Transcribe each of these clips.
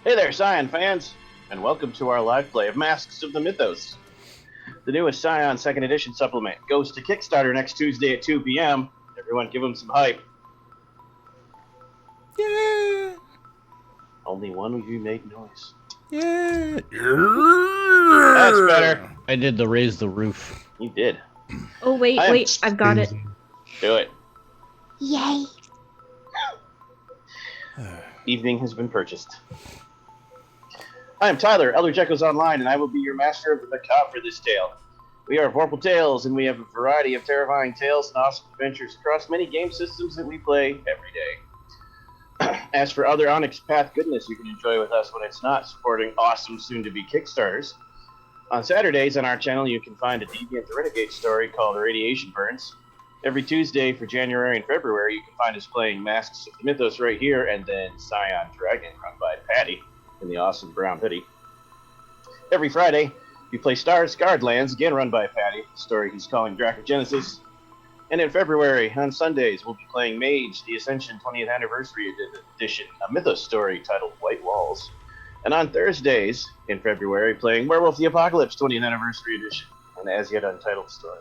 Hey there, Scion fans, and welcome to our live play of Masks of the Mythos. The newest Scion 2nd Edition supplement goes to Kickstarter next Tuesday at 2 p.m. Everyone give them some hype. Yeah. Only one of you make noise. Yeah. That's better. I did the raise the roof. You did. Oh, wait, I've got it. Do it. Yay. Evening has been purchased. I am Tyler, Elder Jekyll's Online, and I will be your master of the macabre for this tale. We are Vorpal Tales, and we have a variety of terrifying tales and awesome adventures across many game systems that we play every day. As for other Onyx Path goodness you can enjoy with us when it's not supporting awesome soon-to-be Kickstarters, on Saturdays on our channel you can find a Deviant the Renegade story called Radiation Burns. Every Tuesday for January and February you can find us playing Masks of the Mythos right here, and then Scion Dragon run by Patty in the awesome brown hoodie. Every Friday, we play Stars Guard Lands, again run by Patty, the story he's calling Dracogenesis. And in February, on Sundays, we'll be playing Mage, the Ascension 20th Anniversary Edition, a Mythos story titled White Walls. And on Thursdays, in February, playing Werewolf the Apocalypse 20th Anniversary Edition, an as yet untitled story,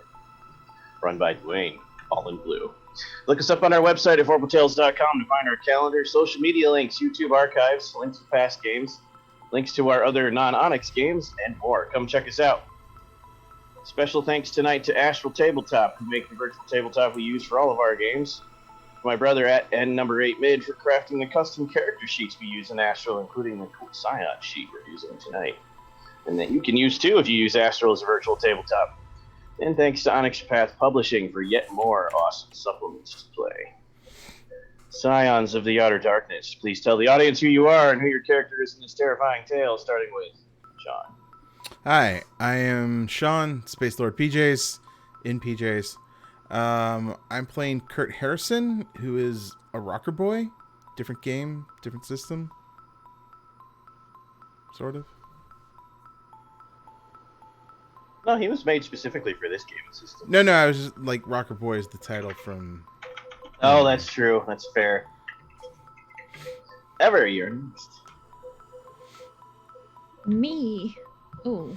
run by Dwayne, all in blue. Look us up on our website at vorpaltales.com to find our calendar, social media links, YouTube archives, links to past games, links to our other non-Onyx games, and more. Come check us out. Special thanks tonight to Astral Tabletop, who make the virtual tabletop we use for all of our games. My brother at N8Mid for crafting the custom character sheets we use in Astral, including the cool Scion sheet we're using tonight. And that you can use too if you use Astral as a virtual tabletop. And thanks to Onyx Path Publishing for yet more awesome supplements to play. Scions of the Outer Darkness, please tell the audience who you are and who your character is in this terrifying tale, starting with Sean. Hi, I am Sean, Space Lord PJs, in PJs. I'm playing Kurt Harrison, who is a rocker boy. Different game, different system. Sort of. No, he was made specifically for this game system. No, I was just like Rocker Boy is the title from. Oh, that's true. That's fair. Ever, you're next. Me. Oh,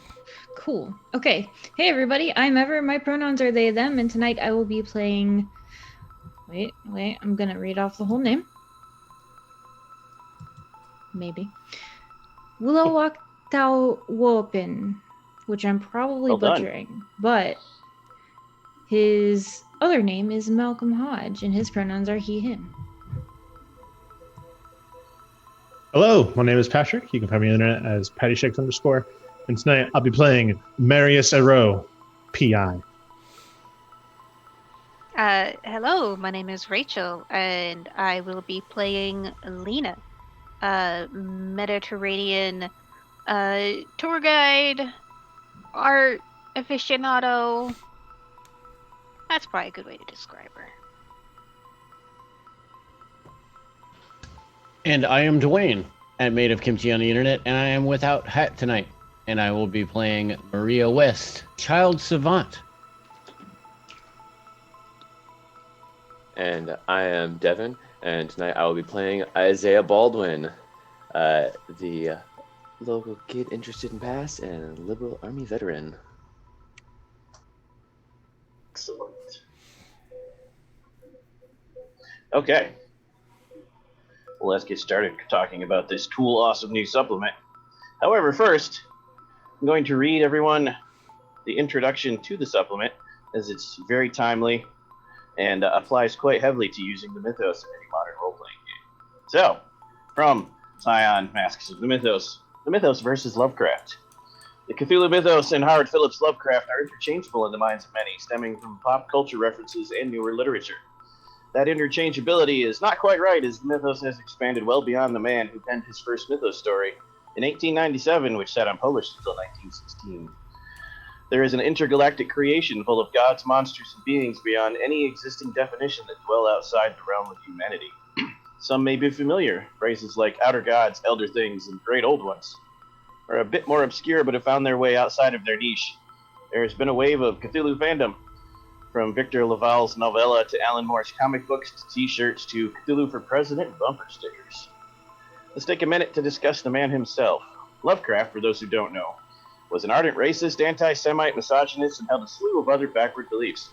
cool. Okay. Hey, everybody. I'm Ever. My pronouns are they, them, and tonight I will be playing... Wait. I'm going to read off the whole name. Maybe. Willowwalk Tau Wopin, which I'm probably Well done. butchering, but his other name is Malcolm Hodge, and his pronouns are he, him. Hello, my name is Patrick. You can find me on the internet as PattyShakes_. And tonight I'll be playing Marius Ero, PI. Hello, my name is Rachel, and I will be playing Lena, Mediterranean tour guide, art aficionado. That's probably a good way to describe her. And I am Dwayne, at Made of Kimchi on the internet, and I am without hat tonight. And I will be playing Maria West, child savant. And I am Devin, and tonight I will be playing Isaiah Baldwin, the local kid interested in past and liberal army veteran. Excellent. Okay. Well, let's get started talking about this cool, awesome new supplement. However, first, I'm going to read everyone the introduction to the supplement, as it's very timely and applies quite heavily to using the Mythos in any modern role-playing game. So, from Scion, Masks of the Mythos versus Lovecraft. The Cthulhu mythos and Howard Phillips Lovecraft are interchangeable in the minds of many, stemming from pop culture references and newer literature. That interchangeability is not quite right, as the mythos has expanded well beyond the man who penned his first mythos story in 1897, which sat unpublished until 1916. There is an intergalactic creation full of gods, monsters, and beings beyond any existing definition that dwell outside the realm of humanity. Some may be familiar, phrases like outer gods, elder things, and great old ones are a bit more obscure but have found their way outside of their niche. There has been a wave of Cthulhu fandom, from Victor Laval's novella to Alan Moore's comic books to t-shirts to Cthulhu for President bumper stickers. Let's take a minute to discuss the man himself. Lovecraft, for those who don't know, was an ardent racist, anti-Semite, misogynist, and held a slew of other backward beliefs.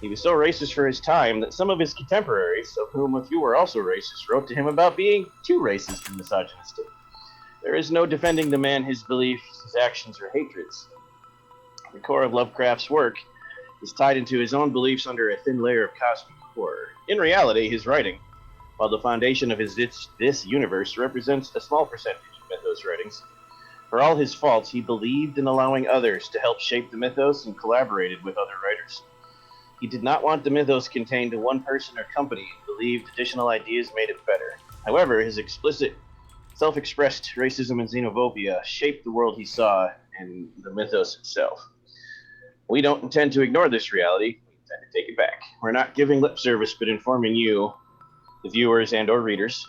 He was so racist for his time that some of his contemporaries, of whom a few were also racist, wrote to him about being too racist and misogynistic. There is no defending the man, his beliefs, his actions, or hatreds. The core of Lovecraft's work is tied into his own beliefs under a thin layer of cosmic horror. In reality, his writing, while the foundation of this universe, represents a small percentage of Mythos writings. For all his faults, he believed in allowing others to help shape the Mythos and collaborated with other writers. He did not want the Mythos contained to one person or company and believed additional ideas made it better. However, his explicit, self-expressed racism and xenophobia shaped the world he saw in the Mythos itself. We don't intend to ignore this reality. We intend to take it back. We're not giving lip service, but informing you, the viewers and or readers,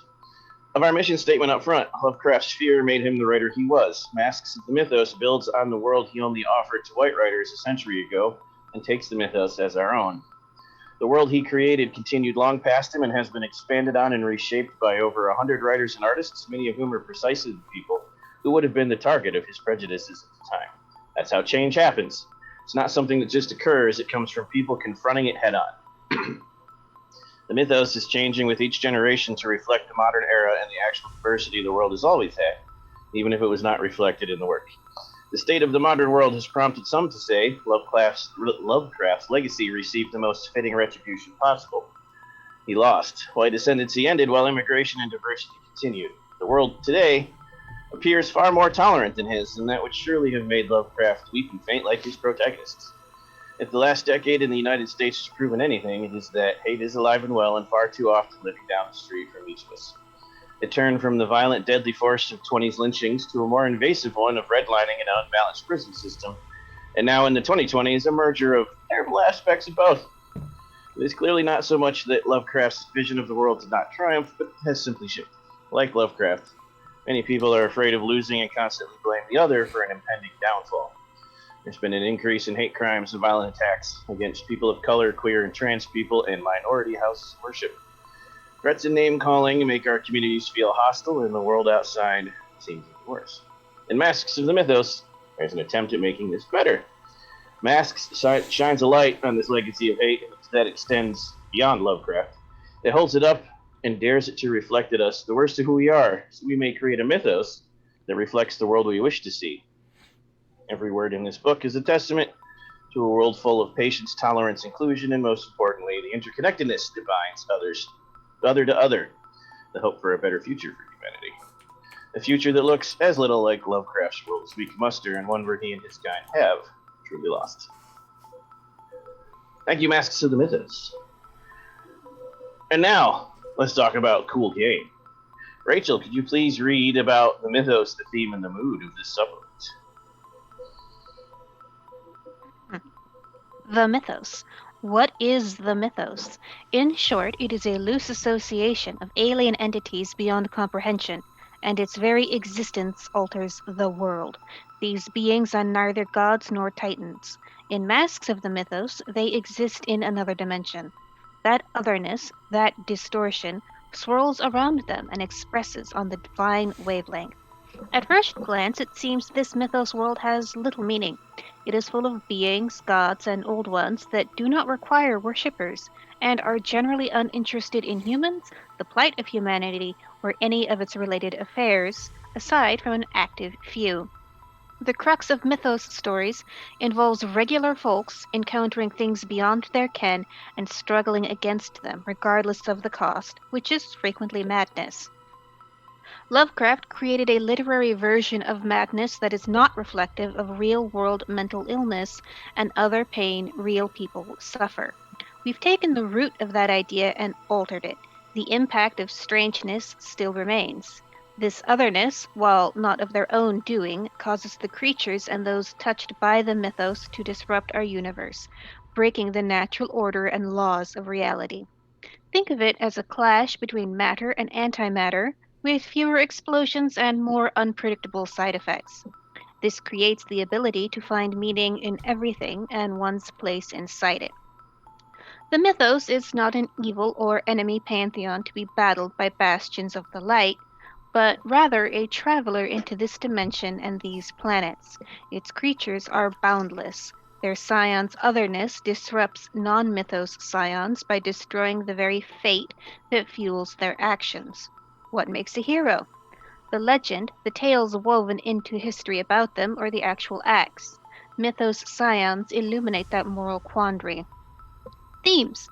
of our mission statement up front. Lovecraft's fear made him the writer he was. Masks of the Mythos builds on the world he only offered to white writers a century ago and takes the Mythos as our own. The world he created continued long past him and has been expanded on and reshaped by over 100 writers and artists, many of whom are precisely the people who would have been the target of his prejudices at the time. That's how change happens. It's not something that just occurs, it comes from people confronting it head on. The Mythos is changing with each generation to reflect the modern era and the actual diversity the world has always had, even if it was not reflected in the work. The state of the modern world has prompted some to say Lovecraft's legacy received the most fitting retribution possible. He lost. White ascendancy ended while immigration and diversity continued. The world today appears far more tolerant than his, and that would surely have made Lovecraft weep and faint like his protagonists. If the last decade in the United States has proven anything, it is that hate is alive and well and far too often living down the street from each of us. It turned from the violent, deadly force of 20s lynchings to a more invasive one of redlining and an unbalanced prison system, and now in the 2020s, a merger of terrible aspects of both. It is clearly not so much that Lovecraft's vision of the world did not triumph, but has simply shifted. Like Lovecraft, many people are afraid of losing and constantly blame the other for an impending downfall. There's been an increase in hate crimes and violent attacks against people of color, queer and trans people, and minority houses of worship. Threats and name-calling make our communities feel hostile, and the world outside seems even worse. In Masks of the Mythos, there's an attempt at making this better. Masks shines a light on this legacy of hate that extends beyond Lovecraft. It holds it up and dares it to reflect at us the worst of who we are, so we may create a mythos that reflects the world we wish to see. Every word in this book is a testament to a world full of patience, tolerance, inclusion, and most importantly, the interconnectedness that binds other to other, the hope for a better future for humanity. A future that looks as little like Lovecraft's world as we can muster, and one where he and his kind have truly lost. Thank you, Masks of the Mythos. And now, let's talk about cool game. Rachel, could you please read about the mythos, the theme, and the mood of this supplement? The Mythos. What is the Mythos? In short, it is a loose association of alien entities beyond comprehension, and its very existence alters the world. These beings are neither gods nor titans. In Masks of the Mythos, they exist in another dimension. That otherness, that distortion, swirls around them and expresses on the divine wavelength. At first glance, it seems this mythos world has little meaning. It is full of beings, gods, and old ones that do not require worshippers, and are generally uninterested in humans, the plight of humanity, or any of its related affairs, aside from an active few. The crux of mythos stories involves regular folks encountering things beyond their ken and struggling against them, regardless of the cost, which is frequently madness. Lovecraft created a literary version of madness that is not reflective of real-world mental illness and other pain real people suffer. We've taken the root of that idea and altered it. The impact of strangeness still remains. This otherness, while not of their own doing, causes the creatures and those touched by the mythos to disrupt our universe, breaking the natural order and laws of reality. Think of it as a clash between matter and antimatter, with fewer explosions and more unpredictable side effects. This creates the ability to find meaning in everything and one's place inside it. The mythos is not an evil or enemy pantheon to be battled by bastions of the light, but rather a traveler into this dimension and these planets. Its creatures are boundless. Their Scion's otherness disrupts non-Mythos Scions by destroying the very fate that fuels their actions. What makes a hero? The legend, the tales woven into history about them, or the actual acts? Mythos Scions illuminate that moral quandary. Themes.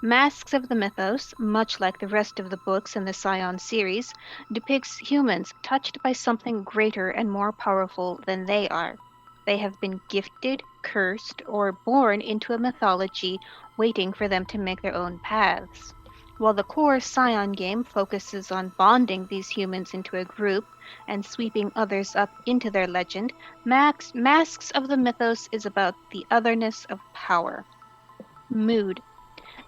Masks of the Mythos, much like the rest of the books in the Scion series, depicts humans touched by something greater and more powerful than they are. They have been gifted, cursed, or born into a mythology waiting for them to make their own paths. While the core Scion game focuses on bonding these humans into a group and sweeping others up into their legend, Masks of the Mythos is about the otherness of power. Mood.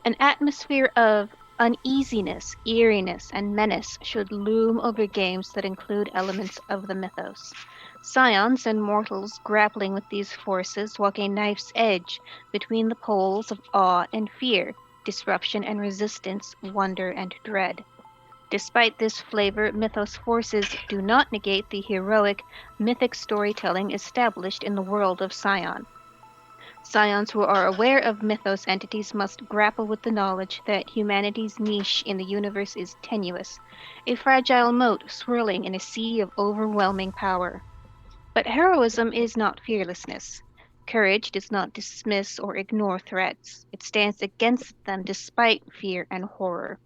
An atmosphere of uneasiness, eeriness, and menace should loom over games that include elements of the mythos. Scions and mortals grappling with these forces walk a knife's edge between the poles of awe and fear, disruption and resistance, wonder and dread. Despite this flavor, Mythos forces do not negate the heroic, mythic storytelling established in the world of Scion. Scions who are aware of Mythos entities must grapple with the knowledge that humanity's niche in the universe is tenuous, a fragile moat swirling in a sea of overwhelming power. But heroism is not fearlessness. Courage does not dismiss or ignore threats. It stands against them despite fear and horror.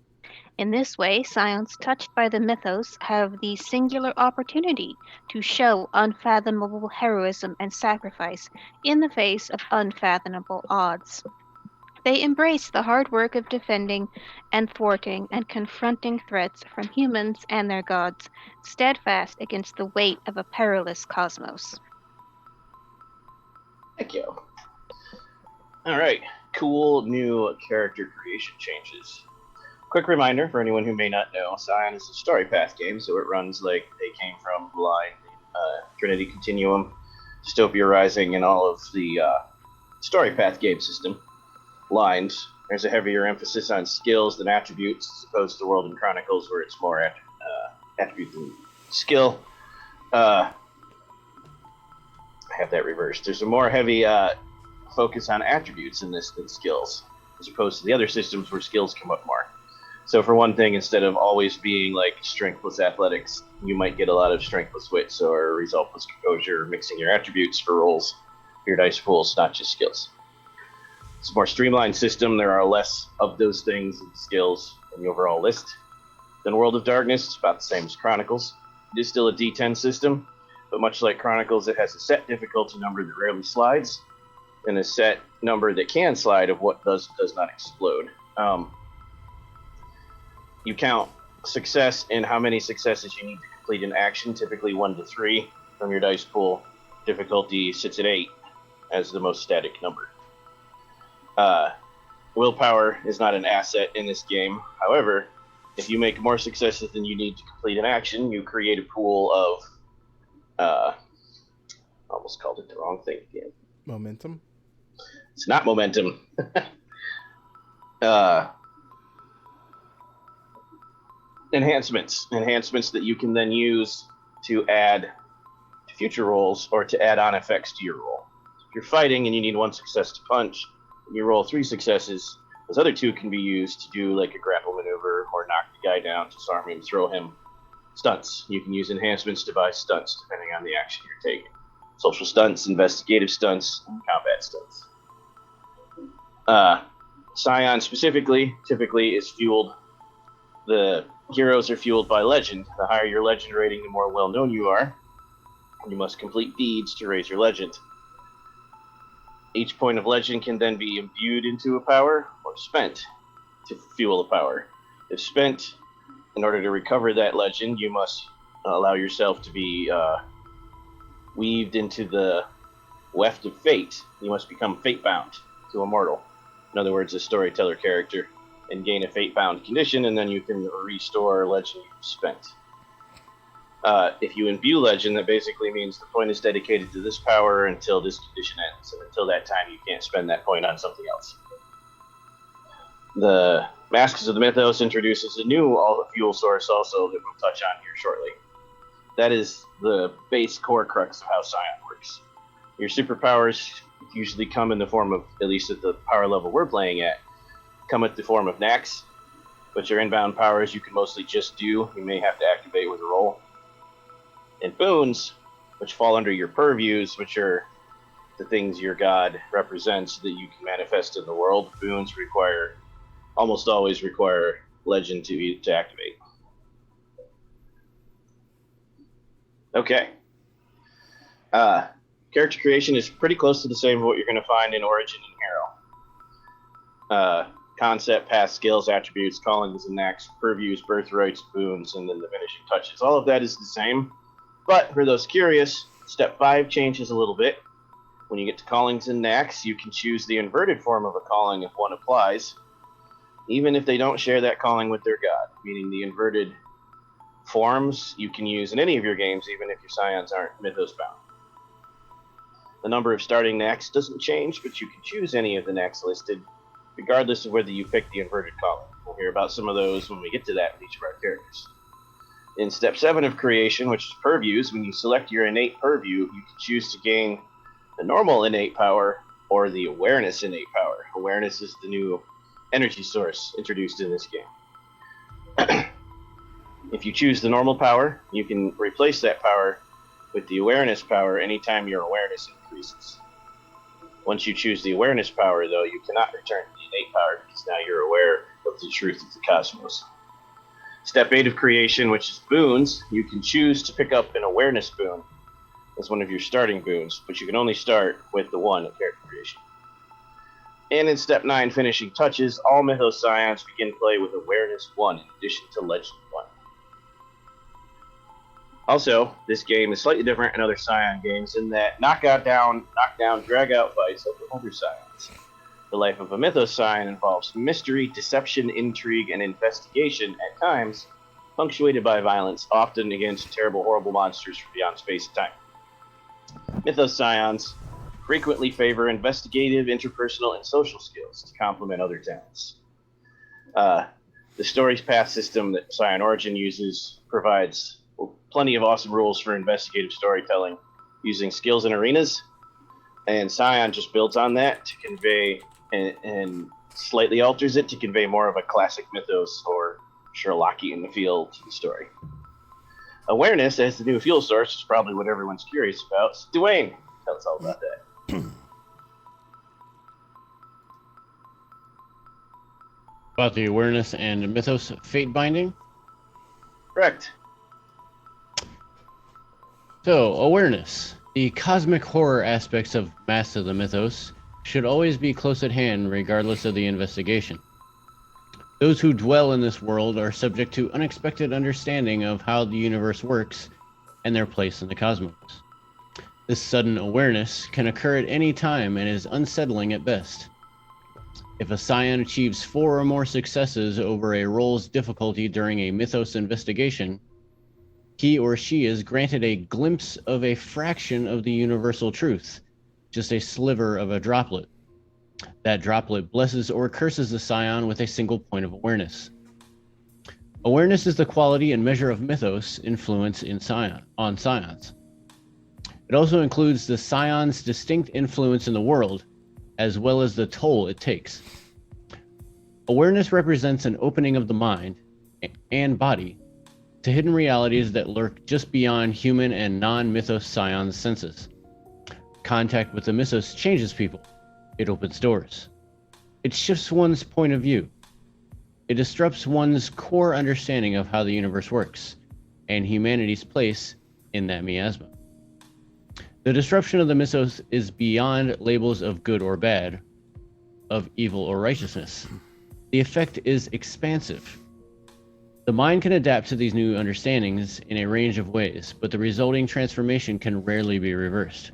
In this way, Scions touched by the mythos have the singular opportunity to show unfathomable heroism and sacrifice in the face of unfathomable odds. They embrace the hard work of defending and thwarting and confronting threats from humans and their gods, steadfast against the weight of a perilous cosmos. Thank you. All right. Cool new character creation changes. Quick reminder for anyone who may not know, Scion is a story path game, so it runs like they came from Blind, Trinity Continuum, Dystopia Rising, and all of the story path game system lines. There's a heavier emphasis on skills than attributes, as opposed to World and Chronicles, where it's more attribute than skill. I have that reversed. There's a more heavy focus on attributes in this than skills, as opposed to the other systems where skills come up more. So for one thing, instead of always being like strength plus athletics, you might get a lot of strength plus wits or result plus composure, mixing your attributes for rolls for your dice pools, not just skills. It's a more streamlined system. There are less of those things and skills in the overall list than World of Darkness. It's about the same as Chronicles. It is still a D10 system, but much like Chronicles, it has a set difficulty number that rarely slides, and a set number that can slide of what does not explode. You count success in how many successes you need to complete an action, typically 1 to 3 from your dice pool. Difficulty sits at 8 as the most static number. Willpower is not an asset in this game. However, if you make more successes than you need to complete an action, you create a pool of almost called it the wrong thing again. Momentum? It's not momentum. Enhancements that you can then use to add to future rolls or to add on effects to your roll. If you're fighting and you need 1 success to punch, and you roll 3 successes, those other 2 can be used to do like a grapple maneuver or knock the guy down, disarm him, throw him. Stunts. You can use enhancements to buy stunts depending on the action you're taking. Social stunts, investigative stunts, and combat stunts. Scion specifically typically is fueled. The heroes are fueled by legend. The higher your legend rating, the more well-known you are. You must complete deeds to raise your legend. Each point of legend can then be imbued into a power or spent to fuel a power. If spent, in order to recover that legend, you must allow yourself to be weaved into the weft of fate. You must become fate-bound to a mortal. In other words, a storyteller character, and gain a fate-bound condition, and then you can restore legend you've spent. If you imbue legend, that basically means the point is dedicated to this power until this condition ends, and until that time you can't spend that point on something else. The Masks of the Mythos introduces a new fuel source also that we'll touch on here shortly. That is the base core crux of how Scion works. Your superpowers usually come in the form of, at least at the power level we're playing at, come in the form of knacks, but your inbound powers you can mostly just do. You may have to activate with a roll. And boons, which fall under your purviews, which are the things your god represents that you can manifest in the world. Boons almost always require legend to activate. Okay. Character creation is pretty close to the same of what you're going to find in Origin and Hero. Concept, past skills, attributes, callings and knacks, purviews, birthrights, boons, and then the finishing touches. All of that is the same. But for those curious, step 5 changes a little bit. When you get to callings and knacks, you can choose the inverted form of a calling if one applies, even if they don't share that calling with their god, meaning the inverted forms you can use in any of your games, even if your Scions aren't Mythos bound. The number of starting knacks doesn't change, but you can choose any of the knacks listed, regardless of whether you pick the inverted calling. We'll hear about some of those when we get to that with each of our characters. In step 7 of creation, which is purviews, when you select your innate purview, you can choose to gain the normal innate power or the awareness innate power. Awareness is the new energy source introduced in this game. If you choose the normal power, you can replace that power with the awareness power anytime your awareness increases. Once you choose the awareness power, though, you cannot return to the innate power because now you're aware of the truth of the cosmos. Step 8 of creation, which is boons, you can choose to pick up an awareness boon as one of your starting boons, but you can only start with the one of character creation. And in step 9, finishing touches, all Mythos Scions begin play with awareness 1 in addition to legend 1. Also, this game is slightly different in other Scion games in that knockdown, drag-out fights of the older Scions. The life of a Mythos Scion involves mystery, deception, intrigue, and investigation, at times punctuated by violence, often against terrible, horrible monsters from beyond space and time. Mythos Scions frequently favor investigative, interpersonal, and social skills to complement other talents. The story's path system that Scion Origin uses provides plenty of awesome rules for investigative storytelling using skills and arenas, and Scion just builds on that to convey and slightly alters it to convey more of a classic Mythos or Sherlockian feel to the story. Awareness as the new fuel source is probably what everyone's curious about. So Dwayne, tell us all about that. About the awareness and Mythos fate binding? Correct. So, awareness. The cosmic horror aspects of Masks of the Mythos should always be close at hand regardless of the investigation. Those who dwell in this world are subject to unexpected understanding of how the universe works and their place in the cosmos. This sudden awareness can occur at any time and is unsettling at best. If a Scion achieves 4 or more successes over a roll's difficulty during a Mythos investigation, he or she is granted a glimpse of a fraction of the universal truth, just a sliver of a droplet. That droplet blesses or curses the Scion with a single point of awareness. Awareness is the quality and measure of Mythos influence on Scions. It also includes the Scion's distinct influence in the world, as well as the toll it takes. Awareness represents an opening of the mind and body to hidden realities that lurk just beyond human and non-Mythos Scion's senses. Contact with the Mythos changes people. It opens doors. It shifts one's point of view. It disrupts one's core understanding of how the universe works and humanity's place in that miasma. The disruption of the Mythos is beyond labels of good or bad, of evil or righteousness. The effect is expansive. The mind can adapt to these new understandings in a range of ways, but the resulting transformation can rarely be reversed.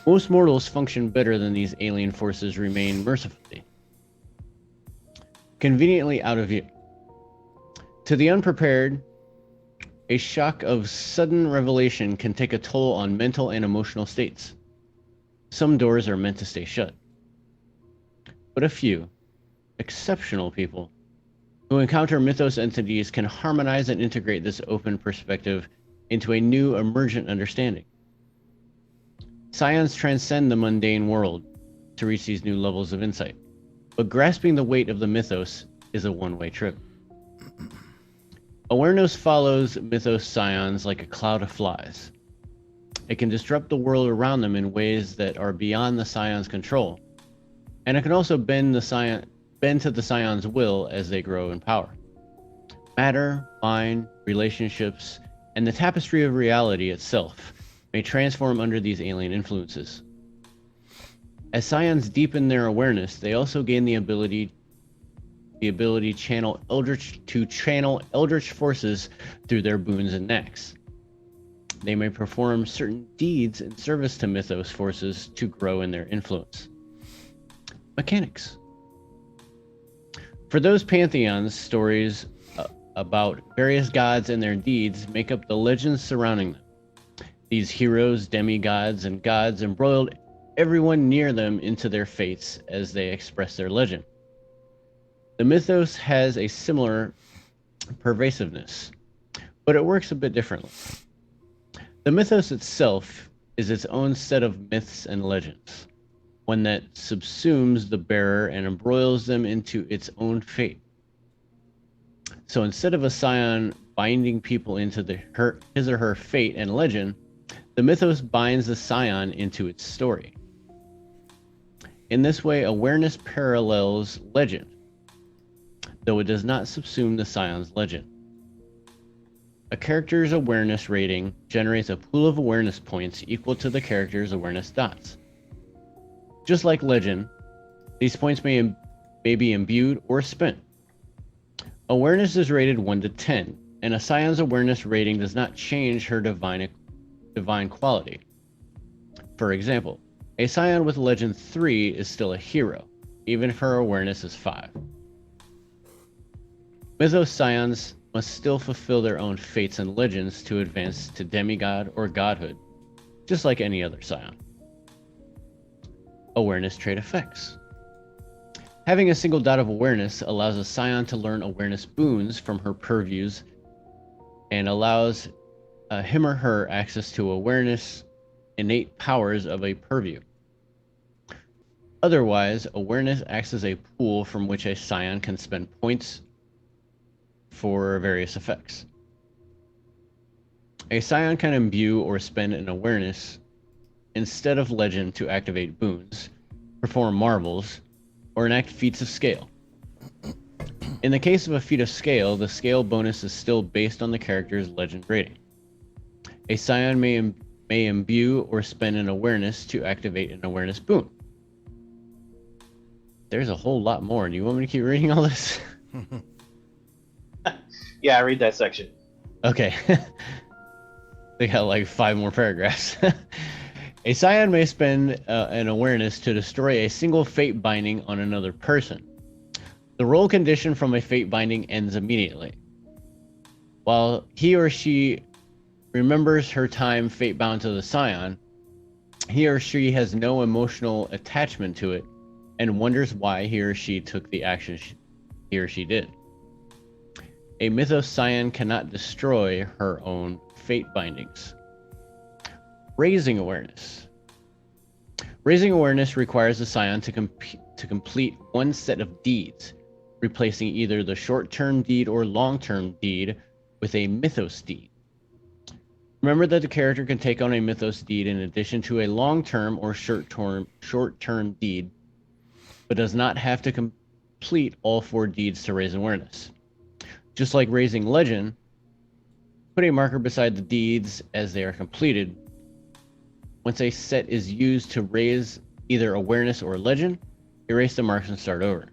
Most mortals function better than these alien forces remain mercifully, conveniently out of view. To the unprepared, a shock of sudden revelation can take a toll on mental and emotional states. Some doors are meant to stay shut, but a few, exceptional people who encounter Mythos entities can harmonize and integrate this open perspective into a new emergent understanding. Scions transcend the mundane world to reach these new levels of insight, but grasping the weight of the Mythos is a one-way trip. Awareness follows Mythos Scions like a cloud of flies. It can disrupt the world around them in ways that are beyond the Scion's control, and it can also bend to the Scion's will as they grow in power. Matter, mind, relationships, and the tapestry of reality itself may transform under these alien influences. As Scions deepen their awareness, they also gain the ability to channel eldritch forces through their boons and knacks. They may perform certain deeds in service to Mythos forces to grow in their influence. Mechanics. For those pantheons, stories about various gods and their deeds make up the legends surrounding them. These heroes, demigods, and gods embroiled everyone near them into their fates as they express their legend. The Mythos has a similar pervasiveness, but it works a bit differently. The Mythos itself is its own set of myths and legends, one that subsumes the bearer and embroils them into its own fate. So instead of a Scion binding people into his or her fate and legend, the Mythos binds the Scion into its story. In this way, awareness parallels legend, though it does not subsume the Scion's legend. A character's awareness rating generates a pool of awareness points equal to the character's awareness dots. Just like legend, these points may be imbued or spent. Awareness is rated 1 to 10, and a Scion's awareness rating does not change her divine quality. For example, a Scion with legend 3 is still a hero, even if her awareness is 5. Mythos Scions must still fulfill their own fates and legends to advance to demigod or godhood, just like any other Scion. Awareness trait effects. Having a single dot of awareness allows a Scion to learn awareness boons from her purviews and allows him or her access to awareness innate powers of a purview. Otherwise, awareness acts as a pool from which a Scion can spend points for various effects. A Scion can imbue or spend an awareness instead of legend to activate boons, perform marvels, or enact feats of scale. In the case of a feat of scale, the scale bonus is still based on the character's legend rating. A Scion may imbue or spend an awareness to activate an awareness boon. There's a whole lot more. Do you want me to keep reading all this? Yeah, read that section. Okay. They got like 5 more paragraphs. A Scion may spend an awareness to destroy a single fate binding on another person. The roll condition from a fate binding ends immediately. While he or she remembers her time fate bound to the Scion, he or she has no emotional attachment to it and wonders why he or she took the action he or she did. A Mythos Scion cannot destroy her own fate bindings. Raising awareness. Raising awareness requires the Scion to complete one set of deeds, replacing either the short-term deed or long-term deed with a Mythos deed. Remember that the character can take on a Mythos deed in addition to a long-term or short-term deed, but does not have to complete all 4 deeds to raise awareness. Just like raising legend, put a marker beside the deeds as they are completed. Once a set is used to raise either awareness or legend, erase the marks and start over.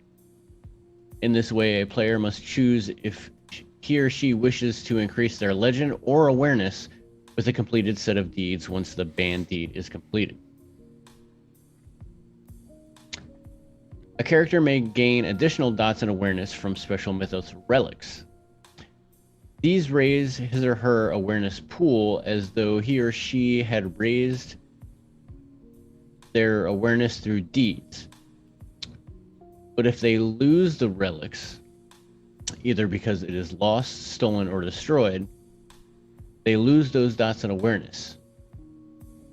In this way, a player must choose if he or she wishes to increase their legend or awareness with a completed set of deeds once the banned deed is completed. A character may gain additional dots in awareness from special Mythos relics. These raise his or her awareness pool as though he or she had raised their awareness through deeds. But if they lose the relics, either because it is lost, stolen, or destroyed, they lose those dots in awareness.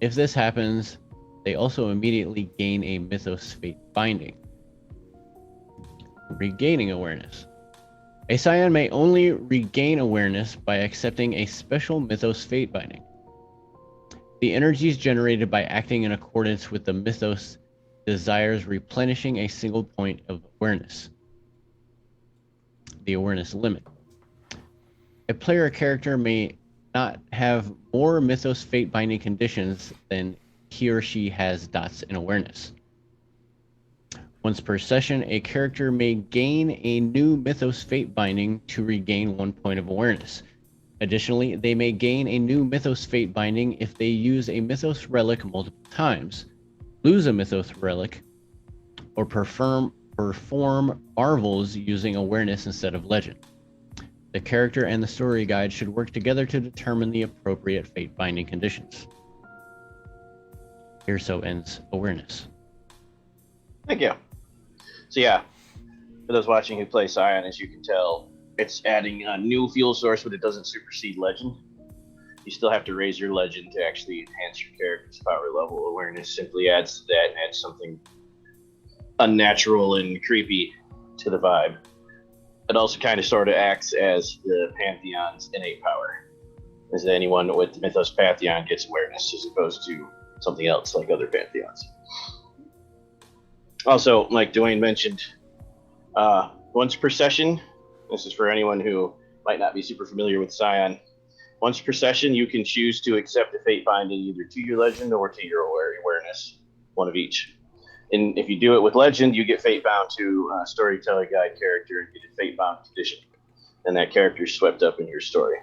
If this happens, they also immediately gain a Mythos Fate binding. Regaining awareness. A Scion may only regain awareness by accepting a special Mythos Fate binding. The energies generated by acting in accordance with the Mythos desires replenishing a single point of awareness. The awareness limit. A player character may not have more Mythos Fate binding conditions than he or she has dots in awareness. Once per session, a character may gain a new Mythos Fate binding to regain 1 point of awareness. Additionally, they may gain a new Mythos Fate binding if they use a Mythos relic multiple times, lose a Mythos relic, or perform marvels using awareness instead of legend. The character and the story guide should work together to determine the appropriate fate binding conditions. Here so ends awareness. Thank you. So yeah, for those watching who play Scion, as you can tell, it's adding a new fuel source, but it doesn't supersede legend. You still have to raise your legend to actually enhance your character's power level. Awareness simply adds to that and adds something unnatural and creepy to the vibe. It also kind of sort of acts as the Pantheon's innate power, as anyone with the Mythos Pantheon gets awareness as opposed to something else like other Pantheons. Also, like Dwayne mentioned, once per session, this is for anyone who might not be super familiar with Scion, once per session you can choose to accept a fate binding either to your legend or to your awareness, one of each. And if you do it with legend, you get fate bound to a storyteller guide character and get a fate bound condition, and that character is swept up in your story.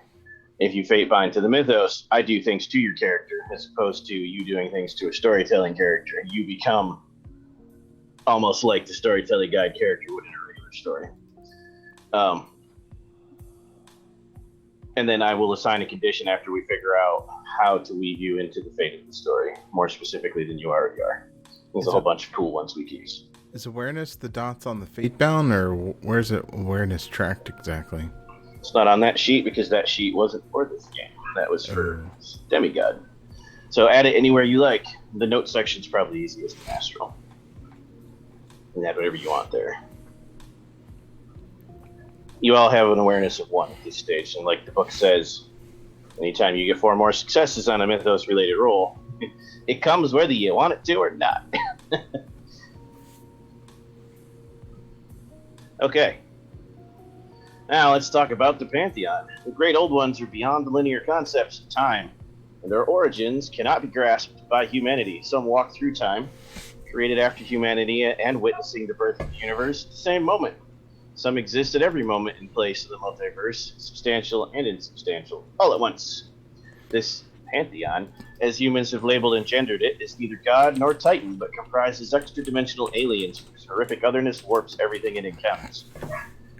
If you fate bind to the Mythos, I do things to your character as opposed to you doing things to a storytelling character, and you become almost like the storytelling guide character would in a regular story. And then I will assign a condition after we figure out how to weave you into the fate of the story, more specifically than you already are. There's a whole bunch of cool ones we can use. Is awareness the dots on the fate bound, or where's it awareness tracked exactly? It's not on that sheet because that sheet wasn't for this game. That was for Demigod. So add it anywhere you like. The note section's probably easiest in Astral. And add whatever you want there. You all have an awareness of 1 at this stage, and like the book says, anytime you get 4 more successes on a Mythos-related roll, it comes whether you want it to or not. Okay. Now let's talk about the Pantheon. The great old ones are beyond the linear concepts of time, and their origins cannot be grasped by humanity. Some walk through time, created after humanity and witnessing the birth of the universe at the same moment. Some exist at every moment and place of the multiverse, substantial and insubstantial, all at once. This Pantheon, as humans have labeled and gendered it, is neither God nor Titan, but comprises extra-dimensional aliens whose horrific otherness warps everything it encounters.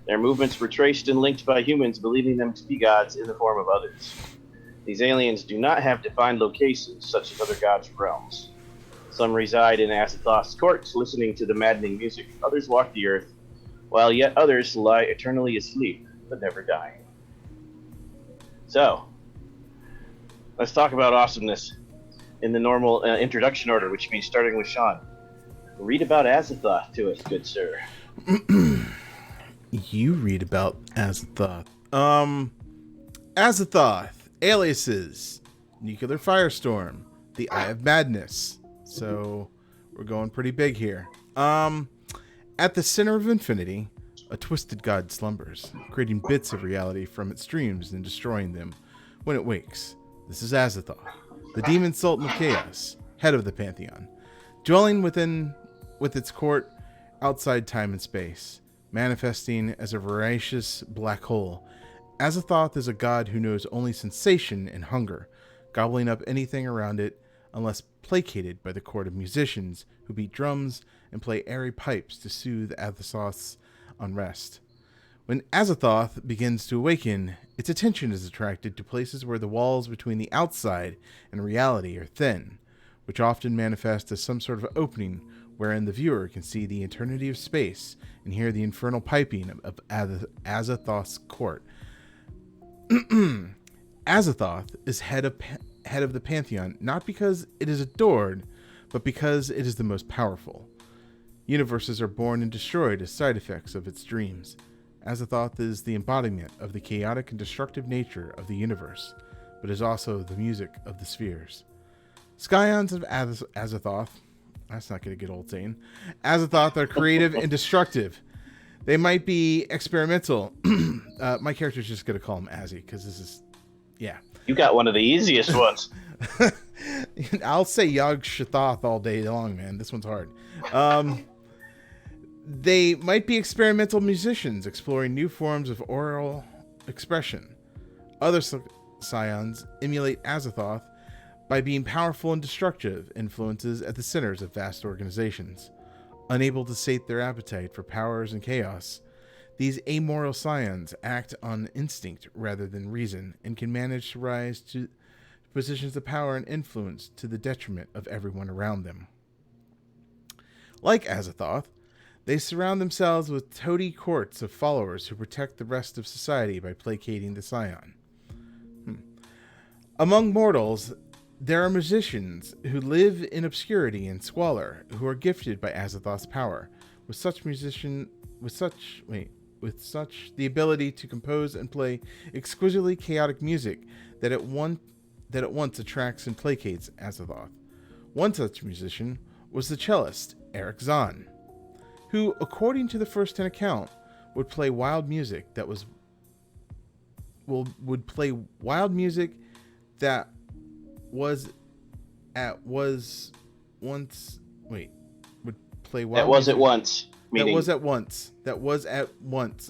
Their movements were traced and linked by humans, believing them to be gods in the form of others. These aliens do not have defined locations, such as other gods' realms. Some reside in Azathoth's courts, listening to the maddening music. Others walk the earth, while yet others lie eternally asleep, but never dying. So, let's talk about awesomeness in the normal introduction order, which means starting with Sean. Read about Azathoth to us, good sir. You read about Azathoth. Azathoth, aliases, Nuclear Firestorm, the Eye of Madness. So, we're going pretty big here. At the center of infinity, a twisted god slumbers, creating bits of reality from its dreams and destroying them when it wakes. This is Azathoth, the demon sultan of chaos, head of the Pantheon, dwelling with its court outside time and space, manifesting as a voracious black hole. Azathoth is a god who knows only sensation and hunger, gobbling up anything around it unless placated by the court of musicians who beat drums and play airy pipes to soothe Azathoth's unrest. When Azathoth begins to awaken, its attention is attracted to places where the walls between the outside and reality are thin, which often manifest as some sort of opening wherein the viewer can see the eternity of space and hear the infernal piping of Azathoth's court. Azathoth is head of the pantheon, not because it is adored, but because it is the most powerful. Universes are born and destroyed as side effects of its dreams. Azathoth is the embodiment of the chaotic and destructive nature of the universe, but is also the music of the spheres. Scions of Azathoth, that's not going to get old saying, Azathoth are creative and destructive. They might be experimental. My character's just going to call him Azzy, because this is, yeah. You got one of the easiest ones. I'll say Yog Shathoth all day long, man. This one's hard. They might be experimental musicians exploring new forms of oral expression. Other Scions emulate Azathoth by being powerful and destructive influences at the centers of vast organizations. Unable to sate their appetite for powers and chaos, these amoral Scions act on instinct rather than reason and can manage to rise to positions of power and influence to the detriment of everyone around them. Like Azathoth, they surround themselves with toady courts of followers who protect the rest of society by placating the Scion. Among mortals, there are musicians who live in obscurity and squalor, who are gifted by Azathoth's power, with such the ability to compose and play exquisitely chaotic music that at once attracts and placates Azathoth. One such musician was the cellist Eric Zahn, who, according to the first 10 account, would play wild music that was at once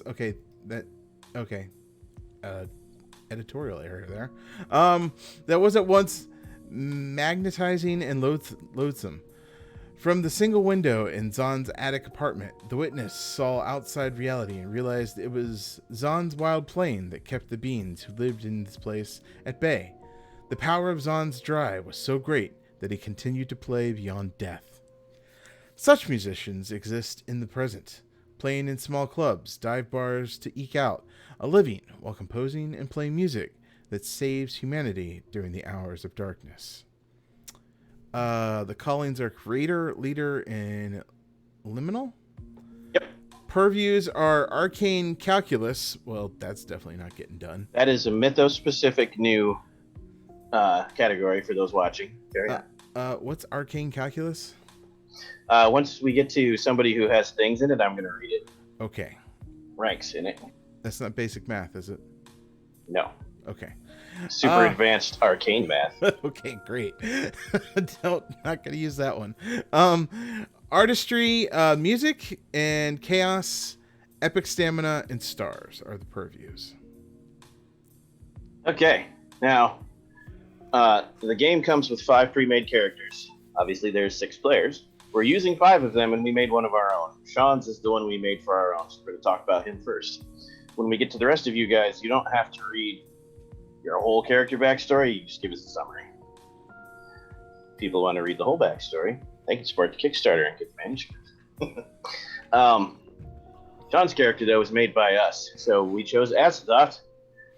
okay editorial error there that was at once magnetizing and loathsome. From the single window in Zahn's attic apartment, the witness saw outside reality and realized it was Zahn's wild playing that kept the beings who lived in this place at bay. The power of Zahn's drive was so great that he continued to play beyond death. Such musicians exist in the present, playing in small clubs, dive bars to eke out a living while composing and playing music that saves humanity during the hours of darkness. The callings are creator, leader, and liminal. Yep. Purviews are arcane calculus. Well, that's definitely not getting done. That is a Mythos-specific new category for those watching. What's arcane calculus? Once we get to somebody who has things in it, I'm going to read it. Okay. Ranks in it. That's not basic math, is it? No. Okay. Super advanced arcane math. Okay, great. Not going to use that one. Artistry, music, and chaos, epic stamina, and stars are the purviews. Okay. Now, the game comes with 5 pre-made characters. Obviously, there's 6 players. We're using 5 of them, and we made one of our own. Sean's is the one we made for our own, so we're going to talk about him first. When we get to the rest of you guys, you don't have to read your whole character backstory. You just give us a summary. If people want to read the whole backstory, they can support the Kickstarter and get the manuscript. Sean's character, though, was made by us. So we chose Azathoth,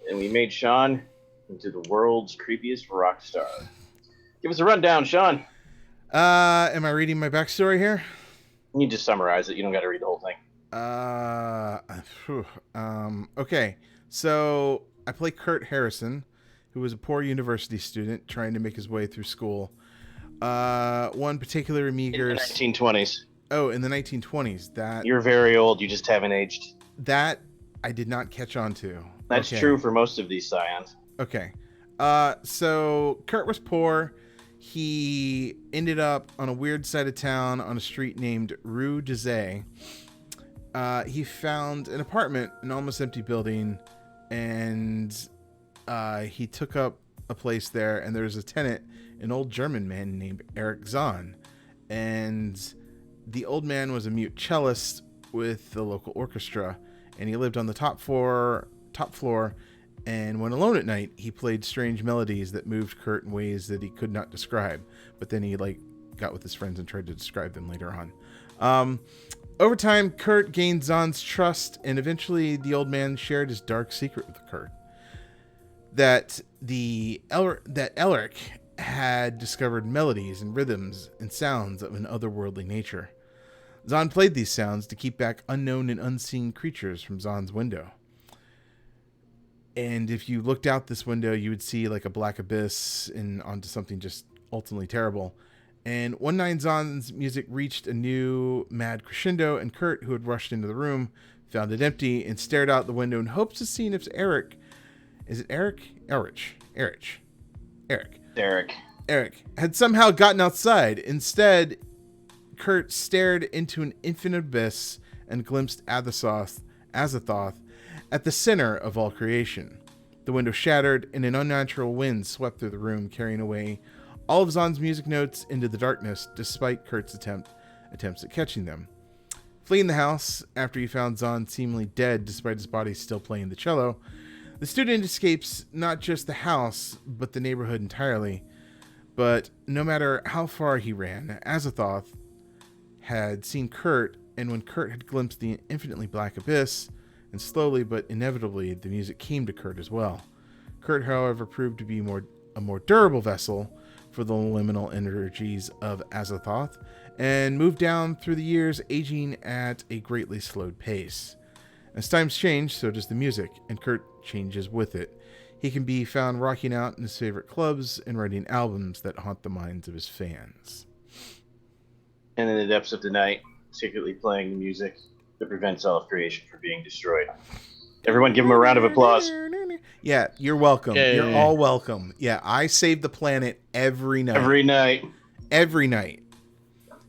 and we made Sean into the world's creepiest rock star. Give us a rundown, Sean. Am I reading my backstory here? You just summarize it. You don't got to read the whole thing. Okay. So I play Kurt Harrison, who was a poor university student trying to make his way through school. One particular meager... In the 1920s. Oh, in the 1920s. That You're very old. You just haven't aged. That I did not catch on to. That's true for most of these Scions. Okay. So Kurt was poor. He ended up on a weird side of town on a street named Rue des Zay. He found an apartment, an almost empty building, and he took up a place there, and there's a tenant, an old German man named Eric Zahn. And the old man was a mute cellist with the local orchestra, and he lived on the top floor, and when alone at night, he played strange melodies that moved Kurt in ways that he could not describe. But then he got with his friends and tried to describe them later on. Over time, Kurt gained Zahn's trust, and eventually the old man shared his dark secret with Kurt. That Elric had discovered melodies and rhythms and sounds of an otherworldly nature. Zahn played these sounds to keep back unknown and unseen creatures from Zahn's window. And if you looked out this window, you would see like a black abyss and onto something just ultimately terrible. And one night, Zahn's music reached a new mad crescendo, and Kurt, who had rushed into the room, found it empty and stared out the window in hopes of seeing if Eric had somehow gotten outside. Instead, Kurt stared into an infinite abyss and glimpsed Azathoth at the center of all creation. The window shattered, and an unnatural wind swept through the room, carrying away all of Zahn's music notes into the darkness, despite Kurt's attempts at catching them. Fleeing the house after he found Zahn seemingly dead despite his body still playing the cello, the student escapes not just the house, but the neighborhood entirely. But no matter how far he ran, Azathoth had seen Kurt, and when Kurt had glimpsed the infinitely black abyss, and slowly but inevitably the music came to Kurt as well. Kurt, however, proved to be a more durable vessel for the liminal energies of Azathoth, and moved down through the years, aging at a greatly slowed pace. As times change, so does the music, and Kurt changes with it. He can be found rocking out in his favorite clubs and writing albums that haunt the minds of his fans. And in the depths of the night, secretly playing the music that prevents all of creation from being destroyed. Everyone give him a round of applause. Yeah, you're welcome. Yay. You're all welcome. Yeah, I save the planet every night. Every night.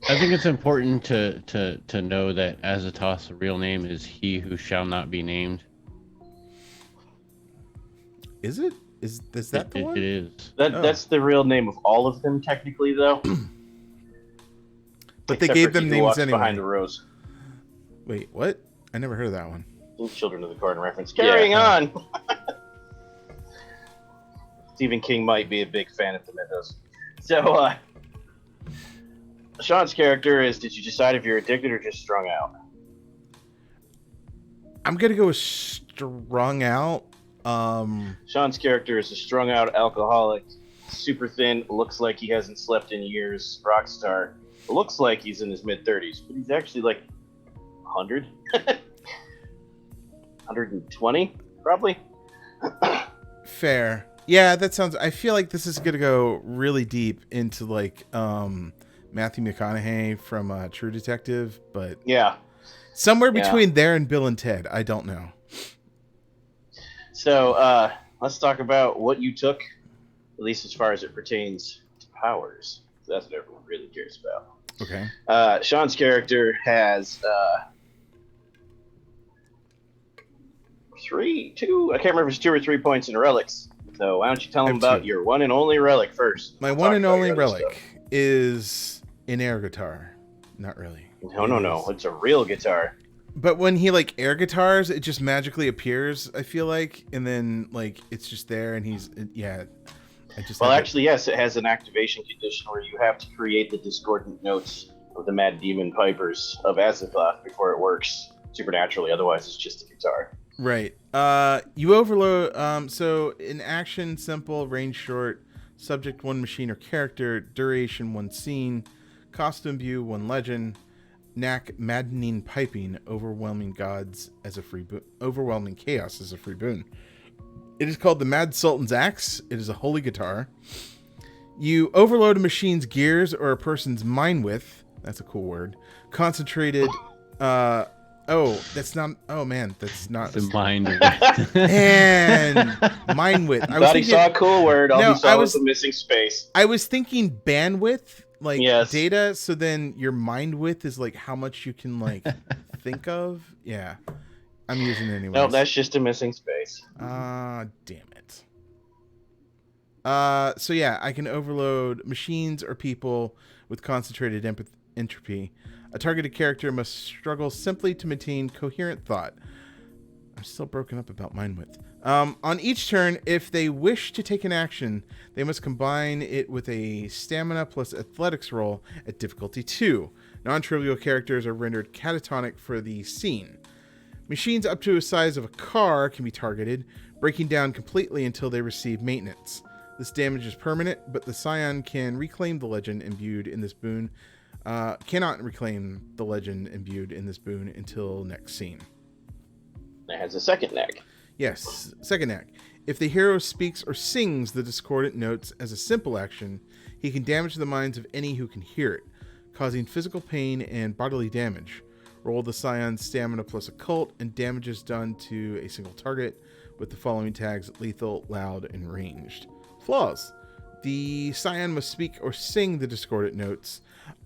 I think it's important to know that Azathoth's real name is He Who Shall Not Be Named. Is it? Is that the one? It is. That's the real name of all of them, technically, though. But they gave them names anyway. Behind the rose. Wait, what? I never heard of that one. Children of the Corn reference. Carrying on. Stephen King might be a big fan of the Mythos. So, Sean's character is, did you decide if you're addicted or just strung out? I'm going to go with strung out. Sean's character is a strung out alcoholic, super thin, looks like he hasn't slept in years, rock star. Looks like he's in his mid-30s, but he's actually like 100? 120, probably? Fair. Yeah, that sounds... I feel like this is going to go really deep into, like, Matthew McConaughey from True Detective, but... Yeah. Somewhere between there and Bill and Ted. I don't know. So, let's talk about what you took, at least as far as it pertains to powers. That's what everyone really cares about. Okay. Sean's character has two, I can't remember if it's 2 or 3 points in relics. So why don't you tell him about your one and only relic first? My one and only relic is an air guitar. Not really. No. It's a real guitar. But when he like air guitars, it just magically appears, I feel like, and then like it's just there and actually, yes, it has an activation condition where you have to create the discordant notes of the Mad Demon Pipers of Azathoth before it works supernaturally. Otherwise, it's just a guitar. Right. You overload. So in action, simple, range short, subject 1 machine or character, duration 1 scene, costume view 1 legend, knack maddening piping, overwhelming chaos as a free boon. It is called the Mad Sultan's Axe. It is a holy guitar. You overload a machine's gears or a person's mind with. That's a cool word. Concentrated. That's not the mind width. And mind width. I thought he saw a cool word. All he saw was a missing space. I was thinking bandwidth, like yes. Data. So then your mind width is like how much you can like think of. Yeah. I'm using it anyway. No, that's just a missing space. Damn it. So yeah, I can overload machines or people with concentrated entropy. A targeted character must struggle simply to maintain coherent thought. I'm still broken up about mind width. On each turn, if they wish to take an action, they must combine it with a stamina plus athletics roll at difficulty 2. Non-trivial characters are rendered catatonic for the scene. Machines up to a size of a car can be targeted, breaking down completely until they receive maintenance. This damage is permanent, but the Scion can reclaim the legend imbued in this boon. Cannot reclaim the legend imbued in this boon until next scene. It has a second neck. Yes, second act. If the hero speaks or sings the discordant notes as a simple action, he can damage the minds of any who can hear it, causing physical pain and bodily damage. Roll the Scion's stamina plus occult, and damage is done to a single target with the following tags: lethal, loud, and ranged. Flaws. The Scion must speak or sing the discordant notes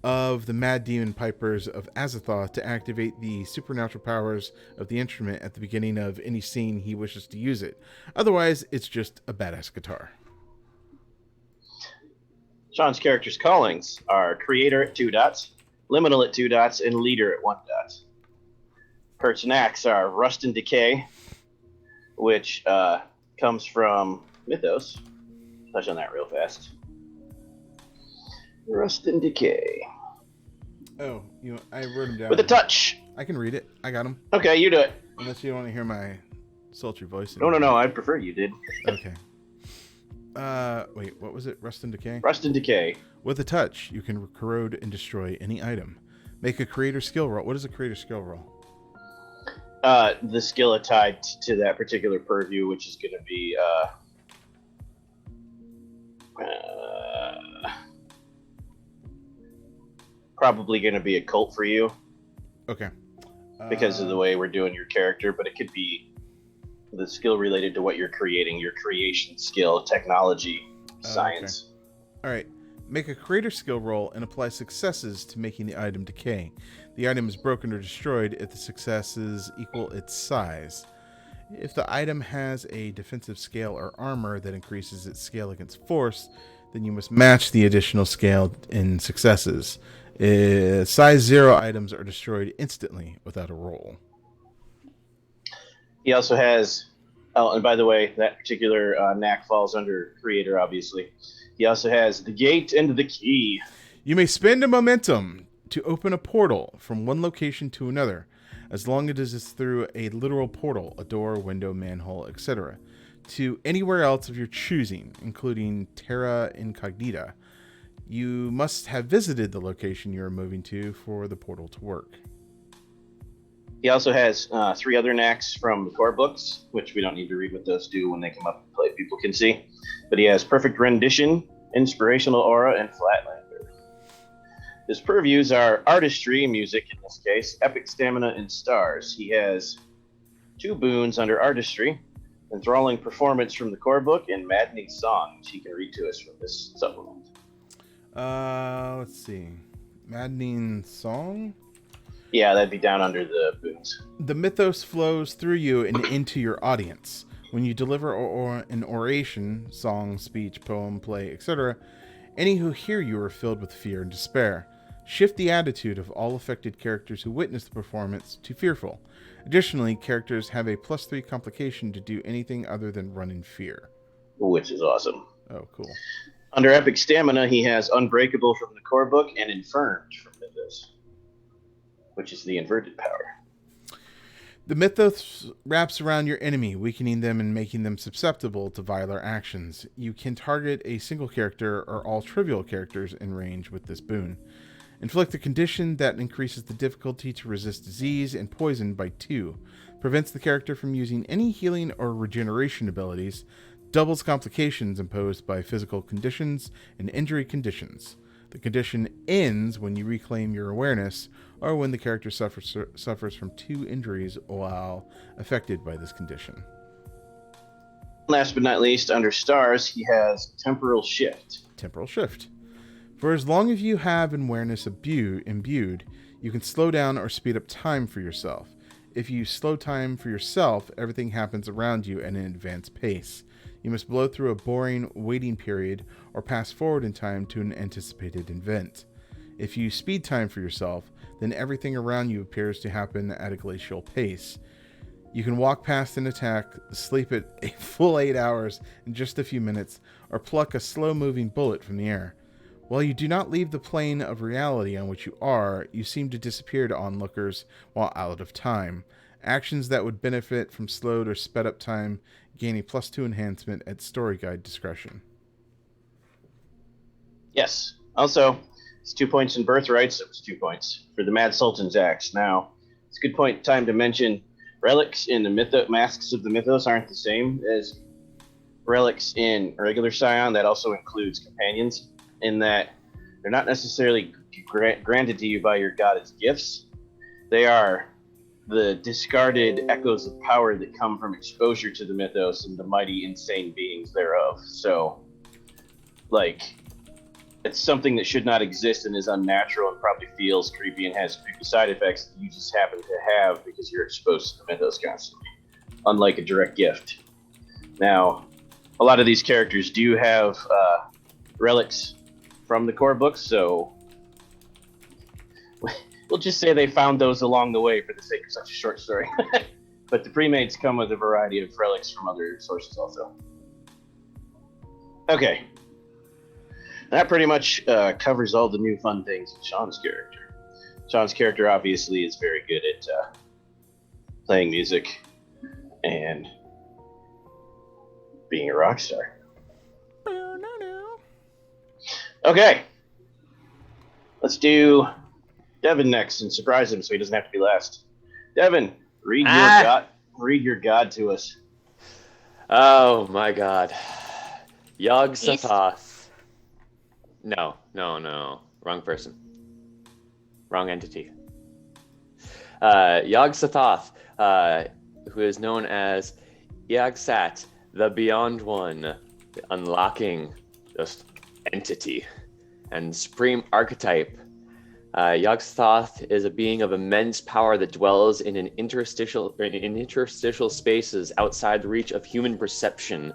of the Mad Demon Pipers of Azathoth to activate the supernatural powers of the instrument at the beginning of any scene he wishes to use it. Otherwise, it's just a badass guitar. Sean's character's callings are Creator at 2 dots, Liminal at 2 dots, and Leader at 1 dot. Kurt's knacks are Rust and Decay, which comes from Mythos. Touch on that real fast. Rust and Decay. Oh, I wrote him down. With a touch. I can read it. I got him. Okay, you do it. Unless you want to hear my sultry voice. No. I prefer you did. Okay. Wait, what was it? Rust and Decay? Rust and Decay. With a touch, you can corrode and destroy any item. Make a creator skill roll. What is a creator skill roll? The skill tied to that particular purview, which is going to be probably going to be a cult for you. Okay. Because of the way we're doing your character, but it could be the skill related to what you're creating, your creation skill, technology, science. Okay. All right. Make a creator skill roll and apply successes to making the item decay. The item is broken or destroyed if the successes equal its size. If the item has a defensive scale or armor that increases its scale against force, then you must match the additional scale in successes. Size 0 items are destroyed instantly without a roll. He also has, and by the way, that particular knack falls under Creator, obviously. He also has the gate and the key. You may spend a momentum to open a portal from one location to another, as long as it is through a literal portal, a door, window, manhole, etc., to anywhere else of your choosing, including Terra Incognita. You must have visited the location you are moving to for the portal to work. He also has 3 other knacks from the core books, which we don't need to read what those do when they come up and play. People can see. But he has Perfect Rendition, Inspirational Aura, and Flatlander. His purviews are Artistry, music in this case, Epic Stamina, and Stars. He has 2 boons under Artistry, Enthralling Performance from the core book, and Maddening Song, which he can read to us from this supplement. Let's see. Maddening Song? Yeah, that'd be down under the boons. The mythos flows through you and into your audience. When you deliver an oration, song, speech, poem, play, etc., any who hear you are filled with fear and despair. Shift the attitude of all affected characters who witness the performance to fearful. Additionally, characters have a +3 complication to do anything other than run in fear. Which is awesome. Oh, cool. Under Epic Stamina, he has Unbreakable from the core book and Infirmed from Mythos, which is the inverted power. The mythos wraps around your enemy, weakening them and making them susceptible to viler actions. You can target a single character or all trivial characters in range with this boon. Inflict a condition that increases the difficulty to resist disease and poison by 2. Prevents the character from using any healing or regeneration abilities. Doubles complications imposed by physical conditions and injury conditions. The condition ends when you reclaim your awareness or when the character suffers from 2 injuries while affected by this condition. Last but not least, under Stars, he has Temporal Shift. Temporal Shift. For as long as you have awareness imbued, you can slow down or speed up time for yourself. If you slow time for yourself, everything happens around you at an advanced pace. You must blow through a boring waiting period or pass forward in time to an anticipated event. If you speed time for yourself, then everything around you appears to happen at a glacial pace. You can walk past an attack, sleep it a full 8 hours in just a few minutes, or pluck a slow-moving bullet from the air. While you do not leave the plane of reality on which you are, you seem to disappear to onlookers while out of time. Actions that would benefit from slowed or sped up time gain a +2 enhancement at story guide discretion. Yes. Also, it's 2 points in birthright, so it's 2 points for the Mad Sultan's axe. Now, it's a good point time to mention relics in the masks of the Mythos aren't the same as relics in regular Scion. That also includes companions, in that they're not necessarily granted to you by your god as gifts. They are the discarded echoes of power that come from exposure to the Mythos and the mighty, insane beings thereof. So, it's something that should not exist and is unnatural and probably feels creepy and has creepy side effects that you just happen to have because you're exposed to the Mythos constantly, unlike a direct gift. Now, a lot of these characters do have relics from the core books, so we'll just say they found those along the way for the sake of such a short story. But the pre-mates come with a variety of relics from other sources also. Okay. That pretty much covers all the new fun things with Sean's character. Sean's character obviously is very good at playing music and being a rock star. Okay. Let's do Devin next and surprise him so he doesn't have to be last. Devin, read your god to us. Oh my god. Yog-Sothoth. No. Wrong person. Wrong entity. Yog-Sothoth, who is known as Yog-Sat, the Beyond One, the unlocking just entity, and supreme archetype. Yog-Sothoth is a being of immense power that dwells in interstitial spaces outside the reach of human perception.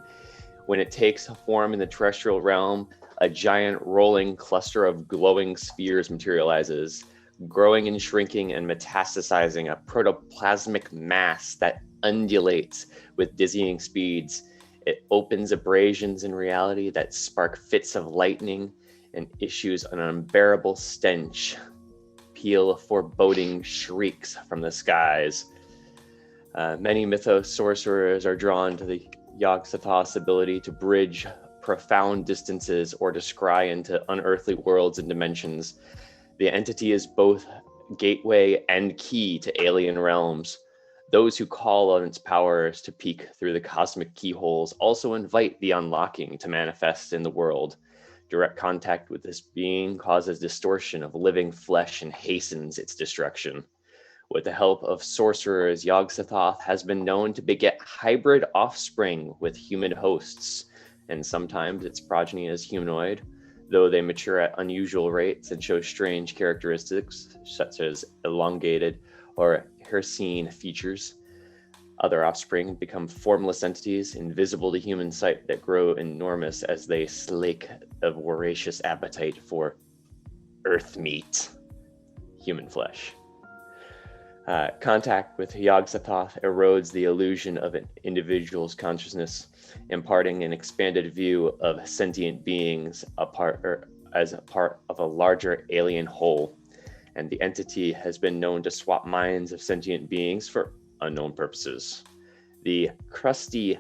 When it takes form in the terrestrial realm, a giant rolling cluster of glowing spheres materializes, growing and shrinking and metastasizing a protoplasmic mass that undulates with dizzying speeds. It opens abrasions in reality that spark fits of lightning and issues an unbearable stench. Peal foreboding shrieks from the skies. Many Mythos sorcerers are drawn to the Yog-Sothoth's ability to bridge profound distances or to scry into unearthly worlds and dimensions. The entity is both gateway and key to alien realms. Those who call on its powers to peek through the cosmic keyholes also invite the unlocking to manifest in the world. Direct contact with this being causes distortion of living flesh and hastens its destruction. With the help of sorcerers, Yog-Sothoth has been known to beget hybrid offspring with human hosts, and sometimes its progeny is humanoid, though they mature at unusual rates and show strange characteristics such as elongated or hircine features. Other offspring become formless entities, invisible to human sight, that grow enormous as they slake a voracious appetite for earth meat, human flesh. Contact with Yog-Sothoth erodes the illusion of an individual's consciousness, imparting an expanded view of sentient beings as a part of a larger alien whole. And the entity has been known to swap minds of sentient beings for unknown purposes. The crusty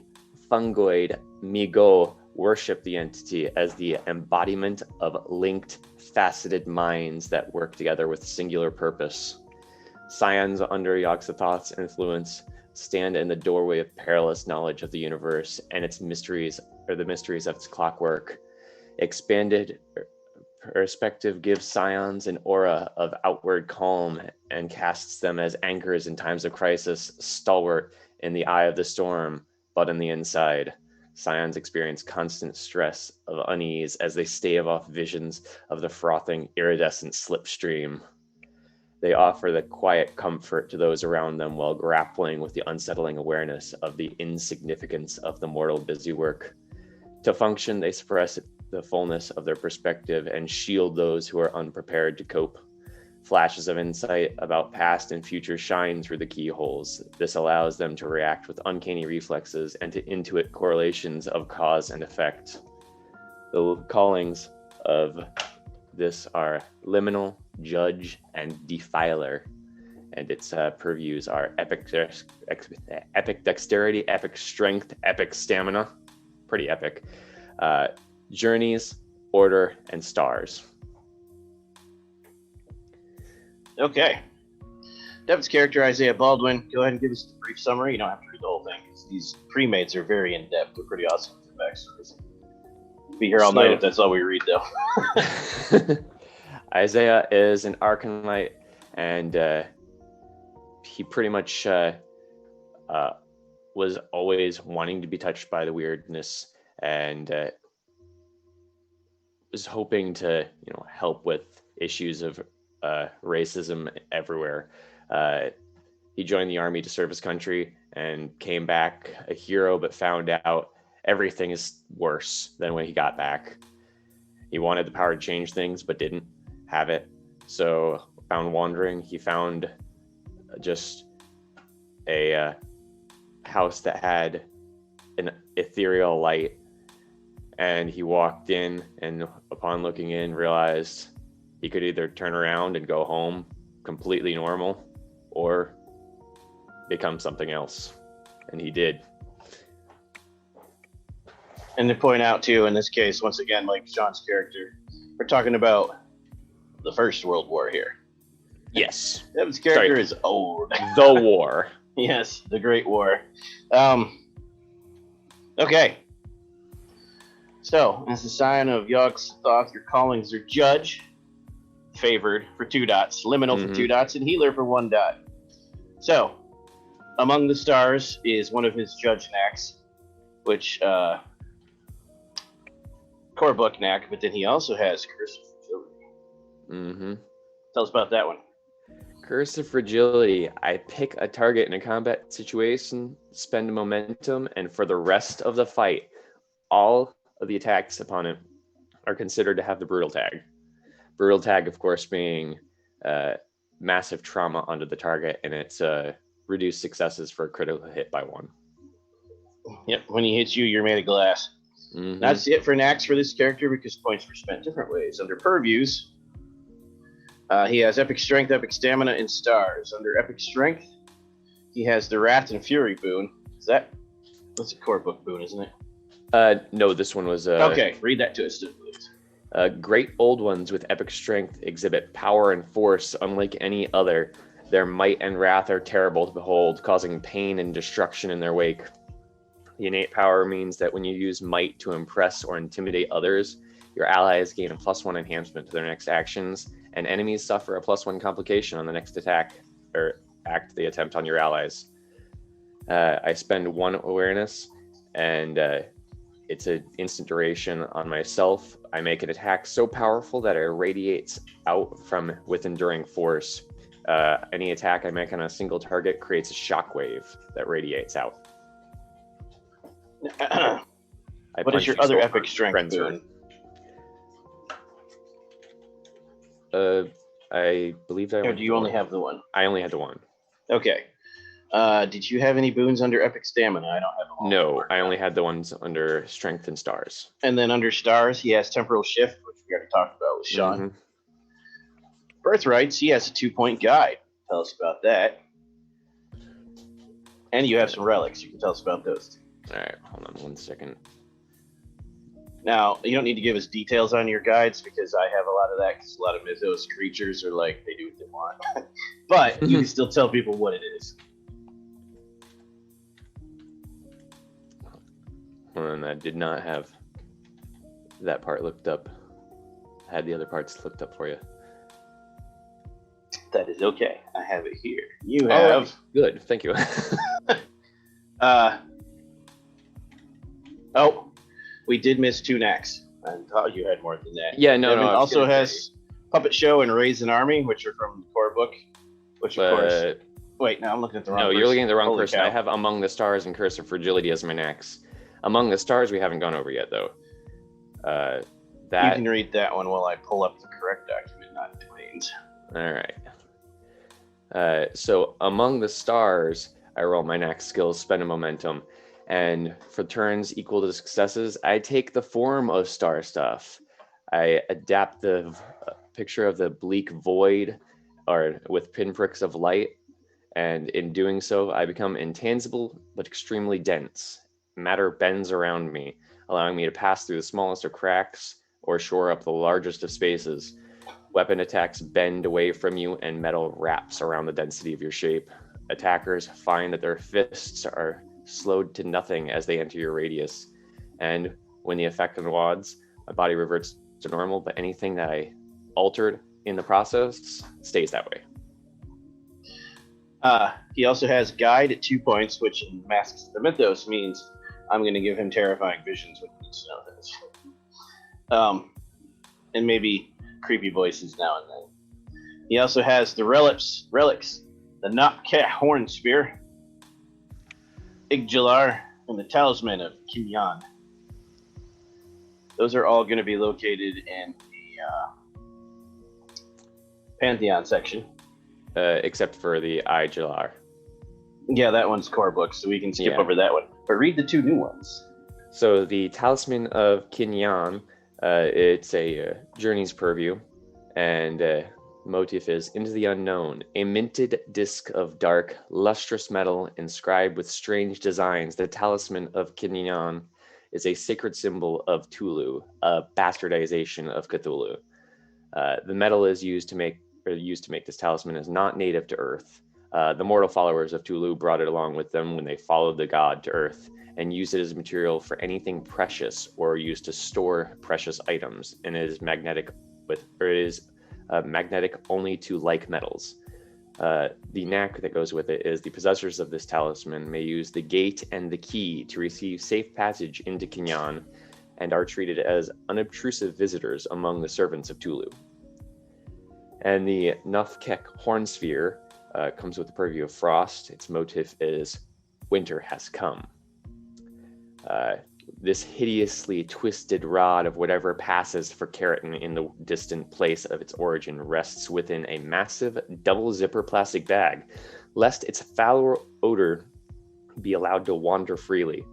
fungoid Migo worship the entity as the embodiment of linked, faceted minds that work together with singular purpose. Scions under Yog-Sothoth's influence stand in the doorway of perilous knowledge of the universe and its mysteries, or the mysteries of its clockwork. Expanded perspective gives Scions an aura of outward calm and casts them as anchors in times of crisis, stalwart in the eye of the storm, but on the inside. Scions experience constant stress of unease as they stave off visions of the frothing, iridescent slipstream. They offer the quiet comfort to those around them while grappling with the unsettling awareness of the insignificance of the mortal busywork. To function, they suppress the fullness of their perspective and shield those who are unprepared to cope. Flashes of insight about past and future shine through the keyholes. This allows them to react with uncanny reflexes and to intuit correlations of cause and effect. The callings of this are Liminal, Judge, and Defiler. And its purviews are epic dexterity, epic strength, epic stamina. Pretty epic. Journeys, order, and stars. Okay. Devin's character, Isaiah Baldwin. Go ahead and give us a brief summary. You don't have to read the whole thing. These pre-mates are very in-depth. They're pretty awesome with their backstories. We'll be here all night if that's all we read, though. Isaiah is an Arcanite, and he pretty much was always wanting to be touched by the weirdness, and was hoping to, help with issues of racism everywhere. He joined the army to serve his country and came back a hero, but found out everything is worse than when he got back. He wanted the power to change things, but didn't have it. So found wandering. He found just a house that had an ethereal light, and he walked in, and upon looking in, realized he could either turn around and go home completely normal or become something else. And he did. And to point out, too, in this case, once again, like Sean's character, we're talking about the First World War here. Yes. Devin's character is old. The war. Yes, the Great War. Okay. So, as the Scion of Yogg-Sothoth, your callings are Judge, Favored for 2 dots, Liminal for 2 dots, and Healer for 1 dot. So, among the stars is one of his Judge knacks, which, core book knack, but then he also has Curse of Fragility. Tell us about that one. Curse of Fragility. I pick a target in a combat situation, spend momentum, and for the rest of the fight, all of the attacks upon it are considered to have the brutal tag. Brutal tag, of course, being massive trauma onto the target, and it's reduced successes for a critical hit by 1. Yep, when he hits you, you're made of glass. That's it for knacks for this character because points were spent different ways. Under purviews, he has Epic Strength, Epic Stamina, and Stars. Under Epic Strength, he has the Wrath and Fury boon. That's a core book boon, isn't it? No, this one was... okay, read that to us, please. Great Old Ones with Epic Strength exhibit power and force unlike any other. Their might and wrath are terrible to behold, causing pain and destruction in their wake. The innate power means that when you use might to impress or intimidate others, your allies gain a +1 enhancement to their next actions, and enemies suffer a +1 complication on the next attack or act they attempt on your allies. I spend 1 awareness, and it's an instant duration on myself. I make an attack so powerful that it radiates out from with enduring force. Any attack I make on a single target creates a shockwave that radiates out. What is your other Epic Strength boon? I believe that. Or do you only have the 1? I only had the 1. Okay. Did you have any boons under Epic Stamina? I don't have them all. No, I only had the ones under Strength and Stars. And then under Stars, he has Temporal Shift, which we already talked about with Sean. Birthrights, he has a 2-point guide. Tell us about that. And you have some relics. You can tell us about those too. All right, hold on 1 second. Now, you don't need to give us details on your guides because I have a lot of that because a lot of Mythos creatures are like, they do what they want. But you can still tell people what it is. And I did not have that part looked up. I had the other parts looked up for you. That is okay. I have it here. You have... Right. Good, thank you. We did miss 2 knacks. I thought you had more than that. Yeah, no. Also has Puppet Show and Raise an Army, which are from the core book. Which, of course... Wait, no, I'm looking at the wrong person. No, you're looking at the wrong Holy person. cow. I have Among the Stars and Curse of Fragility as my knacks. Among the Stars we haven't gone over yet, though. You can read that one while I pull up the correct document, not Dwayne's. All right. So among the stars, I roll my next skills, spend a momentum. And for turns equal to successes, I take the form of star stuff. I adapt the picture of the bleak void or with pinpricks of light. And in doing so, I become intangible but extremely dense. Matter bends around me, allowing me to pass through the smallest of cracks or shore up the largest of spaces. Weapon attacks bend away from you, and metal wraps around the density of your shape. Attackers find that their fists are slowed to nothing as they enter your radius. And when the effect unwads, my body reverts to normal, but anything that I altered in the process stays that way. He also has Guide at 2 points, which in Masks of the Mythos means I'm going to give him terrifying visions when he needs to know this. And maybe creepy voices now and then. He also has the relics, the Notcat Horn Spear, Igjalar, and the Talisman of Kinyan. Those are all going to be located in the Pantheon section. Except for the Igjalar. Yeah, that one's core book, so we can skip over that one. But read the 2 new ones. So the Talisman of Kinyan, it's a Journey's purview, and the motif is Into the Unknown, a minted disc of dark, lustrous metal inscribed with strange designs. The Talisman of Kinyan is a sacred symbol of Tulu, a bastardization of Cthulhu. The metal is used to make this talisman is not native to Earth. The mortal followers of Tulu brought it along with them when they followed the god to Earth and used it as material for anything precious or used to store precious items. And it is magnetic magnetic only to like metals. The knack that goes with it is the possessors of this talisman may use the gate and the key to receive safe passage into Kinyan and are treated as unobtrusive visitors among the servants of Tulu. And the Nufkek Horn Sphere comes with the purview of frost. Its motif is winter has come. This hideously twisted rod of whatever passes for keratin in the distant place of its origin rests within a massive double zipper plastic bag, lest its foul odor be allowed to wander freely.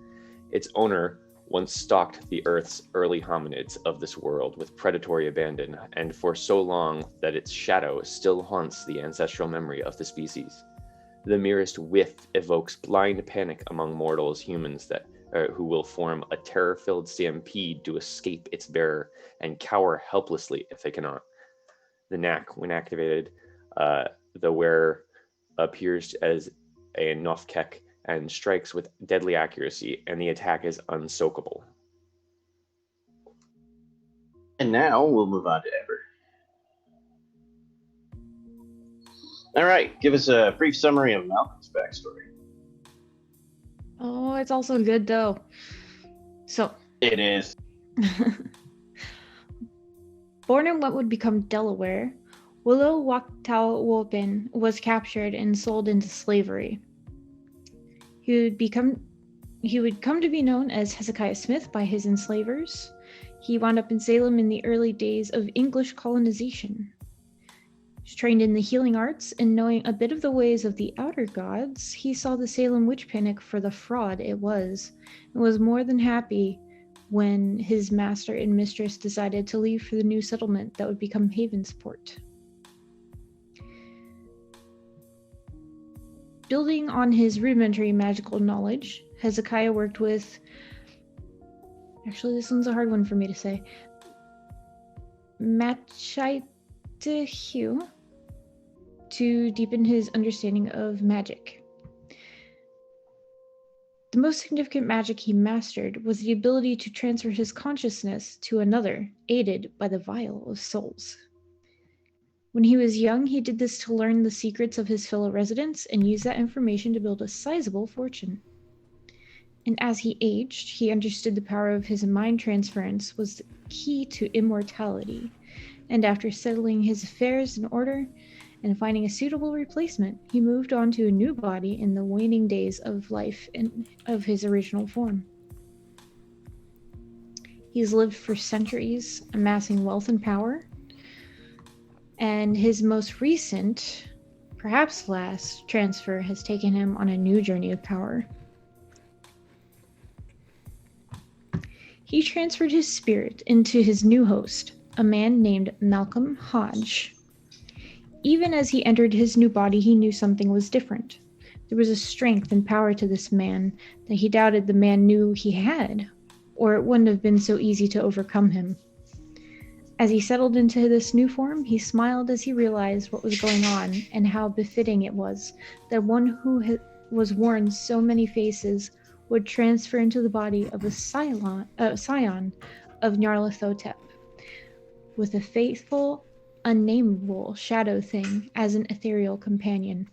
Its owner once stalked the Earth's early hominids of this world with predatory abandon, and for so long that its shadow still haunts the ancestral memory of the species. The merest whiff evokes blind panic among mortals, humans who will form a terror-filled stampede to escape its bearer and cower helplessly if they cannot. The knack, when activated, the wearer appears as a Nofkek and strikes with deadly accuracy, and the attack is unsoakable. And now we'll move on to Ever. All right, give us a brief summary of Malcolm's backstory. Oh, it's also good though. So It is. Born in what would become Delaware, Willow Wachtau-Wolpin was captured and sold into slavery. He would come to be known as Hezekiah Smith by his enslavers. He wound up in Salem in the early days of English colonization. He was trained in the healing arts, and knowing a bit of the ways of the outer gods, he saw the Salem witch panic for the fraud it was, and was more than happy when his master and mistress decided to leave for the new settlement that would become Havensport. Building on his rudimentary magical knowledge, Hezekiah worked with... Actually, this one's a hard one for me to say. Matchaitehu to deepen his understanding of magic. The most significant magic he mastered was the ability to transfer his consciousness to another, aided by the Vial of Souls. When he was young, he did this to learn the secrets of his fellow residents and use that information to build a sizable fortune. And as he aged, he understood the power of his mind transference was the key to immortality. And after settling his affairs in order and finding a suitable replacement, he moved on to a new body in the waning days of life and of his original form. He's lived for centuries, amassing wealth and power. And his most recent, perhaps last, transfer has taken him on a new journey of power. He transferred his spirit into his new host, a man named Malcolm Hodge. Even as he entered his new body, he knew something was different. There was a strength and power to this man that he doubted the man knew he had, or it wouldn't have been so easy to overcome him. As he settled into this new form, he smiled as he realized what was going on and how befitting it was that one who was worn so many faces would transfer into the body of a Scion of Nyarlathotep, with a faithful, unnameable shadow thing as an ethereal companion.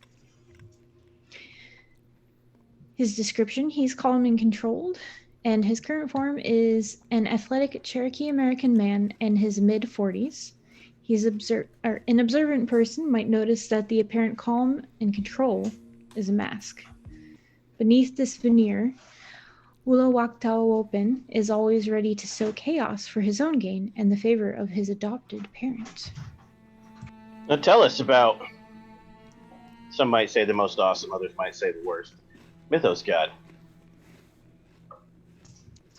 His description, he's calm and controlled, and his current form is an athletic Cherokee American man in his mid-40s. An observant person might notice that the apparent calm and control is a mask. Beneath this veneer, Wulawaktawopin is always ready to sow chaos for his own gain and the favor of his adopted parent. Now tell us about, some might say the most awesome, others might say the worst, Mythos God.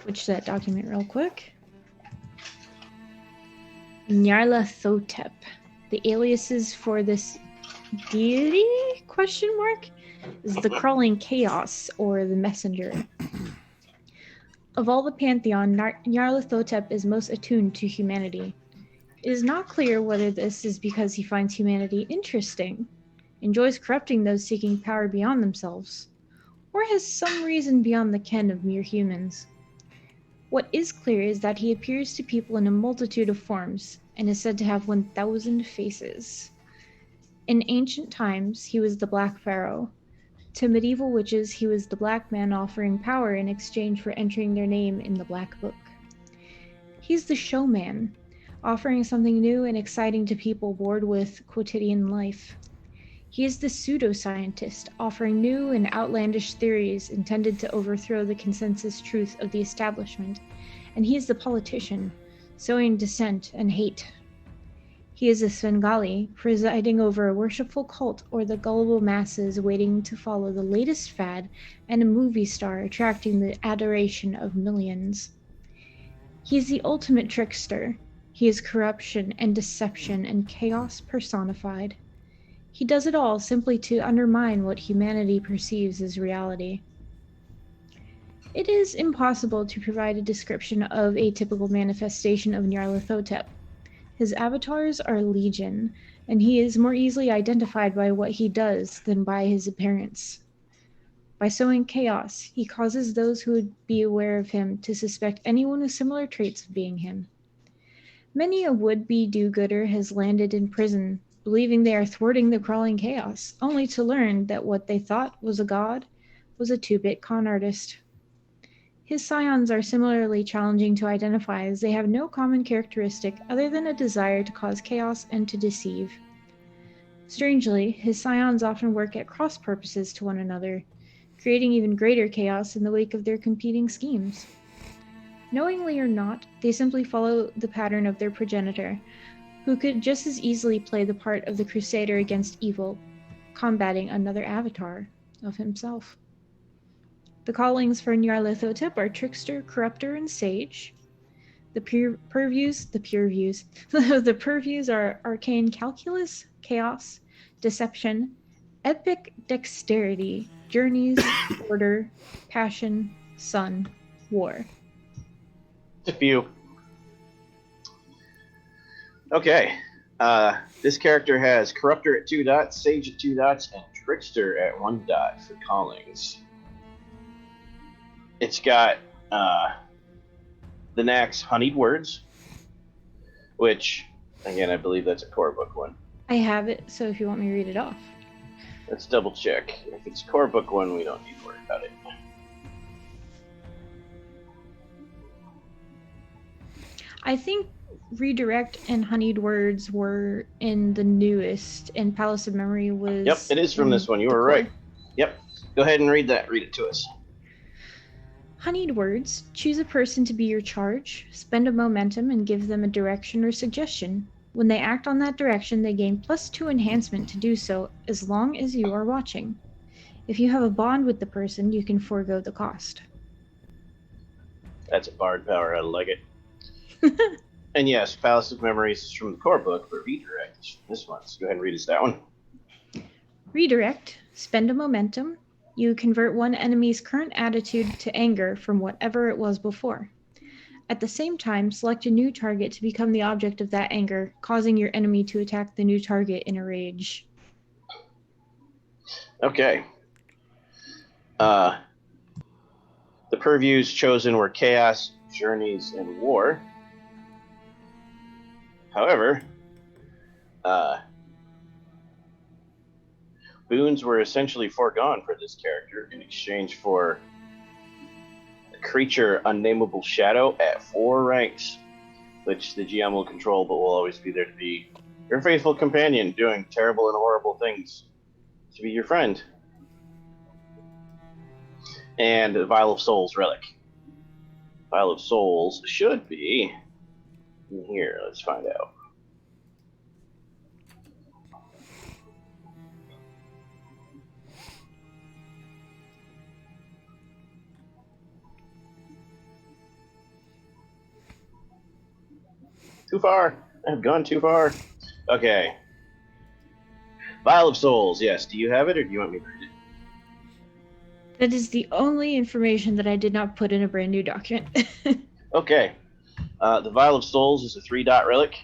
Switch that document real quick. Nyarlathotep. The aliases for this deity, is the crawling chaos or the messenger. Of all the pantheon, Nyarlathotep is most attuned to humanity. It is not clear whether this is because he finds humanity interesting, enjoys corrupting those seeking power beyond themselves, or has some reason beyond the ken of mere humans. What is clear is that he appears to people in a multitude of forms, and is said to have 1,000 faces. In ancient times, he was the Black Pharaoh. To medieval witches, he was the Black Man offering power in exchange for entering their name in the Black Book. He's the showman, offering something new and exciting to people bored with quotidian life. He is the pseudoscientist, offering new and outlandish theories intended to overthrow the consensus truth of the establishment, and he is the politician, sowing dissent and hate. He is a Svengali, presiding over a worshipful cult or the gullible masses waiting to follow the latest fad, and a movie star attracting the adoration of millions. He is the ultimate trickster. He is corruption and deception and chaos personified. He does it all simply to undermine what humanity perceives as reality. It is impossible to provide a description of a typical manifestation of Nyarlathotep. His avatars are legion, and he is more easily identified by what he does than by his appearance. By sowing chaos, he causes those who would be aware of him to suspect anyone with similar traits of being him. Many a would-be do-gooder has landed in prison, believing they are thwarting the crawling chaos, only to learn that what they thought was a god was a 2-bit con artist. His scions are similarly challenging to identify, as they have no common characteristic other than a desire to cause chaos and to deceive. Strangely, his scions often work at cross purposes to one another, creating even greater chaos in the wake of their competing schemes. Knowingly or not, they simply follow the pattern of their progenitor, who could just as easily play the part of the crusader against evil, combating another avatar of himself. The callings for Nyarlathotep are trickster, corrupter, and sage. The purviews are arcane calculus, chaos, deception, epic dexterity, journeys, order, passion, sun, war. A few. Okay. This character has corruptor at 2 dots, sage at 2 dots, and trickster at 1 dot for callings. It's got the Nax Honeyed Words, which, again, I believe that's a core book one. I have it, so if you want me to read it off. Let's double check. If it's core book one, we don't need to worry about it. I think Redirect and Honeyed Words were in the newest, and Palace of Memory was... Yep, it is from this one. You were right. Yep. Go ahead and read that. Read it to us. Honeyed Words. Choose a person to be your charge, spend a momentum, and give them a direction or suggestion. When they act on that direction, they gain +2 enhancement to do so as long as you are watching. If you have a bond with the person, you can forego the cost. That's a bard power. I like it. And yes, Palace of Memories is from the core book, but Redirect is from this one. So go ahead and read us that one. Redirect. Spend a momentum. You convert one enemy's current attitude to anger from whatever it was before. At the same time, select a new target to become the object of that anger, causing your enemy to attack the new target in a rage. Okay. The purviews chosen were Chaos, Journeys, and War. However, boons were essentially foregone for this character in exchange for a creature Unnameable Shadow at 4 ranks, which the GM will control but will always be there to be your faithful companion doing terrible and horrible things to be your friend. And the Vial of Souls relic. Vial of Souls should be in here. Let's find out. Too far. I've gone too far. Okay. Vial of Souls, yes. Do you have it, or do you want me to read it? That is the only information that I did not put in a brand new document. Okay. The Vial of Souls is a 3-dot relic.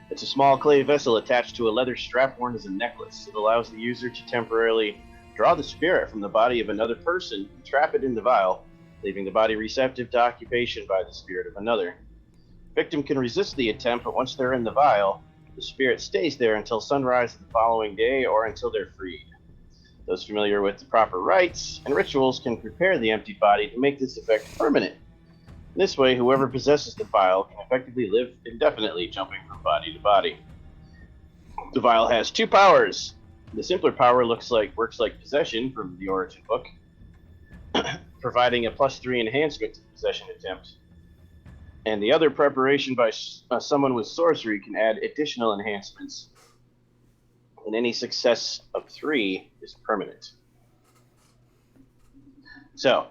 It's a small clay vessel attached to a leather strap worn as a necklace. It allows the user to temporarily draw the spirit from the body of another person and trap it in the vial, leaving the body receptive to occupation by the spirit of another. Victim can resist the attempt, but once they're in the vial, the spirit stays there until sunrise the following day or until they're freed. Those familiar with the proper rites and rituals can prepare the empty body to make this effect permanent. This way, whoever possesses the vial can effectively live indefinitely, jumping from body to body. The vial has 2 powers. The simpler power works like possession from the origin book, providing a +3 enhancement to the possession attempt. And the other, preparation by someone with sorcery, can add additional enhancements. And any success of 3 is permanent. So,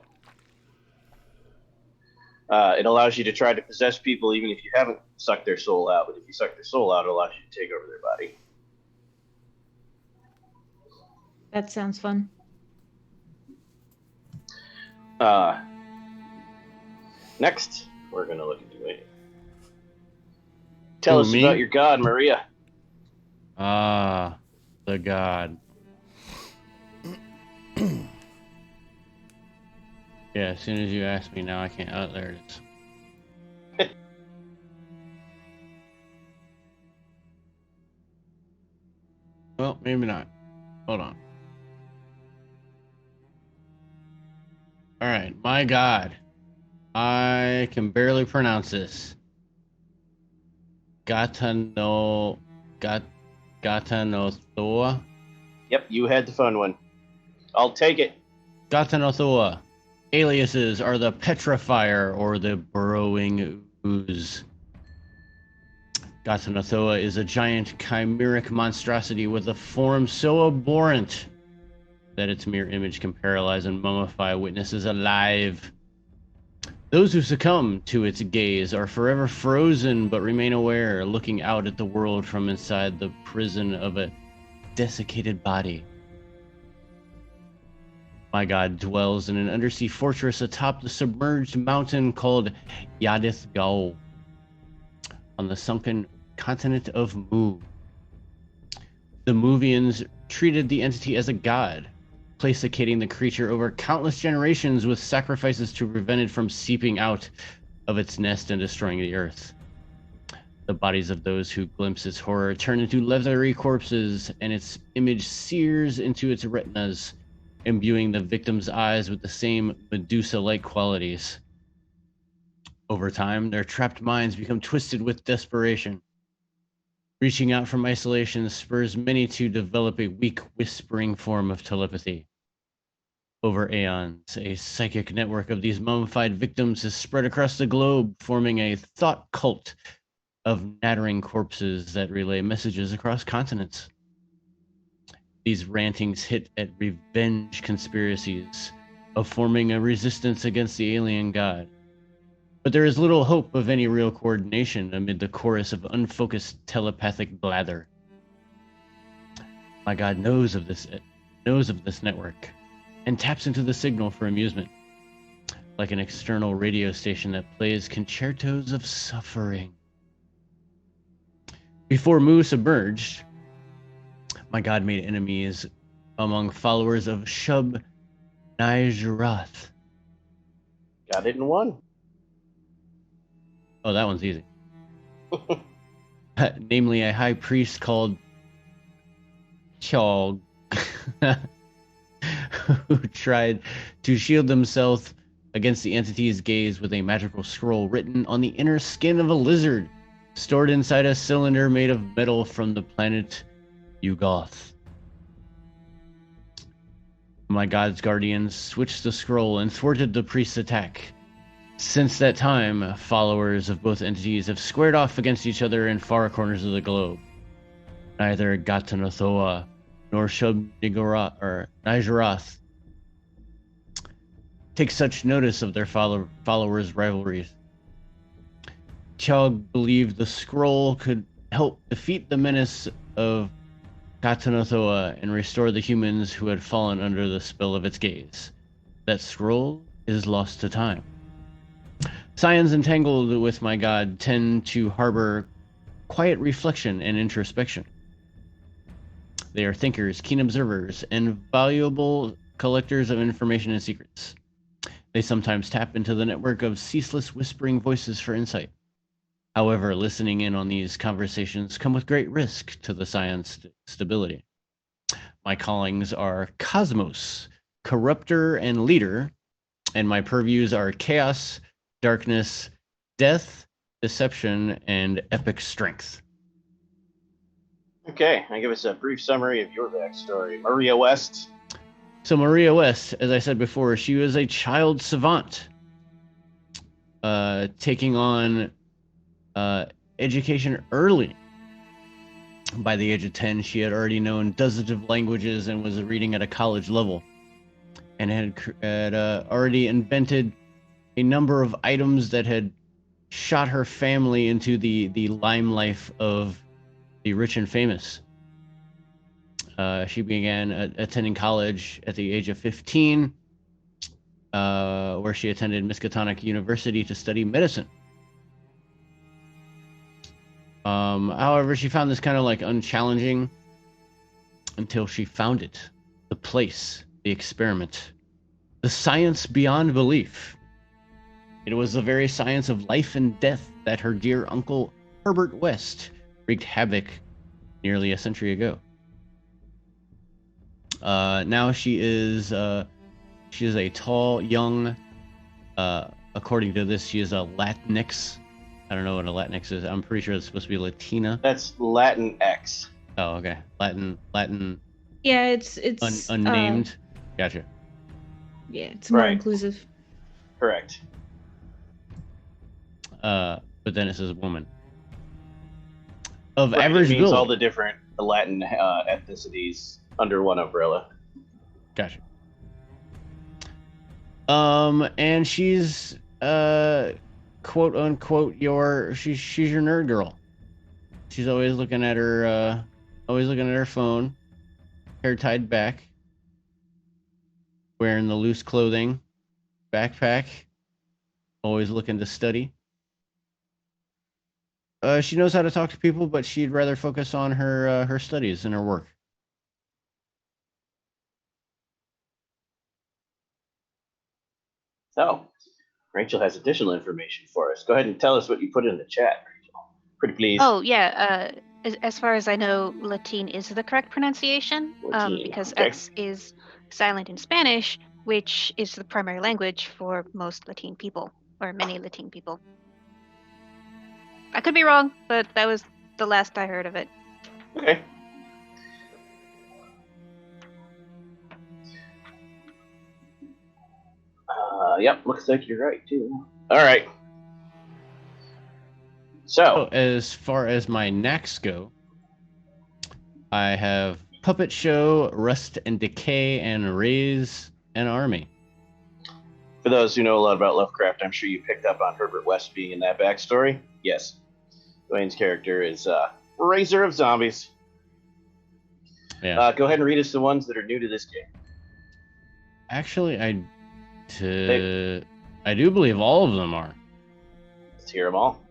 it allows you to try to possess people even if you haven't sucked their soul out. But if you suck their soul out, it allows you to take over their body. That sounds fun. Next, we're going to look into it. Tell us about your god, Maria. The god. Yeah, as soon as you ask me now, I can't. Oh, there it is. Well, maybe not. Hold on. Alright, my god. I can barely pronounce this. Gatanothoa. Yep, you had the fun one. I'll take it. Gatanothoa. Aliases are the Petrifier or the Burrowing Ooze. Gatanothoa is a giant chimeric monstrosity with a form so abhorrent that its mere image can paralyze and mummify witnesses alive. Those who succumb to its gaze are forever frozen but remain aware, looking out at the world from inside the prison of a desiccated body. My god dwells in an undersea fortress atop the submerged mountain called Yadith Gaol on the sunken continent of Mu. The Muvians treated the entity as a god, placating the creature over countless generations with sacrifices to prevent it from seeping out of its nest and destroying the earth. The bodies of those who glimpse its horror turn into leathery corpses, and its image sears into its retinas, imbuing the victim's eyes with the same Medusa-like qualities. Over time, their trapped minds become twisted with desperation. Reaching out from isolation spurs many to develop a weak, whispering form of telepathy. Over aeons, a psychic network of these mummified victims has spread across the globe, forming a thought cult of nattering corpses that relay messages across continents. These rantings hit at revenge conspiracies of forming a resistance against the alien god. But there is little hope of any real coordination amid the chorus of unfocused telepathic blather. My god knows of this network and taps into the signal for amusement, like an external radio station that plays concertos of suffering. Before Mu submerged, my god made enemies among followers of Shub Nijarath. Got it in one. Oh, that one's easy. Namely, a high priest called Chog, who tried to shield himself against the entity's gaze with a magical scroll written on the inner skin of a lizard, stored inside a cylinder made of metal from the planet Yugoth. My god's guardians switched the scroll and thwarted the priest's attack. Since that time, followers of both entities have squared off against each other in far corners of the globe. Neither Gatanothoa nor Shub Nijarath take such notice of their followers' rivalries. Chog believed the scroll could help defeat the menace of Gatanothoa and restore the humans who had fallen under the spell of its gaze. That scroll is lost to time. Scions entangled with my god tend to harbor quiet reflection and introspection. They are thinkers, keen observers, and valuable collectors of information and secrets. They sometimes tap into the network of ceaseless whispering voices for insight. However, listening in on these conversations come with great risk to the Scion's stability. My callings are Cosmos, Corruptor, and Leader, and my purviews are Chaos, Darkness, Death, Deception, and Epic Strength. Okay, I give us a brief summary of your backstory. Maria West. So Maria West, as I said before, she was a child savant, taking on education early. By the age of 10, she had already known dozens of languages and was reading at a college level, and had already invented a number of items that had shot her family into the limelight of the rich and famous. She began attending college at the age of 15, where she attended Miskatonic University to study medicine. However, she found this kind of like unchallenging until she found it, the place, the experiment, the science beyond belief. It was the very science of life and death that her dear uncle Herbert West wreaked havoc nearly a century ago. Now she is a tall, young, according to this, she is a Latinx. I don't know what a Latinx is. I'm pretty sure it's supposed to be Latina. That's Latin X. Oh, okay. Latin. Yeah, it's unnamed. Gotcha. Yeah, it's more Right. inclusive. Correct. But then it says woman. Of Right, average it means build. all the different Latin ethnicities under one umbrella. Gotcha. And she's quote unquote she's your nerd girl. She's always looking at her phone, hair tied back, wearing the loose clothing, backpack, always looking to study. She knows how to talk to people, but she'd rather focus on her studies and her work. So, Rachel has additional information for us. Go ahead and tell us what you put in the chat, Rachel. Pretty please. Oh, yeah. As far as I know, Latin is the correct pronunciation, Latin, because okay. X is silent in Spanish, which is the primary language for most Latin people, or many Latin people. I could be wrong, but that was the last I heard of it. Okay. Yep, looks like you're right, too. All right. So, as far as my knacks go, I have Puppet Show, Rust and Decay, and Raise an Army. for those who know a lot about Lovecraft, I'm sure you picked up on Herbert West being in that backstory. Yes. Dwayne's character is Raiser of Zombies. Yeah. Go ahead and read us the ones that are new to this game. Actually, I do believe all of them are. Let's hear them all.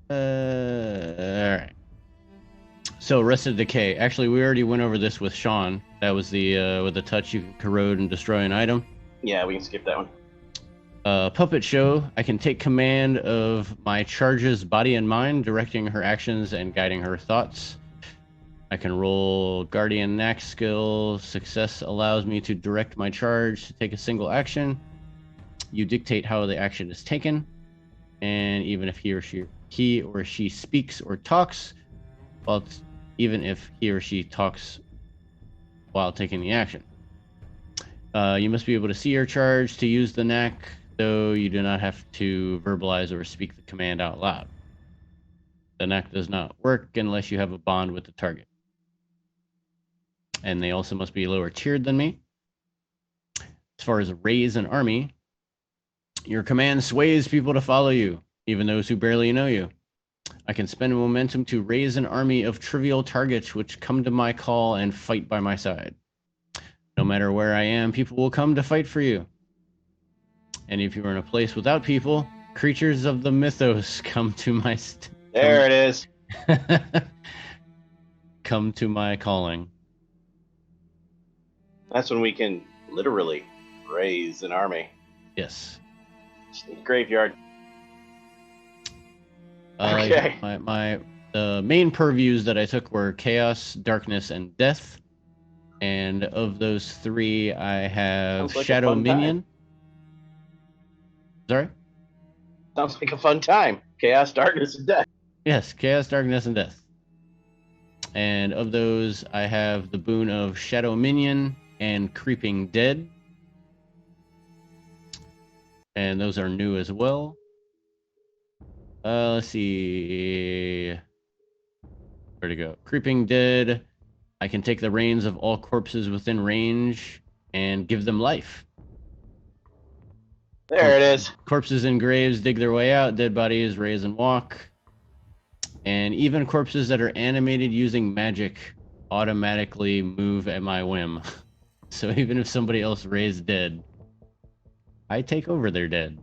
All right. So, Rest of Decay. Actually, we already went over this with Sean. That was the with the touch you can corrode and destroy an item. Yeah, we can skip that one. Puppet Show. I can take command of my charge's body and mind, directing her actions and guiding her thoughts. I can roll Guardian Knack skill. Success allows me to direct my charge to take a single action. You dictate how the action is taken, and even if he or she speaks or talks, even if he or she talks while taking the action. You must be able to see your charge to use the knack, though you do not have to verbalize or speak the command out loud. The knack does not work unless you have a bond with the target. And they also must be lower tiered than me. As far as Raise an Army, your command sways people to follow you, even those who barely know you. I can spend momentum to raise an army of trivial targets which come to my call and fight by my side. No matter where I am, people will come to fight for you. And if you are in a place without people, creatures of the mythos come to my... There it is. Come to my calling. That's when we can literally raise an army. Yes. Just need a graveyard. Okay. The main purviews that I took were Chaos, Darkness, and Death. And of those three, I have Like Shadow Minion. Sorry? Sounds like a fun time. Chaos, Darkness, and Death. Yes, Chaos, Darkness, and Death. And of those, I have the boon of Shadow Minion and Creeping Dead. And those are new as well. Let's see. Where'd it go? Creeping Dead. I can take the reins of all corpses within range and give them life. There it is. Corpses in graves dig their way out. Dead bodies raise and walk. And even corpses that are animated using magic automatically move at my whim. So even if somebody else raised dead, I take over their dead.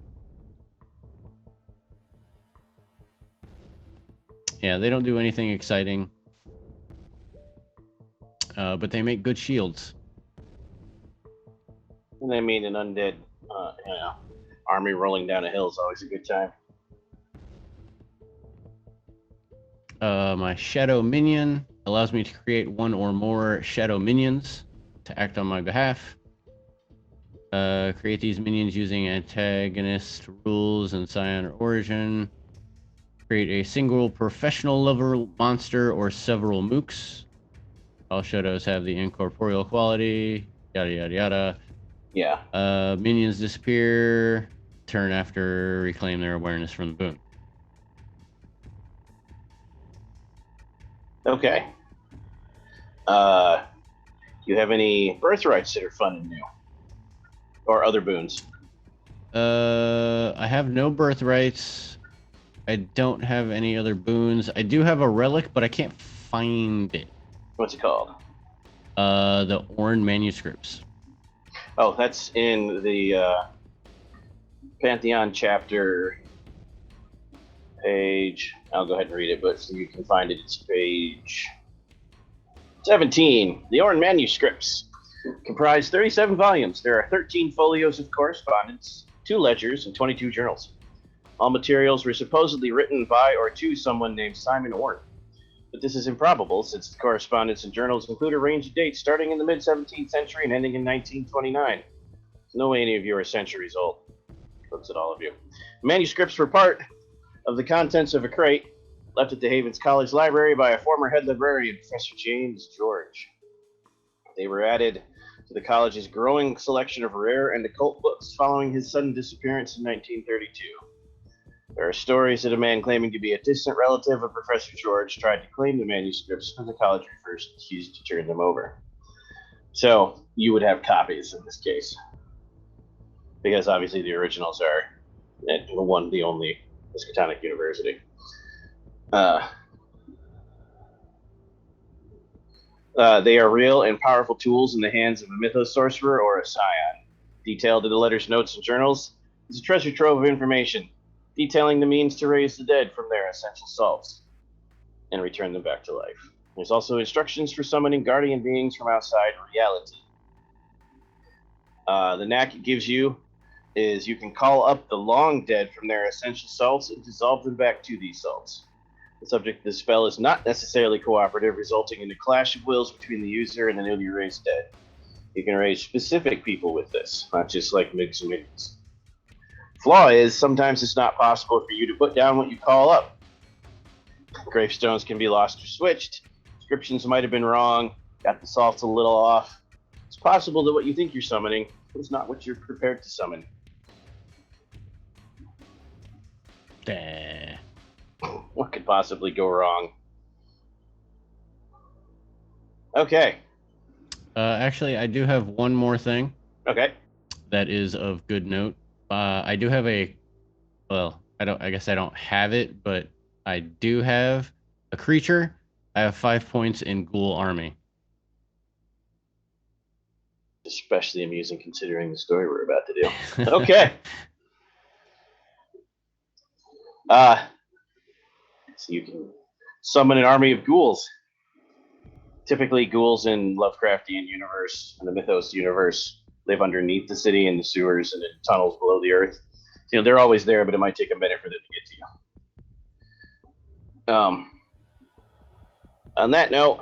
Yeah, they don't do anything exciting. But they make good shields. And I mean, an undead, army rolling down a hill is always a good time. My Shadow Minion allows me to create one or more Shadow Minions to act on my behalf. Create these minions using antagonist rules in Scion or Origin. Create a single professional level monster or several mooks. All shadows have the incorporeal quality. Yada yada yada. Yeah. Minions disappear. Turn after reclaim their awareness from the boon. Okay. Do you have any birthrights that are fun and new? Or other boons? I have no birthrights. I don't have any other boons. I do have a relic, but I can't find it. What's it called? The Orn manuscripts. Oh, that's in the Pantheon chapter page. I'll go ahead and read it, but so you can find it. It's page 17. The Orn manuscripts comprise 37 volumes. There are 13 folios of correspondence, 2 ledgers, and 22 journals. All materials were supposedly written by or to someone named Simon Orn. But this is improbable, since the correspondence and journals include a range of dates starting in the mid-17th century and ending in 1929. There's no way any of you are centuries old. Looks at all of you. Manuscripts were part of the contents of a crate left at the Havens College Library by a former head librarian, Professor James George. They were added to the college's growing selection of rare and occult books following his sudden disappearance in 1932. There are stories that a man claiming to be a distant relative of Professor George tried to claim the manuscripts when the college refused to turn them over. So, you would have copies in this case. Because obviously the originals are the only Miskatonic University. They are real and powerful tools in the hands of a Mythos sorcerer or a Scion. Detailed in the letters, notes, and journals is a treasure trove of information detailing the means to raise the dead from their essential salts and return them back to life. There's also instructions for summoning guardian beings from outside reality. The knack it gives you is you can call up the long dead from their essential salts and dissolve them back to these salts. The subject of this spell is not necessarily cooperative, resulting in a clash of wills between the user and the newly raised dead. You can raise specific people with this, not just like MIGs and minions. Flaw is, sometimes it's not possible for you to put down what you call up. Gravestones can be lost or switched, descriptions might have been wrong, got the salts a little off. It's possible that what you think you're summoning is not what you're prepared to summon. What could possibly go wrong? Okay. Actually, I do have one more thing. Okay. That is of good note. I do have I guess I don't have it, but I do have a creature. I have 5 points in Ghoul Army. Especially amusing considering the story we're about to do. Okay. So you can summon an army of ghouls. Typically, ghouls in Lovecraftian universe and the Mythos universe live underneath the city in the sewers and in tunnels below the earth. So, they're always there, but it might take a minute for them to get to you. On that note,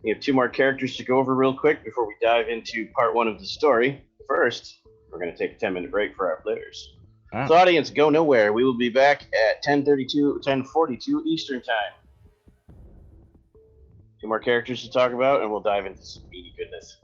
we have 2 more characters to go over real quick before we dive into part 1 of the story. First, we're going to take a 10-minute break for our players. Wow. So, audience, go nowhere. We will be back at 10:42 Eastern Time. 2 more characters to talk about, and we'll dive into some meaty goodness.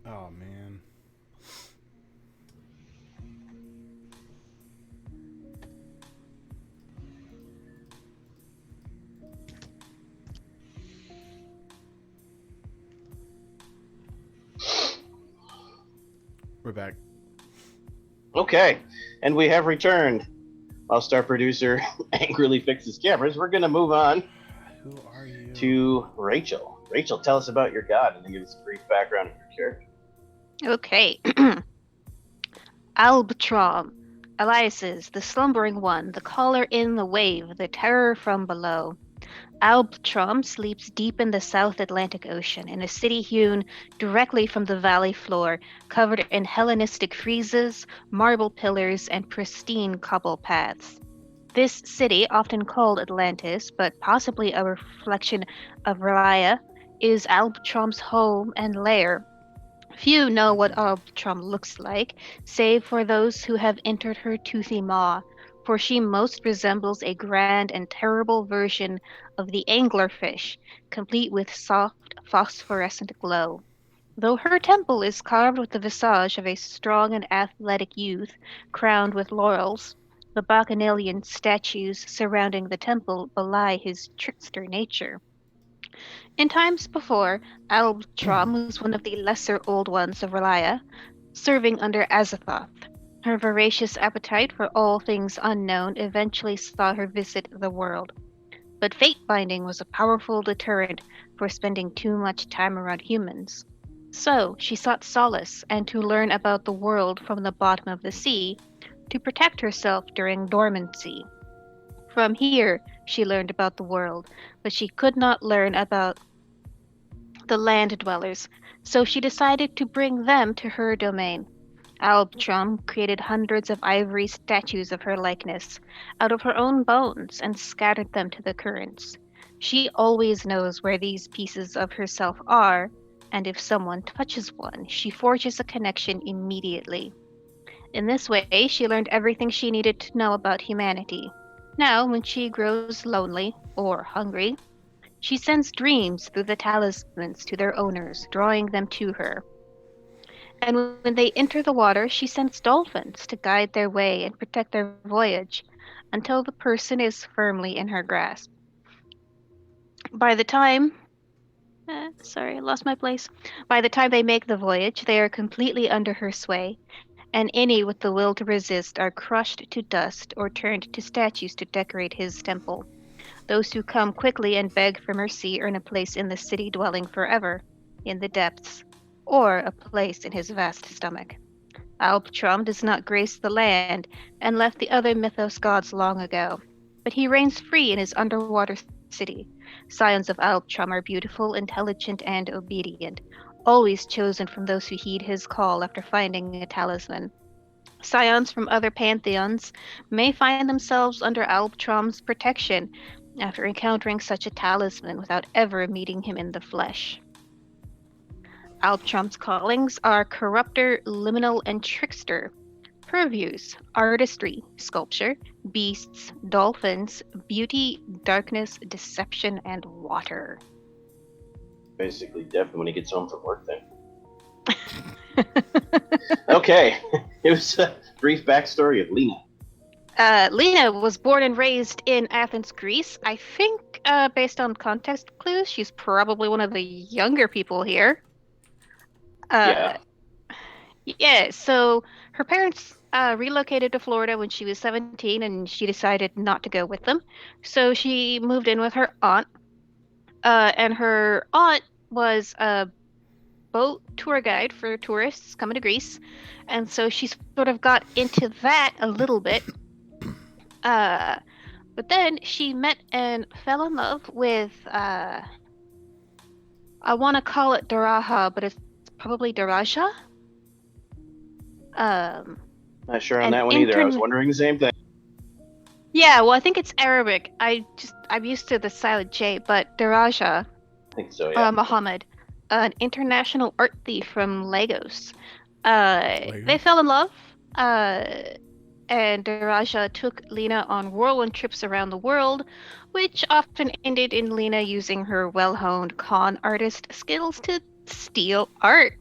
Oh man. We're back. Okay, and we have returned. Whilst our producer angrily fixes cameras, we're going to move on Who are you? to Rachel. Rachel, tell us about your god and then give us a brief background of your character. Okay. Albtrom. Elias's, the slumbering one, the caller in the wave, the terror from below. Albtrom sleeps deep in the South Atlantic Ocean, in a city hewn directly from the valley floor, covered in Hellenistic friezes, marble pillars, and pristine cobble paths. This city, often called Atlantis, but possibly a reflection of Raya, is Albtrom's home and lair. Few know what Albtrom looks like, save for those who have entered her toothy maw, for she most resembles a grand and terrible version of the anglerfish, complete with soft, phosphorescent glow. Though her temple is carved with the visage of a strong and athletic youth, crowned with laurels, the bacchanalian statues surrounding the temple belie his trickster nature. In times before, Albtrom was one of the lesser Old Ones of Relia, serving under Azathoth. Her voracious appetite for all things unknown eventually saw her visit the world. But fate binding was a powerful deterrent for spending too much time around humans. So she sought solace and to learn about the world from the bottom of the sea to protect herself during dormancy. From here, she learned about the world, but she could not learn about the land dwellers, so she decided to bring them to her domain. Albtrom created hundreds of ivory statues of her likeness out of her own bones and scattered them to the currents. She always knows where these pieces of herself are, and if someone touches one, she forges a connection immediately. In this way, she learned everything she needed to know about humanity. Now, when she grows lonely or hungry, she sends dreams through the talismans to their owners, drawing them to her. And when they enter the water, she sends dolphins to guide their way and protect their voyage until the person is firmly in her grasp. By the time sorry, I lost my place. By the time they make the voyage, they are completely under her sway, and any with the will to resist are crushed to dust or turned to statues to decorate his temple. Those who come quickly and beg for mercy earn a place in the city dwelling forever, in the depths, or a place in his vast stomach. Albtrom does not grace the land and left the other Mythos gods long ago, but he reigns free in his underwater city. Scions of Albtrom are beautiful, intelligent, and obedient, always chosen from those who heed his call after finding a talisman. Scions from other pantheons may find themselves under Albtrom's protection after encountering such a talisman without ever meeting him in the flesh. Albtrom's callings are Corrupter, Liminal, and Trickster. Purviews: artistry, sculpture, beasts, dolphins, beauty, darkness, deception, and water. Basically, Devin when he gets home from work then. Okay, it was a brief backstory of Lena. Lena was born and raised in Athens, Greece. I think, based on context clues, she's probably one of the younger people here. Yeah. Yeah, so her parents relocated to Florida when she was 17, and she decided not to go with them. So she moved in with her aunt. And her aunt was a boat tour guide for tourists coming to Greece. And so she sort of got into that a little bit. But then she met and fell in love with, I want to call it Daraha, but it's probably Daraja. Not sure on an that one either. I was intern- wondering the same thing. Yeah, well, I think it's Arabic. I'm used to the silent J, but Daraja, I think so, yeah. Muhammad, an international art thief from Lagos. They fell in love, and Daraja took Lena on whirlwind trips around the world, which often ended in Lena using her well-honed con artist skills to steal art.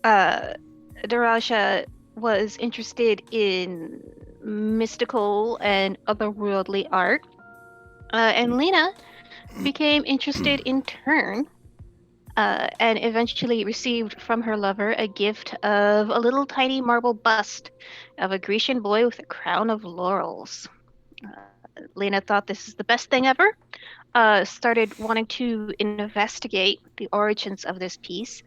Daraja was interested in mystical and otherworldly art, and Lena became interested in turn, and eventually received from her lover a gift of a little tiny marble bust of a Grecian boy with a crown of laurels. Lena thought this is the best thing ever, started wanting to investigate the origins of this piece.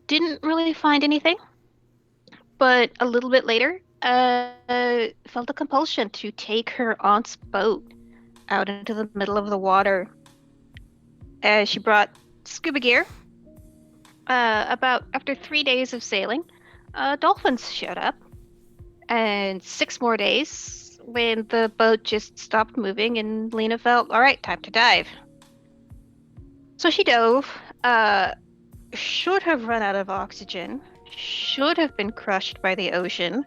Didn't really find anything, but a little bit later, felt a compulsion to take her aunt's boat out into the middle of the water. She brought scuba gear. About after 3 days of sailing, dolphins showed up, and 6 more days when the boat just stopped moving and Lena felt, all right, time to dive. So she dove, should have run out of oxygen, should have been crushed by the ocean,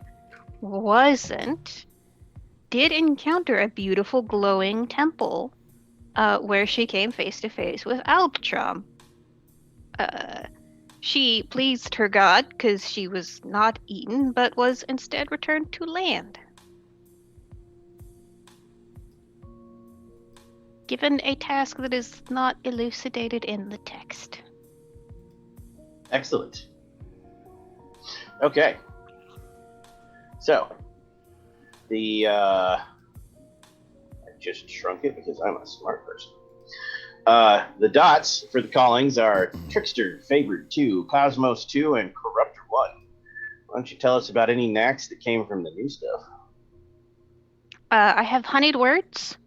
wasn't, did encounter a beautiful glowing temple where she came face to face with Albtrom. She pleased her god because she was not eaten, but was instead returned to land. Given a task that is not elucidated in the text. Excellent. Okay. So, I just shrunk it because I'm a smart person. The dots for the callings are Trickster, Favored 2, Cosmos 2, and Corruptor 1. Why don't you tell us about any knacks that came from the new stuff? I have honeyed words,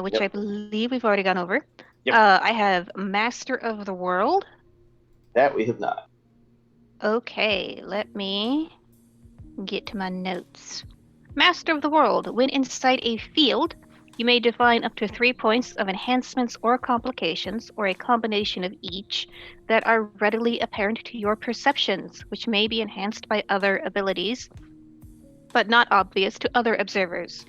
which Yep. I believe we've already gone over. Yep. I have Master of the World. That we have not. Okay, let me get to my notes. Master of the World. When inside a field, you may define up to 3 points of enhancements or complications, or a combination of each, that are readily apparent to your perceptions, which may be enhanced by other abilities, but not obvious to other observers.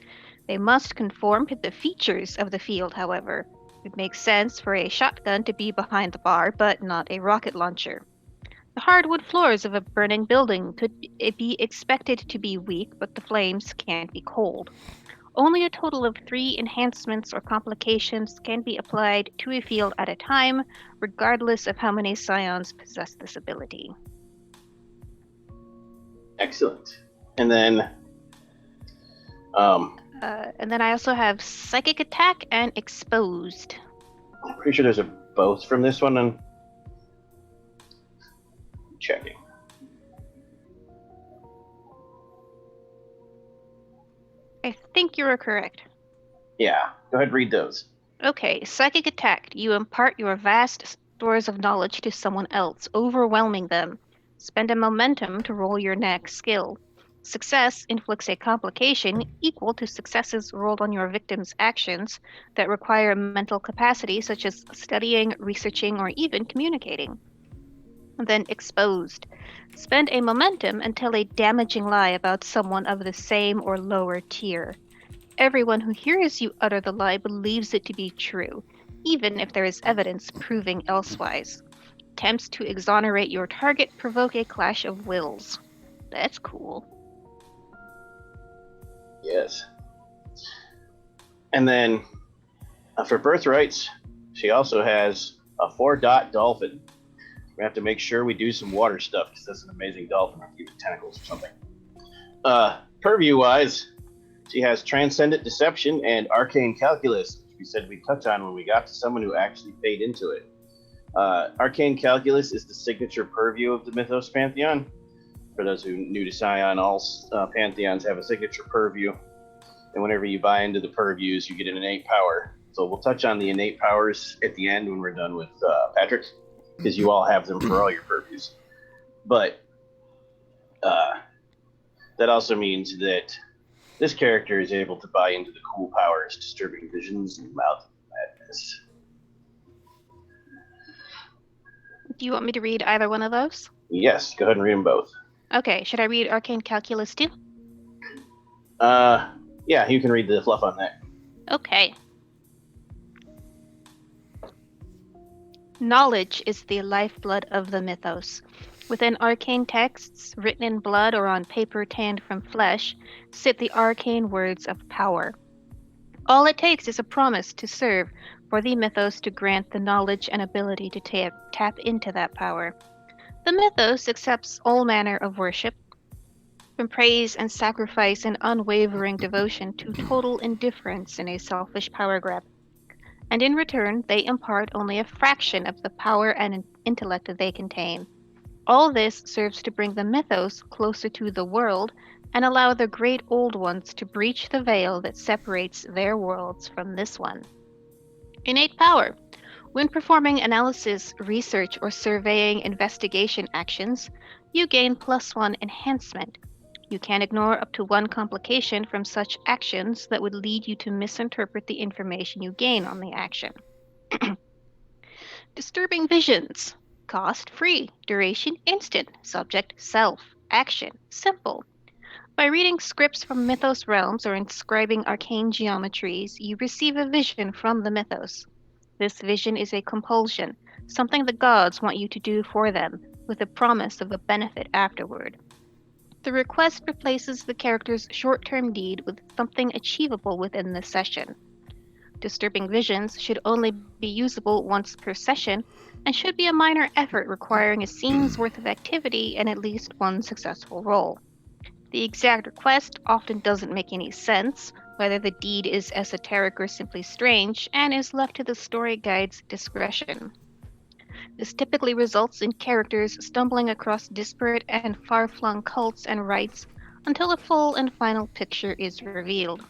They must conform to the features of the field, however. It makes sense for a shotgun to be behind the bar, but not a rocket launcher. The hardwood floors of a burning building could be expected to be weak, but the flames can't be cold. Only a total of 3 enhancements or complications can be applied to a field at a time, regardless of how many Scions possess this ability. Excellent. And then, And then I also have Psychic Attack and Exposed. I'm pretty sure there's a both from this one. And checking. I think you are correct. Yeah, go ahead and read those. Okay, Psychic Attack. You impart your vast stores of knowledge to someone else, overwhelming them. Spend a momentum to roll your next skill. Success inflicts a complication equal to successes rolled on your victim's actions that require mental capacity, such as studying, researching, or even communicating. And then Exposed. Spend a momentum and tell a damaging lie about someone of the same or lower tier. Everyone who hears you utter the lie believes it to be true, even if there is evidence proving elsewise. Attempts to exonerate your target provoke a clash of wills. That's cool. Yes. And then for birthrights, she also has a 4-dot dolphin. We have to make sure we do some water stuff because that's an amazing dolphin with even tentacles or something. Purview wise, she has Transcendent Deception and Arcane Calculus, which we said we'd touch on when we got to someone who actually paid into it. Arcane Calculus is the signature purview of the Mythos Pantheon. For those who are new to Scion, all Pantheons have a signature purview. And whenever you buy into the purviews, you get an innate power. So we'll touch on the innate powers at the end when we're done with Patrick, because you all have them for all your purviews. But that also means that this character is able to buy into the cool powers, Disturbing Visions and Mouth of Madness. Do you want me to read either one of those? Yes, go ahead and read them both. Okay, should I read Arcane Calculus too? Yeah, you can read the fluff on that. Okay. Knowledge is the lifeblood of the Mythos. Within arcane texts, written in blood or on paper tanned from flesh, sit the arcane words of power. All it takes is a promise to serve for the mythos to grant the knowledge and ability to tap into that power. The mythos accepts all manner of worship, from praise and sacrifice and unwavering devotion to total indifference in a selfish power grab. And in return, they impart only a fraction of the power and intellect that they contain. All this serves to bring the mythos closer to the world and allow the great old ones to breach the veil that separates their worlds from this one. Innate power. When performing analysis, research, or surveying investigation actions, you gain +1 enhancement. You can ignore up to 1 complication from such actions that would lead you to misinterpret the information you gain on the action. Disturbing visions. Cost free, duration instant, subject self, action simple. By reading scripts from Mythos realms or inscribing arcane geometries, you receive a vision from the Mythos. This vision is a compulsion, something the gods want you to do for them, with a promise of a benefit afterward. The request replaces the character's short-term deed with something achievable within the session. Disturbing visions should only be usable once per session, and should be a minor effort requiring a scene's worth of activity and at least 1 successful roll. The exact request often doesn't make any sense, whether the deed is esoteric or simply strange, and is left to the story guide's discretion. This typically results in characters stumbling across disparate and far-flung cults and rites until a full and final picture is revealed.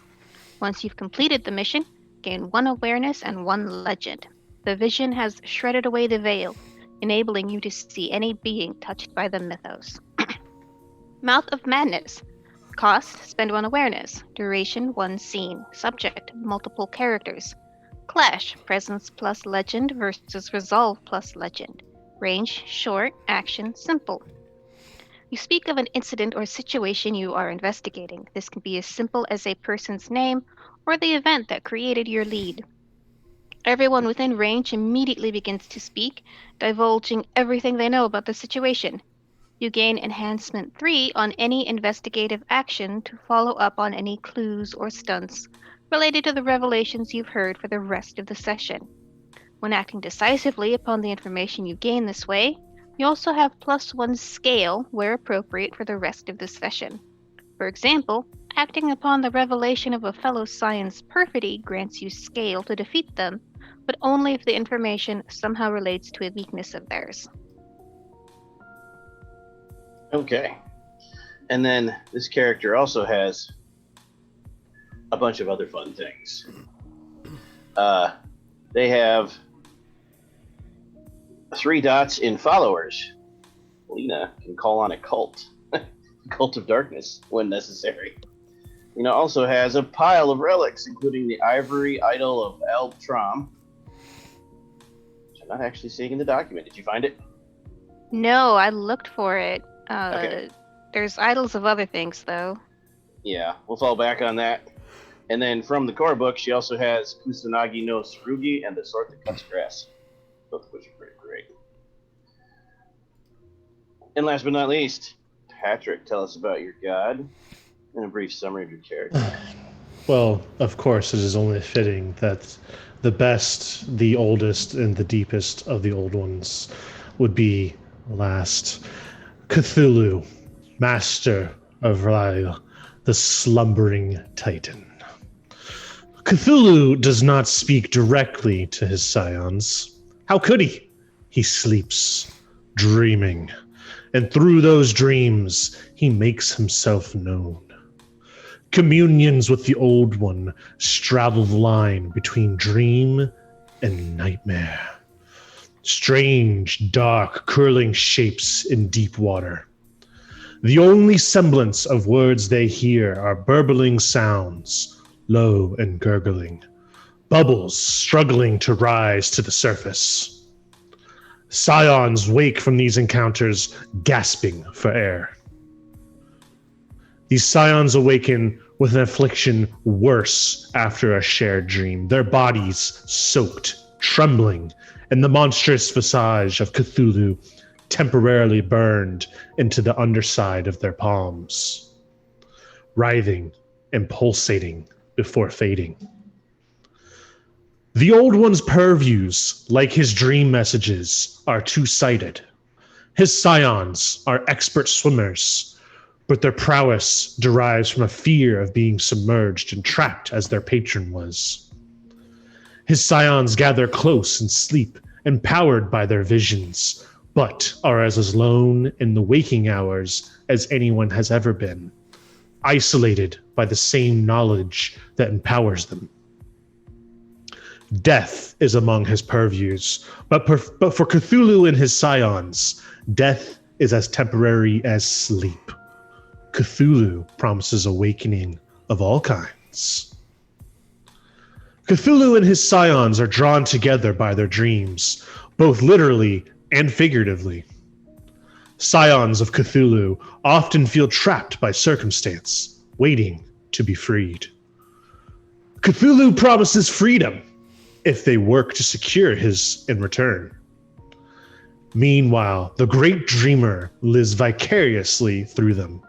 Once you've completed the mission, gain 1 awareness and 1 legend. The vision has shredded away the veil, enabling you to see any being touched by the mythos. Mouth of Madness. Cost, spend 1 awareness. Duration, 1 scene. Subject, multiple characters. Clash, presence plus legend versus resolve plus legend. Range, short. Action, simple. You speak of an incident or situation you are investigating. This can be as simple as a person's name or the event that created your lead. Everyone within range immediately begins to speak, divulging everything they know about the situation. You gain enhancement 3 on any investigative action to follow up on any clues or stunts related to the revelations you've heard for the rest of the session. When acting decisively upon the information you gain this way, you also have +1 scale where appropriate for the rest of the session. For example, acting upon the revelation of a fellow Scion's perfidy grants you scale to defeat them, but only if the information somehow relates to a weakness of theirs. Okay. And then this character also has a bunch of other fun things. They have 3 dots in followers. Lena can call on a cult. Cult of Darkness when necessary. Lena also has a pile of relics, including the ivory idol of Eltram, which I'm not actually seeing in the document. Did you find it? No, I looked for it. Okay. There's idols of other things, though. Yeah, we'll fall back on that. And then from the core book, she also has Kusanagi no Tsurugi and the Sword that Cuts Grass, both of which are pretty great. And last but not least, Patrick, tell us about your god and a brief summary of your character. Well, of course, it is only fitting that the best, the oldest, and the deepest of the old ones would be last. Cthulhu, master of R'lyeh, the slumbering titan. Cthulhu does not speak directly to his scions. How could he? He sleeps, dreaming, and through those dreams, he makes himself known. Communions with the Old One straddle the line between dream and nightmare. Strange, dark, curling shapes in deep water. The only semblance of words they hear are burbling sounds, low and gurgling, bubbles struggling to rise to the surface. Scions wake from these encounters, gasping for air. These scions awaken with an affliction worse after a shared dream, their bodies soaked, trembling, and the monstrous visage of Cthulhu temporarily burned into the underside of their palms, writhing and pulsating before fading. The Old One's purviews, like his dream messages, are two-sided. His scions are expert swimmers, but their prowess derives from a fear of being submerged and trapped as their patron was. His scions gather close and sleep, empowered by their visions, but are as alone in the waking hours as anyone has ever been, isolated by the same knowledge that empowers them. Death is among his purviews, but for Cthulhu and his scions, death is as temporary as sleep. Cthulhu promises awakening of all kinds. Cthulhu and his scions are drawn together by their dreams, both literally and figuratively. Scions of Cthulhu often feel trapped by circumstance, waiting to be freed. Cthulhu promises freedom if they work to secure his in return. Meanwhile, the great dreamer lives vicariously through them,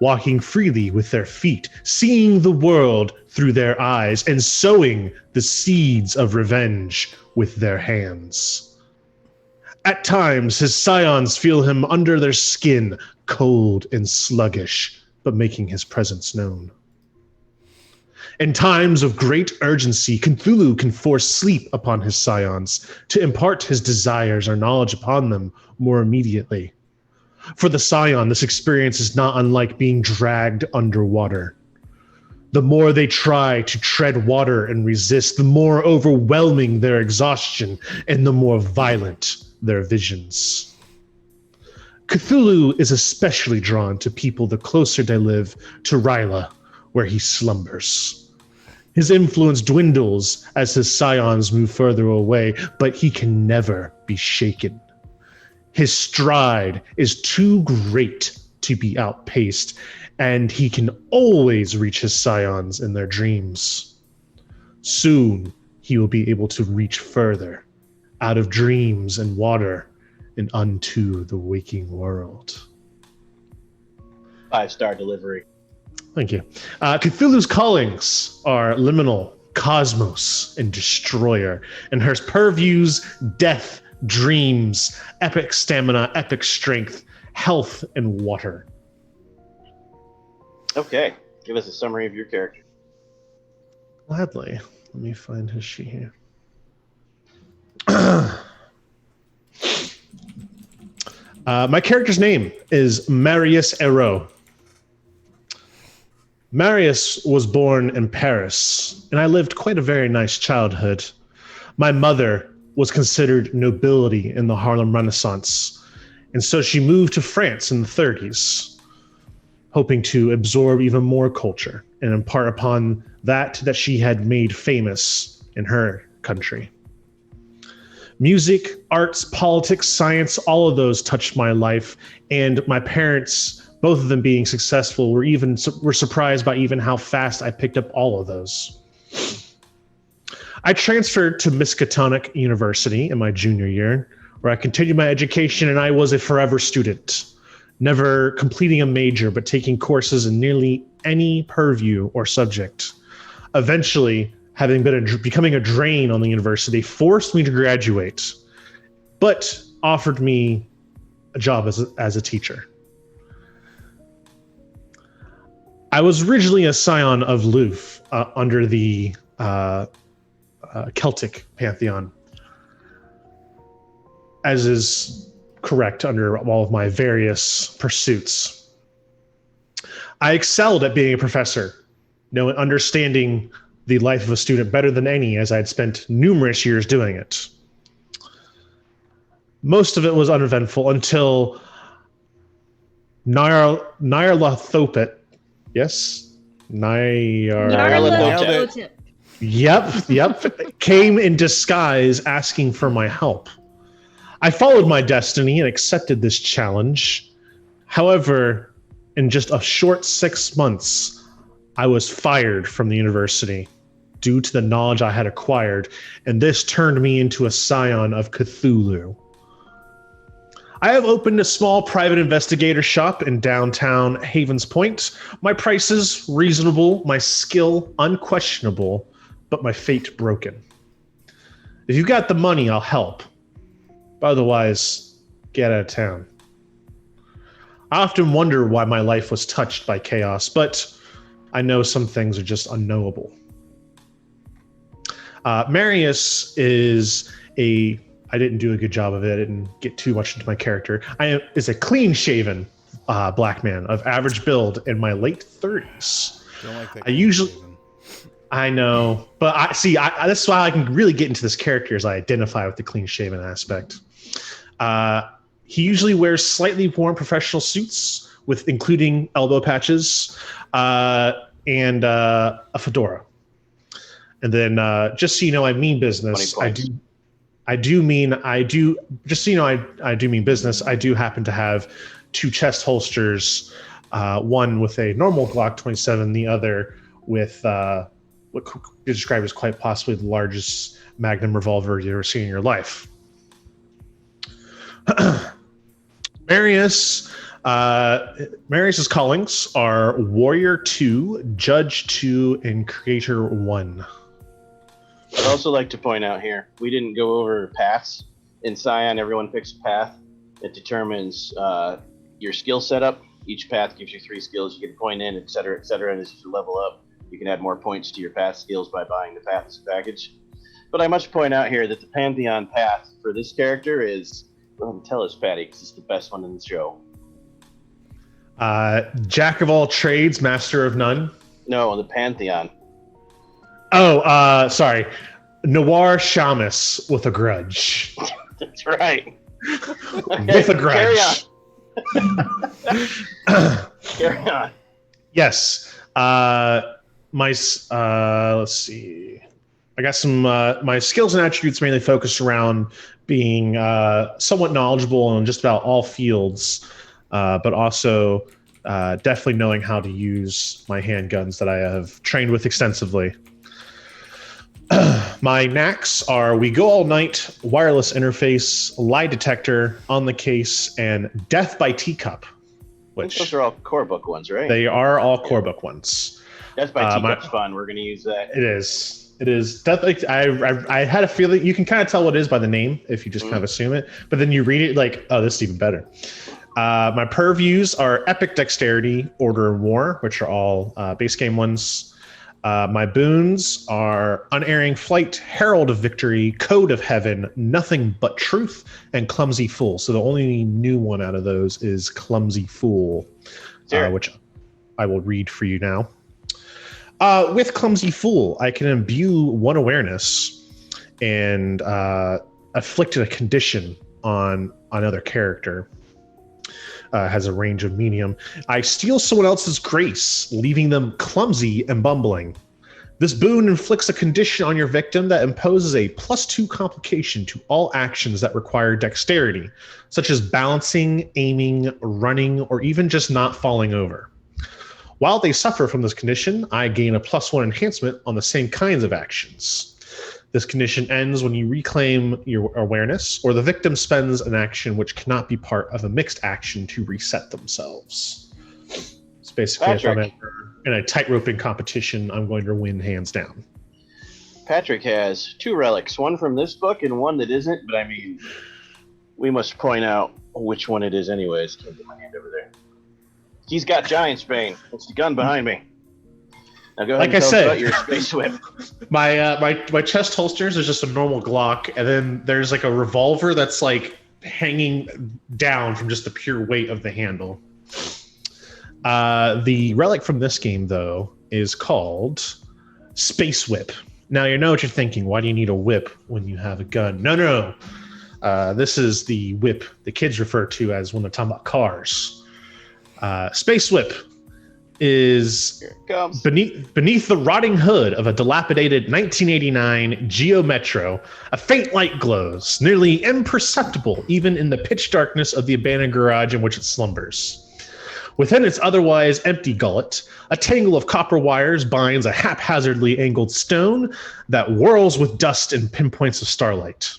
walking freely with their feet, seeing the world through their eyes, and sowing the seeds of revenge with their hands. At times, his scions feel him under their skin, cold and sluggish, but making his presence known. In times of great urgency, Cthulhu can force sleep upon his scions to impart his desires or knowledge upon them more immediately. For the scion, this experience is not unlike being dragged underwater. The more they try to tread water and resist, the more overwhelming their exhaustion and the more violent their visions. Cthulhu is especially drawn to people the closer they live to Ryla, where he slumbers. His influence dwindles as his scions move further away, but he can never be shaken. His stride is too great to be outpaced, and he can always reach his scions in their dreams. Soon, he will be able to reach further, out of dreams and water, and unto the waking world. 5-star delivery. Thank you. Cthulhu's callings are liminal, cosmos, and destroyer, and her purviews, death, dreams, epic stamina, epic strength, health, and water. Okay, give us a summary of your character. Gladly. Let me find his sheet here. My character's name is Marius Hérault. Marius was born in Paris, and I lived quite a very nice childhood. My mother was considered nobility in the Harlem Renaissance, and so she moved to France in the 30s, hoping to absorb even more culture and impart upon that she had made famous in her country. Music, arts, politics, science, all of those touched my life, and my parents, both of them being successful, were surprised by even how fast I picked up all of those. I transferred to Miskatonic University in my junior year, where I continued my education, and I was a forever student, never completing a major, but taking courses in nearly any purview or subject. Eventually, becoming a drain on the university forced me to graduate, but offered me a job as a teacher. I was originally a scion of Luf under the Celtic pantheon, as is correct under all of my various pursuits. I excelled at being a professor, understanding the life of a student better than any, as I'd spent numerous years doing it. Most of it was uneventful until Nyarlathotep. Yes? Nyarlathotep. Yep. Came in disguise asking for my help. I followed my destiny and accepted this challenge. However, in just a short 6 months, I was fired from the university due to the knowledge I had acquired, and this turned me into a scion of Cthulhu. I have opened a small private investigator shop in downtown Havens Point. My prices reasonable, my skill unquestionable, but my fate broken. If you got the money, I'll help. Otherwise, get out of town. I often wonder why my life was touched by chaos, but I know some things are just unknowable. Marius is I didn't do a good job of it. I didn't get too much into my character. Is a clean-shaven black man of average build in my late 30s. Don't like that. I know, but that's why I can really get into this character as I identify with the clean-shaven aspect. He usually wears slightly worn professional suits, with including elbow patches, and a fedora. And then, just so you know, I mean business. I do mean business. I do happen to have 2 chest holsters, one with a normal Glock 27, the other with what could be described as quite possibly the largest Magnum revolver you've ever seen in your life. Marius's callings are Warrior 2, Judge 2, and Creator 1. I'd also like to point out here, we didn't go over paths. In Scion, everyone picks a path. It determines your skill setup. Each path gives you 3 skills you can point in, etc., etc. And as you level up, you can add more points to your path skills by buying the path as a package. But I must point out here that the Pantheon path for this character is, well, tell us, Patty, because it's the best one in the show. Jack of all trades, master of none. No, the Pantheon. Oh, sorry. Noir Shamus with a grudge. That's right. With a grudge. Carry on. Yes. Let's see. I got some, my skills and attributes mainly focused around being somewhat knowledgeable in just about all fields, but also definitely knowing how to use my handguns that I have trained with extensively. My knacks are We Go All Night, Wireless Interface, Lie Detector, On the Case, and Death by Teacup. Which those are all core book ones, right? They are all core book ones. Death by Teacup's fun. We're going to use that. It is. Death, I had a feeling, you can kind of tell what it is by the name if you just kind of assume it, but then you read it like, oh, this is even better. My purviews are Epic Dexterity, Order and War, which are all base game ones. My boons are Unerring Flight, Herald of Victory, Code of Heaven, Nothing But Truth, and Clumsy Fool. So the only new one out of those is Clumsy Fool, which I will read for you now. With Clumsy Fool, I can imbue 1 awareness and afflict a condition on another character. Has a range of medium. I steal someone else's grace, leaving them clumsy and bumbling. This boon inflicts a condition on your victim that imposes a +2 complication to all actions that require dexterity, such as balancing, aiming, running, or even just not falling over. While they suffer from this condition, I gain a +1 enhancement on the same kinds of actions. This condition ends when you reclaim your awareness, or the victim spends an action which cannot be part of a mixed action to reset themselves. So basically, if I'm in a tight-roping competition, I'm going to win hands down. Patrick has 2 relics, one from this book and one that isn't, but I mean, we must point out which one it is anyways. Can't get my hand over there. He's got Giant's Bane. It's the gun behind me. Now go ahead and tell us about your Space Whip. My chest holsters is just a normal Glock, and then there's like a revolver that's like hanging down from just the pure weight of the handle. The relic from this game, though, is called Space Whip. Now you know what you're thinking. Why do you need a whip when you have a gun? No. This is the whip the kids refer to as when they're talking about cars. Space Whip is beneath the rotting hood of a dilapidated 1989 Geo Metro. A faint light glows, nearly imperceptible even in the pitch darkness of the abandoned garage in which it slumbers. Within its otherwise empty gullet, a tangle of copper wires binds a haphazardly angled stone that whirls with dust and pinpoints of starlight.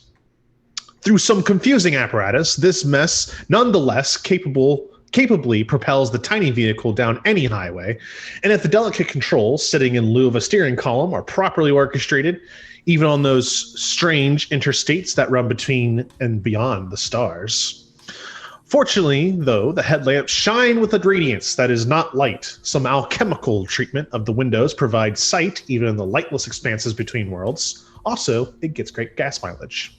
Through some confusing apparatus, this mess nonetheless capably propels the tiny vehicle down any highway, and if the delicate controls sitting in lieu of a steering column are properly orchestrated, even on those strange interstates that run between and beyond the stars. Fortunately, though, the headlamps shine with a radiance that is not light. Some alchemical treatment of the windows provides sight even in the lightless expanses between worlds. Also, it gets great gas mileage.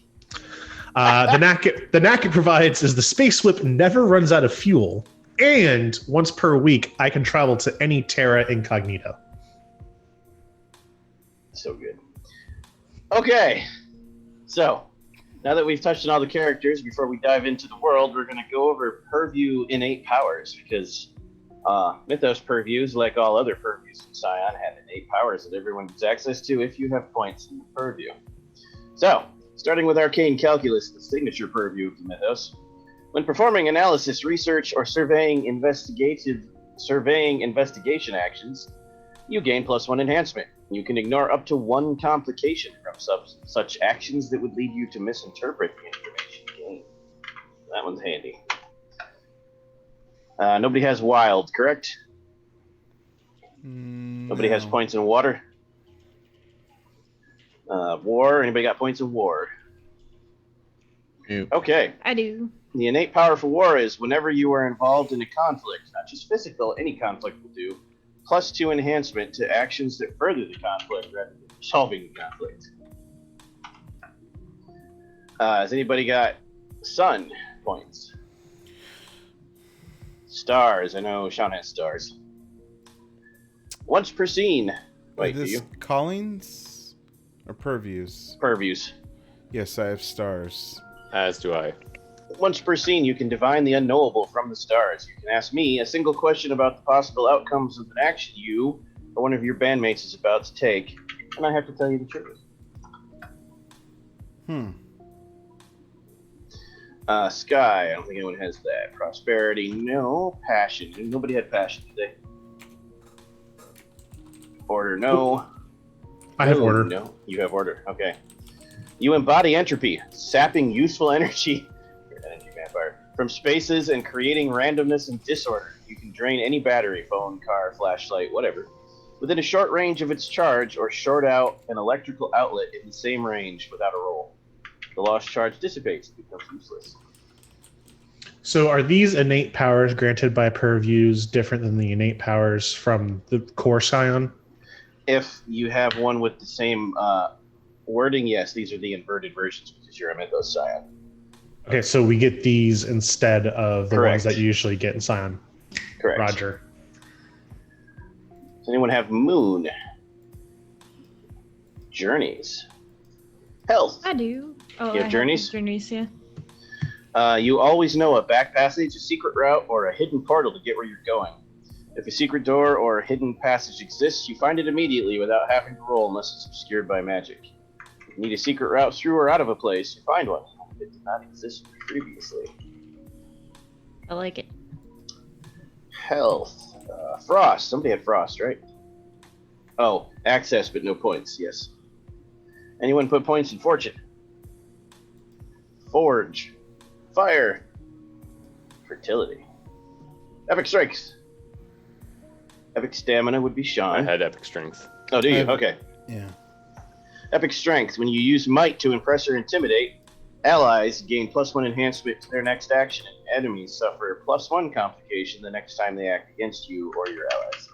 The knack it provides is the space whip never runs out of fuel, and once per week, I can travel to any Terra Incognito. So good. Okay, so now that we've touched on all the characters, before we dive into the world, we're going to go over Purview innate powers, because Mythos Purviews, like all other Purviews in Scion, have innate powers that everyone gets access to if you have points in the Purview. So, starting with Arcane Calculus, the signature Purview of the Mythos. When performing analysis, research, or surveying investigation actions, you gain +1 enhancement. You can ignore up to 1 complication from such actions that would lead you to misinterpret the information gained. That one's handy. Nobody has wild, correct? Nobody has points in water? War, anybody got points in war? Yep. Okay. I do. The innate power for war is whenever you are involved in a conflict, not just physical, any conflict will do, +2 enhancement to actions that further the conflict rather than solving the conflict. Has anybody got sun points? Stars. I know Sean has stars. Once per scene. Wait, do you? Callings or purviews? Purviews. Yes, I have stars. As do I. Once per scene, you can divine the unknowable from the stars. You can ask me a single question about the possible outcomes of an action you or one of your bandmates is about to take, and I have to tell you the truth. Sky, I don't think anyone has that. Prosperity, no. Passion, nobody had passion today. Order, no. I have order. No, you have order. Okay. You embody entropy, sapping useful energy. Energy vampire. From spaces and creating randomness and disorder. You can drain any battery, phone, car, flashlight, whatever, within a short range of its charge, or short out an electrical outlet in the same range without a roll. The lost charge dissipates and becomes useless. So are these innate powers granted by purviews different than the innate powers from the core Scion? If you have one with the same wording, yes, these are the inverted versions because you're a Mythos Scion. Okay, so we get these instead of the Correct. ones that you usually get in Scion. Correct. Roger. Does anyone have moon? Journeys. Health. I do. Oh, You have I journeys? Journeys, yeah. You always know a back passage, a secret route, or a hidden portal to get where you're going. If a secret door or a hidden passage exists, you find it immediately without having to roll unless it's obscured by magic. If you need a secret route through or out of a place, you find one. It did not exist previously. I like it. Health. Frost. Somebody had frost, right? Oh, access but no points, yes. Anyone put points in fortune? Forge. Fire. Fertility. Epic strength. Epic stamina would be I Sean. had epic strength. Oh, do you? I have- Okay. Yeah. Epic strength. When you use might to impress or intimidate, allies gain +1 enhancement to their next action, and enemies suffer a +1 complication the next time they act against you or your allies.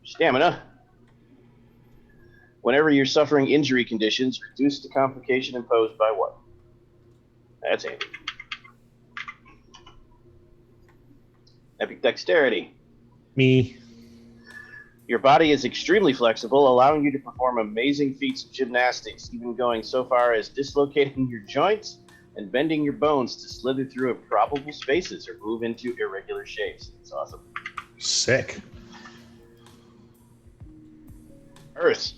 Stamina. Whenever you're suffering injury conditions, reduce the complication imposed by what? That's handy. Epic dexterity. Me. Your body is extremely flexible, allowing you to perform amazing feats of gymnastics, even going so far as dislocating your joints and bending your bones to slither through improbable spaces or move into irregular shapes. It's awesome. Sick. Earth.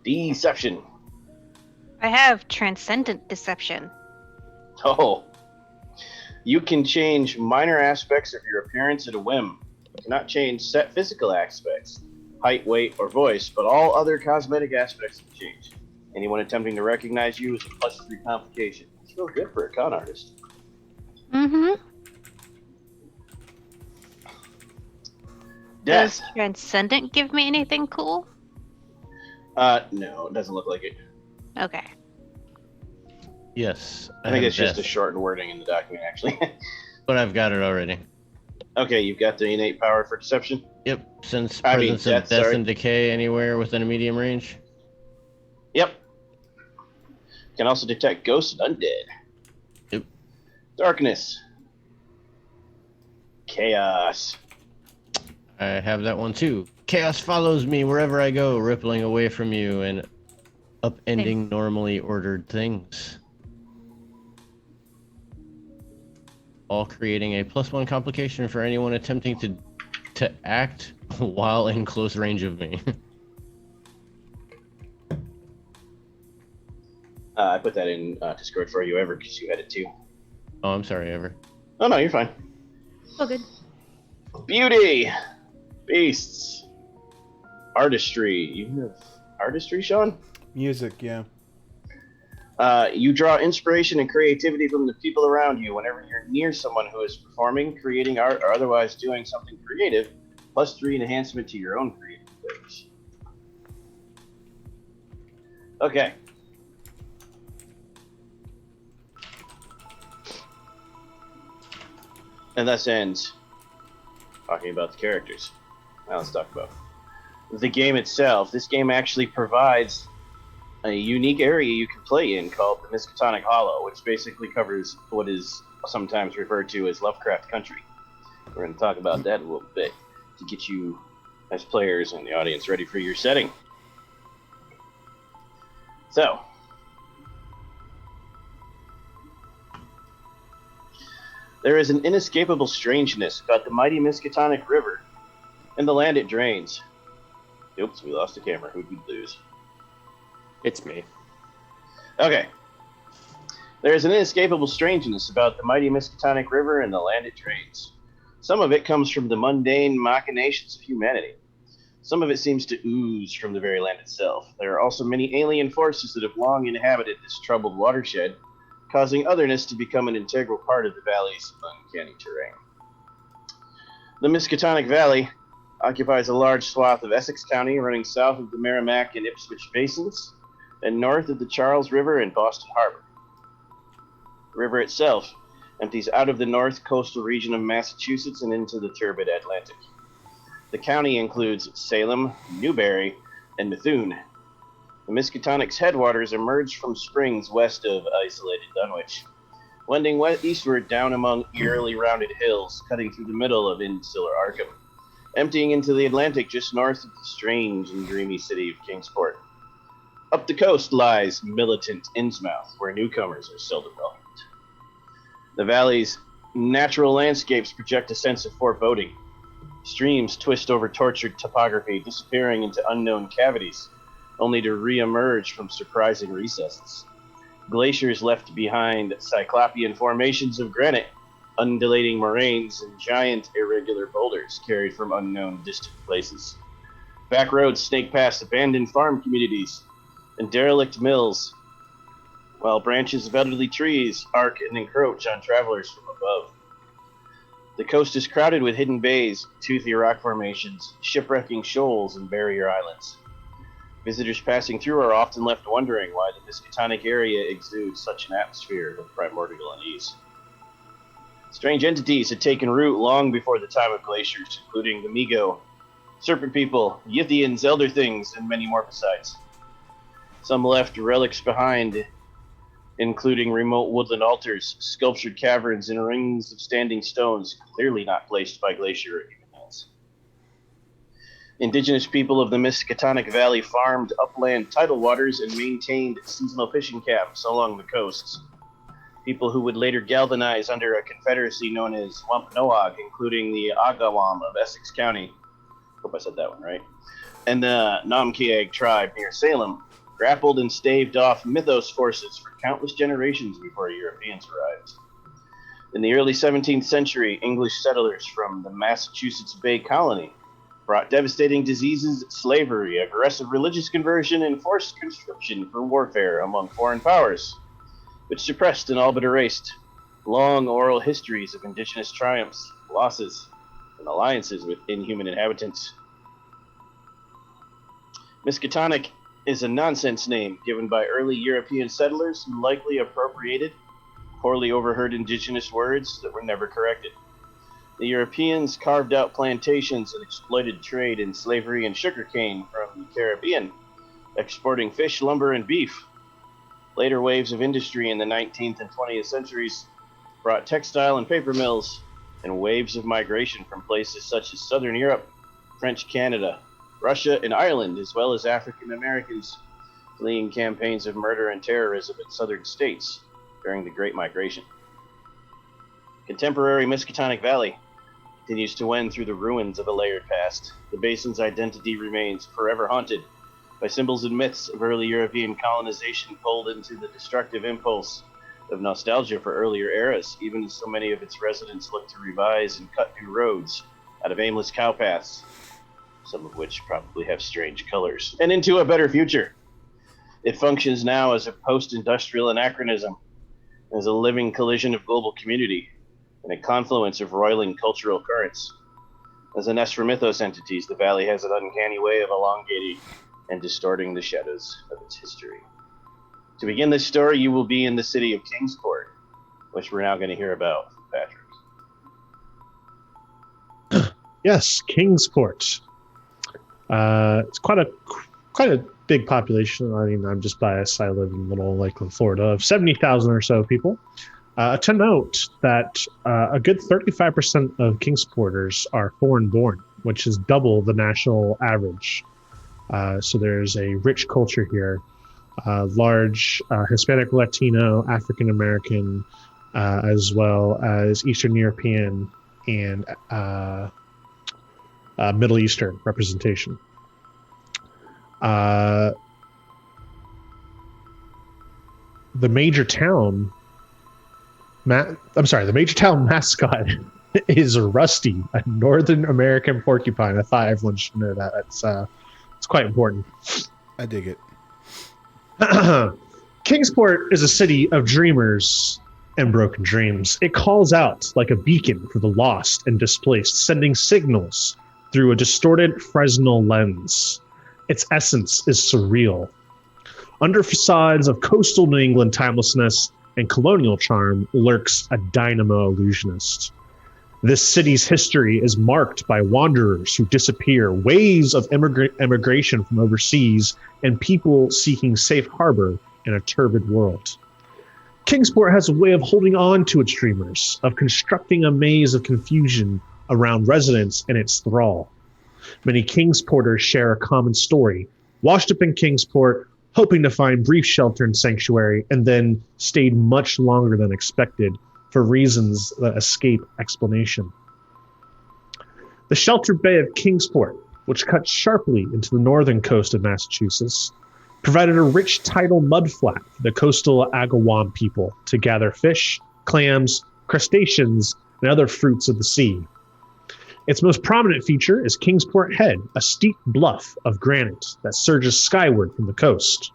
Deception. I have transcendent deception. Oh. You can change minor aspects of your appearance at a whim. You cannot change set physical aspects, height, weight, or voice, but all other cosmetic aspects can change. Anyone attempting to recognize you is a +3 complication. It's real good for a con artist. Mm-hmm. Death. Does Transcendent give me anything cool? No, it doesn't look like it. Okay. Yes. I think have it's just a death, shortened wording in the document, actually. but I've got it already. Okay, you've got the innate power for deception. Yep. Sense I mean, presence of death, death sorry. and decay anywhere within a medium range. Yep. Can also detect ghosts and undead. Yep. Darkness. Chaos. I have that one too. Chaos follows me wherever I go, rippling away from you and upending normally ordered things. All creating a +1 complication for anyone attempting to act while in close range of me. I put that in Discord for you, Ever, because you had it too. Oh, I'm sorry, Ever. Oh, no, you're fine. Oh, good. Beauty. Beasts. Artistry. You have artistry, Sean? Music, yeah. You draw inspiration and creativity from the people around you whenever you're near someone who is performing, creating art, or otherwise doing something creative, +3 enhancement to your own creative abilities. Okay. And thus ends talking about the characters. Now let's talk about the game itself. This game actually provides a unique area you can play in called the Miskatonic Hollow, which basically covers what is sometimes referred to as Lovecraft Country. We're going to talk about that a little bit to get you, as players and the audience, ready for your setting. So, there is an inescapable strangeness about the mighty Miskatonic River and the land it drains. Oops, we lost the camera. Who'd we lose? It's me. Okay. There is an inescapable strangeness about the mighty Miskatonic River and the land it drains. Some of it comes from the mundane machinations of humanity. Some of it seems to ooze from the very land itself. There are also many alien forces that have long inhabited this troubled watershed, causing otherness to become an integral part of the valley's uncanny terrain. The Miskatonic Valley occupies a large swath of Essex County running south of the Merrimack and Ipswich basins and north of the Charles River and Boston Harbor. The river itself empties out of the north coastal region of Massachusetts and into the turbid Atlantic. The county includes Salem, Newberry, and Methuen. The Miskatonic's headwaters emerge from springs west of isolated Dunwich, wending eastward down among eerily rounded hills, cutting through the middle of insular Arkham, emptying into the Atlantic just north of the strange and dreamy city of Kingsport. Up the coast lies militant Innsmouth, where newcomers are seldom welcomed. The valley's natural landscapes project a sense of foreboding. Streams twist over tortured topography, disappearing into unknown cavities, only to re-emerge from surprising recesses. Glaciers left behind cyclopean formations of granite, undulating moraines, and giant irregular boulders carried from unknown distant places. Back roads snake past abandoned farm communities and derelict mills, while branches of elderly trees arc and encroach on travelers from above. The coast is crowded with hidden bays, toothy rock formations, shipwrecking shoals, and barrier islands. Visitors passing through are often left wondering why the Miskatonic area exudes such an atmosphere of primordial unease. Strange entities had taken root long before the time of glaciers, including the Migo, Serpent People, Yithians, Elder Things, and many more besides. Some left relics behind, including remote woodland altars, sculptured caverns, and rings of standing stones clearly not placed by glacier or human hands. Indigenous people of the Miskatonic Valley farmed upland tidal waters and maintained seasonal fishing camps along the coasts. People who would later galvanize under a confederacy known as Wampanoag, including the Agawam of Essex County. Hope I said that one right. And the Namkiag tribe near Salem, grappled and staved off Mythos forces for countless generations before Europeans arrived. In the early 17th century, English settlers from the Massachusetts Bay Colony brought devastating diseases, slavery, aggressive religious conversion, and forced conscription for warfare among foreign powers, which suppressed and all but erased long oral histories of indigenous triumphs, losses, and alliances with inhuman inhabitants. Miskatonic is a nonsense name given by early European settlers who likely appropriated poorly overheard indigenous words that were never corrected. The Europeans carved out plantations and exploited trade in slavery and sugarcane from the Caribbean, exporting fish, lumber, and beef. Later waves of industry in the 19th and 20th centuries brought textile and paper mills, and waves of migration from places such as Southern Europe, French Canada, Russia, and Ireland, as well as African Americans fleeing campaigns of murder and terrorism in southern states during the Great Migration. Contemporary Miskatonic Valley continues to wend through the ruins of a layered past. The basin's identity remains forever haunted by symbols and myths of early European colonization pulled into the destructive impulse of nostalgia for earlier eras, even as so many of its residents look to revise and cut new roads out of aimless cow paths, some of which probably have strange colors, and into a better future. It functions now as a post-industrial anachronism, as a living collision of global community, and a confluence of roiling cultural currents. As a nest for mythos entities, the valley has an uncanny way of elongating and distorting the shadows of its history. To begin this story, you will be in the city of Kingsport, which we're now going to hear about from Patrick. Yes, Kingsport. It's quite a big population. I mean, I'm just biased. I live in little Lakeland, Florida, of 70,000 or so people. To note that a good 35% of Kingsporters are foreign-born, which is double the national average. So there's a rich culture here. Large Hispanic, Latino, African American, as well as Eastern European and Middle Eastern representation. The major town mascot is Rusty, a Northern American porcupine. I thought everyone should know that. It's quite important. I dig it. Kingsport is a city of dreamers and broken dreams. It calls out like a beacon for the lost and displaced, sending signals through a distorted Fresnel lens. Its essence is surreal. Under facades of coastal New England timelessness and colonial charm lurks a dynamo illusionist. This city's history is marked by wanderers who disappear, waves of immigration from overseas, and people seeking safe harbor in a turbid world. Kingsport has a way of holding on to its dreamers, of constructing a maze of confusion around residents in its thrall. Many Kingsporters share a common story, washed up in Kingsport, hoping to find brief shelter and sanctuary, and then stayed much longer than expected for reasons that escape explanation. The sheltered bay of Kingsport, which cuts sharply into the northern coast of Massachusetts, provided a rich tidal mudflat for the coastal Agawam people to gather fish, clams, crustaceans, and other fruits of the sea. Its most prominent feature is Kingsport Head, a steep bluff of granite that surges skyward from the coast.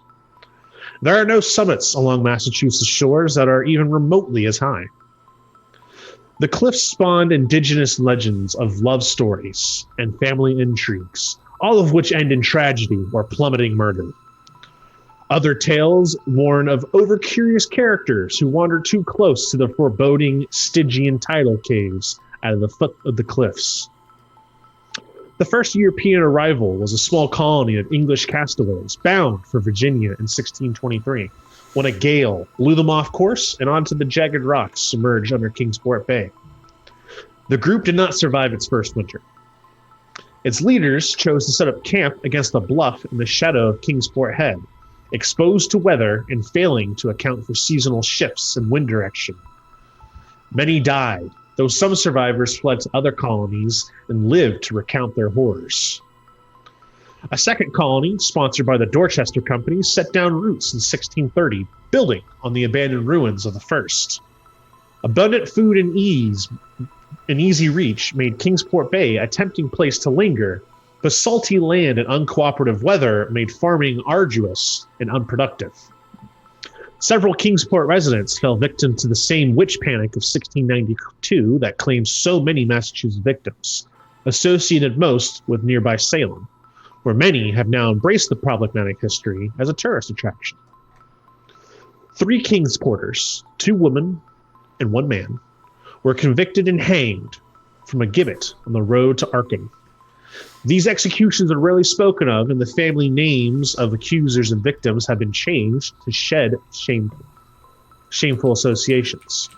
There are no summits along Massachusetts shores that are even remotely as high. The cliffs spawned indigenous legends of love stories and family intrigues, all of which end in tragedy or plummeting murder. Other tales warn of over-curious characters who wander too close to the foreboding Stygian tidal caves at the foot of the cliffs. The first European arrival was a small colony of English castaways bound for Virginia in 1623, when a gale blew them off course and onto the jagged rocks submerged under Kingsport Bay. The group did not survive its first winter. Its leaders chose to set up camp against a bluff in the shadow of Kingsport Head, exposed to weather and failing to account for seasonal shifts in wind direction. Many died, though some survivors fled to other colonies and lived to recount their horrors. A second colony, sponsored by the Dorchester Company, set down roots in 1630, building on the abandoned ruins of the first. Abundant food and easy reach made Kingsport Bay a tempting place to linger The salty land and uncooperative weather made farming arduous and unproductive. Several Kingsport residents fell victim to the same witch panic of 1692 that claimed so many Massachusetts victims, associated most with nearby Salem, where many have now embraced the problematic history as a tourist attraction. 3 Kingsporters, 2 women and 1 man, were convicted and hanged from a gibbet on the road to Arkham. These executions are rarely spoken of, and the family names of accusers and victims have been changed to shed shameful associations.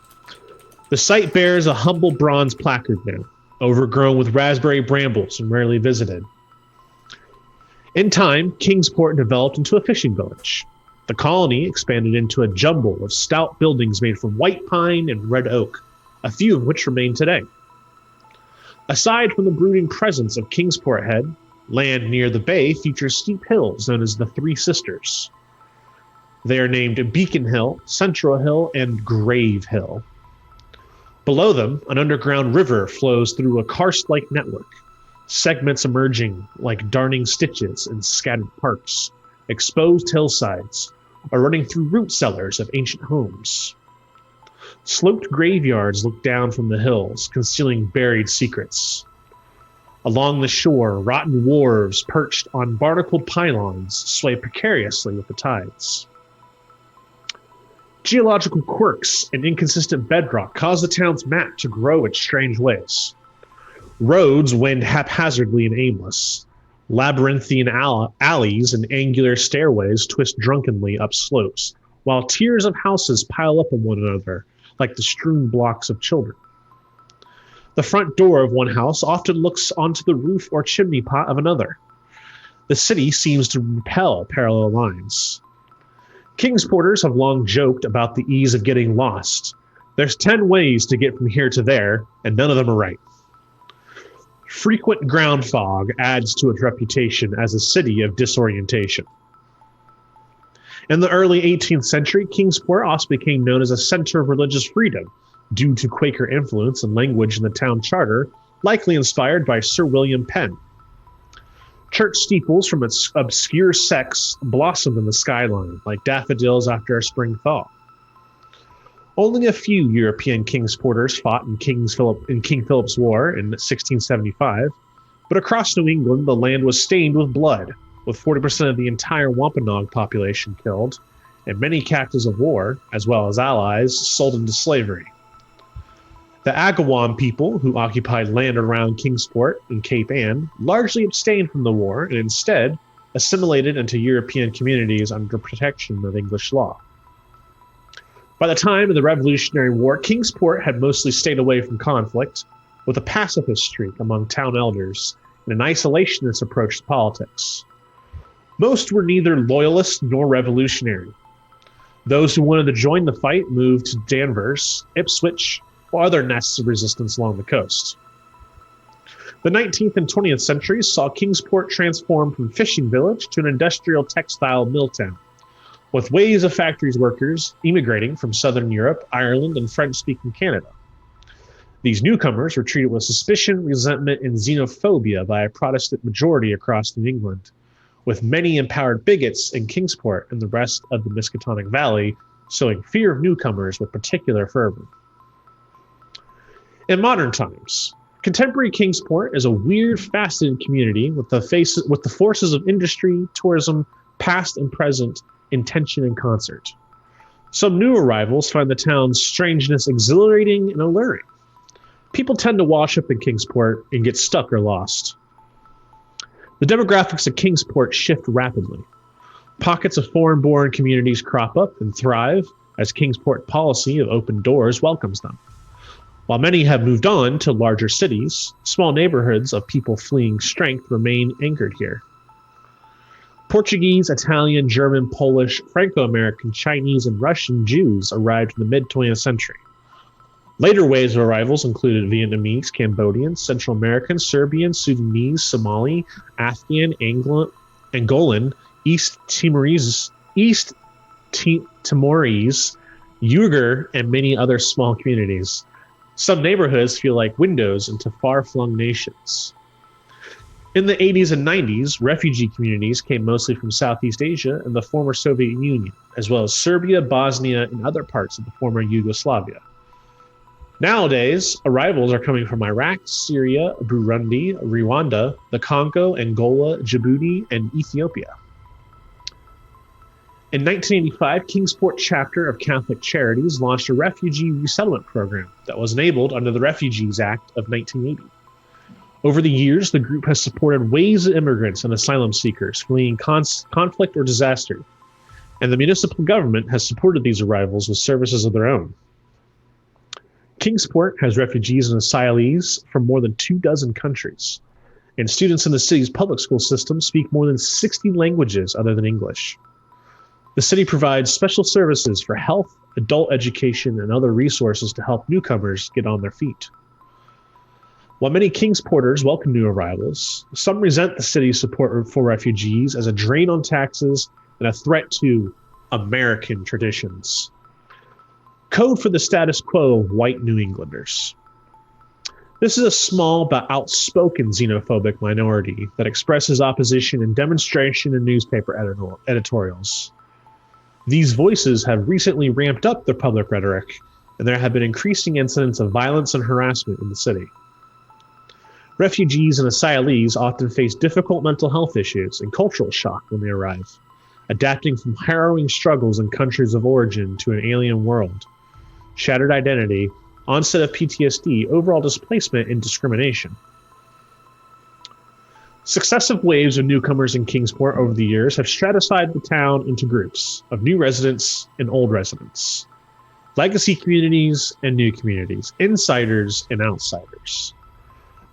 The site bears a humble bronze placard now, overgrown with raspberry brambles and rarely visited. In time, Kingsport developed into a fishing village. The colony expanded into a jumble of stout buildings made from white pine and red oak, a few of which remain today. Aside from the brooding presence of Kingsport Head, land near the bay features steep hills known as the Three Sisters. They are named Beacon Hill, Central Hill, and Grave Hill. Below them, an underground river flows through a karst-like network, segments emerging like darning stitches in scattered parks, exposed hillsides, or running through root cellars of ancient homes. Sloped graveyards look down from the hills, concealing buried secrets. Along the shore, rotten wharves perched on barnacled pylons sway precariously with the tides. Geological quirks and inconsistent bedrock cause the town's map to grow in strange ways. Roads wend haphazardly and aimless. Labyrinthine alleys and angular stairways twist drunkenly up slopes, while tiers of houses pile up on one another, like the strewn blocks of children. The front door of one house often looks onto the roof or chimney pot of another. The city seems to repel parallel lines. Kingsporters have long joked about the ease of getting lost. There's 10 ways to get from here to there, and none of them are right. Frequent ground fog adds to its reputation as a city of disorientation. In the early 18th century, Kingsport also became known as a center of religious freedom due to Quaker influence and language in the town charter, likely inspired by Sir William Penn. Church steeples from its obscure sects blossomed in the skyline like daffodils after a spring thaw. Only a few European Kingsporters fought in King Philip's War in 1675, but across New England the land was stained with blood, with 40% of the entire Wampanoag population killed, and many captives of war, as well as allies, sold into slavery. The Agawam people, who occupied land around Kingsport and Cape Ann, largely abstained from the war and instead assimilated into European communities under protection of English law. By the time of the Revolutionary War, Kingsport had mostly stayed away from conflict, with a pacifist streak among town elders and an isolationist approach to politics. Most were neither loyalist nor revolutionary. Those who wanted to join the fight moved to Danvers, Ipswich, or other nests of resistance along the coast. The 19th and 20th centuries saw Kingsport transform from fishing village to an industrial textile mill town, with waves of factories workers immigrating from Southern Europe, Ireland, and French-speaking Canada. These newcomers were treated with suspicion, resentment, and xenophobia by a Protestant majority across New England, with many empowered bigots in Kingsport and the rest of the Miskatonic Valley sowing fear of newcomers with particular fervor. In modern times, contemporary Kingsport is a weird, faceted community with the forces of industry, tourism, past and present, in tension and concert. Some new arrivals find the town's strangeness exhilarating and alluring. People tend to wash up in Kingsport and get stuck or lost. The demographics of Kingsport shift rapidly. Pockets of foreign-born communities crop up and thrive as Kingsport policy of open doors welcomes them. While many have moved on to larger cities, small neighborhoods of people fleeing strength remain anchored here. Portuguese, Italian, German, Polish, Franco-American, Chinese, and Russian Jews arrived in the mid-20th century. Later waves of arrivals included Vietnamese, Cambodian, Central American, Serbian, Sudanese, Somali, Afghan, Angolan, East Timorese, Uyghur, and many other small communities. Some neighborhoods feel like windows into far-flung nations. In the 80s and 90s, refugee communities came mostly from Southeast Asia and the former Soviet Union, as well as Serbia, Bosnia, and other parts of the former Yugoslavia. Nowadays, arrivals are coming from Iraq, Syria, Burundi, Rwanda, the Congo, Angola, Djibouti, and Ethiopia. In 1985, Kingsport chapter of Catholic Charities launched a refugee resettlement program that was enabled under the Refugees Act of 1980. Over the years, the group has supported waves of immigrants and asylum seekers fleeing conflict or disaster, and the municipal government has supported these arrivals with services of their own. Kingsport has refugees and asylees from more than 24 countries, and students in the city's public school system speak more than 60 languages other than English. The city provides special services for health, adult education, and other resources to help newcomers get on their feet. While many Kingsporters welcome new arrivals, some resent the city's support for refugees as a drain on taxes and a threat to American traditions. Code for the status quo of white New Englanders. This is a small but outspoken xenophobic minority that expresses opposition in demonstration and newspaper editorials. These voices have recently ramped up their public rhetoric, and there have been increasing incidents of violence and harassment in the city. Refugees and asylees often face difficult mental health issues and cultural shock when they arrive, adapting from harrowing struggles in countries of origin to an alien world, shattered identity, onset of PTSD, overall displacement, and discrimination. Successive waves of newcomers in Kingsport over the years have stratified the town into groups of new residents and old residents, legacy communities and new communities, insiders and outsiders.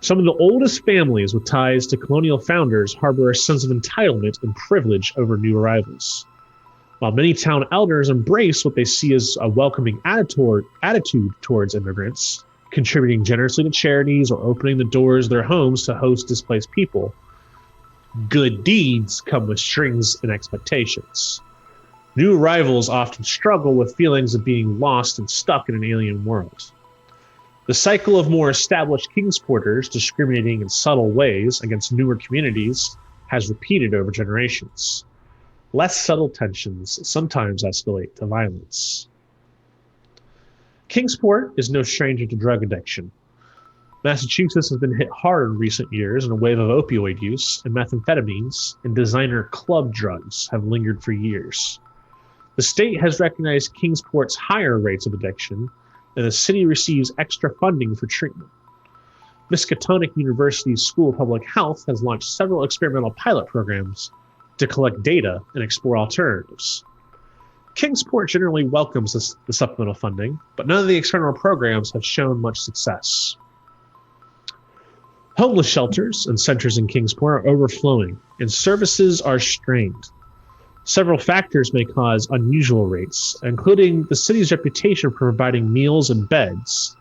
Some of the oldest families with ties to colonial founders harbor a sense of entitlement and privilege over new arrivals, while many town elders embrace what they see as a welcoming attitude towards immigrants, contributing generously to charities or opening the doors of their homes to host displaced people. Good deeds come with strings and expectations. New arrivals often struggle with feelings of being lost and stuck in an alien world. The cycle of more established Kingsporters discriminating in subtle ways against newer communities has repeated over generations. Less subtle tensions sometimes escalate to violence. Kingsport is no stranger to drug addiction. Massachusetts has been hit hard in recent years in a wave of opioid use, and methamphetamines and designer club drugs have lingered for years. The state has recognized Kingsport's higher rates of addiction, and the city receives extra funding for treatment. Miskatonic University's School of Public Health has launched several experimental pilot programs to collect data and explore alternatives. Kingsport generally welcomes the supplemental funding, but none of the external programs have shown much success. Homeless shelters and centers in Kingsport are overflowing, and services are strained. Several factors may cause unusual rates, including the city's reputation for providing meals and beds,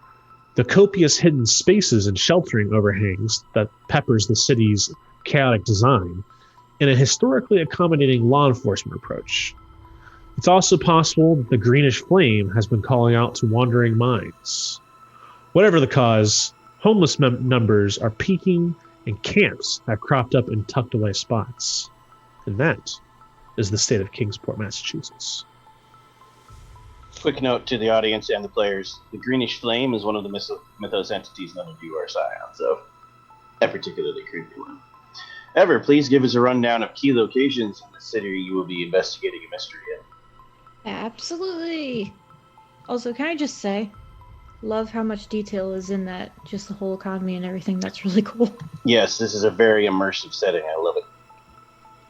the copious hidden spaces and sheltering overhangs that peppers the city's chaotic design, and a historically accommodating law enforcement approach. It's also possible that the greenish flame has been calling out to wandering minds. Whatever the cause, homeless numbers are peaking, and camps have cropped up in tucked away spots. And that is the state of Kingsport, Massachusetts. Quick note to the audience and the players. The greenish flame is one of the Mythos entities none of you are Scion, so that particularly creepy one. Ever, please give us a rundown of key locations in the city you will be investigating a mystery in. Absolutely. Also, can I just say, love how much detail is in that, just the whole economy and everything. That's really cool. Yes, this is a very immersive setting. I love it.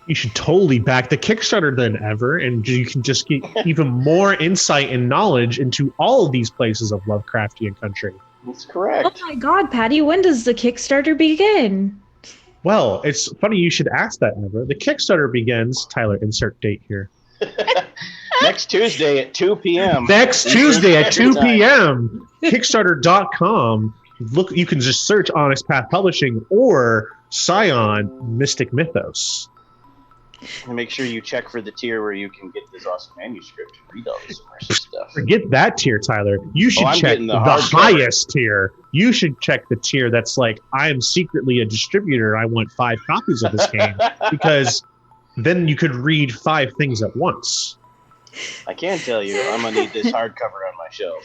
You should totally back the Kickstarter then, Ever, and you can just get even more insight and knowledge into all of these places of Lovecraftian country. That's correct. Oh my god, Patty, when does the Kickstarter begin? Well, it's funny you should ask that, Ever. The Kickstarter begins, Tyler, insert date here. Next Tuesday at 2 p.m. Next Tuesday at 2 p.m. Kickstarter.com. Look, you can just search Onyx Path Publishing or Scion Mystic Mythos. And make sure you check for the tier where you can get this awesome manuscript and read all this immersive stuff. Forget that tier, Tyler. You should I'm check getting the the hardcover. highest tier. You should check the tier that's like, I am secretly a distributor. I want 5 copies of this game, because then you could read 5 things at once. I can tell you, I'm gonna need this hardcover on my shelf.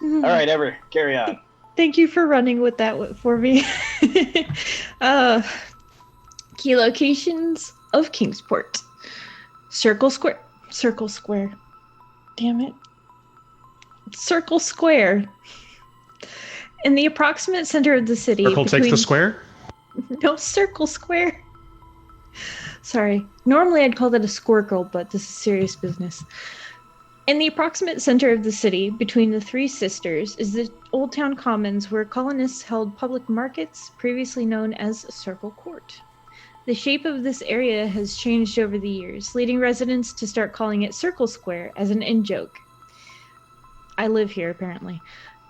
All right, Ever, carry on. Thank you for running with that for me. Key locations of Kingsport. Circle Square. Damn it. Circle Square. In the approximate center of the city. Circle takes the square? No, Circle Square. Sorry. Normally I'd call that a squircle, but this is serious business. In the approximate center of the city, between the Three Sisters, is the Old Town Commons, where colonists held public markets, previously known as Circle Court. The shape of this area has changed over the years, leading residents to start calling it Circle Square as an in-joke. I live here, apparently.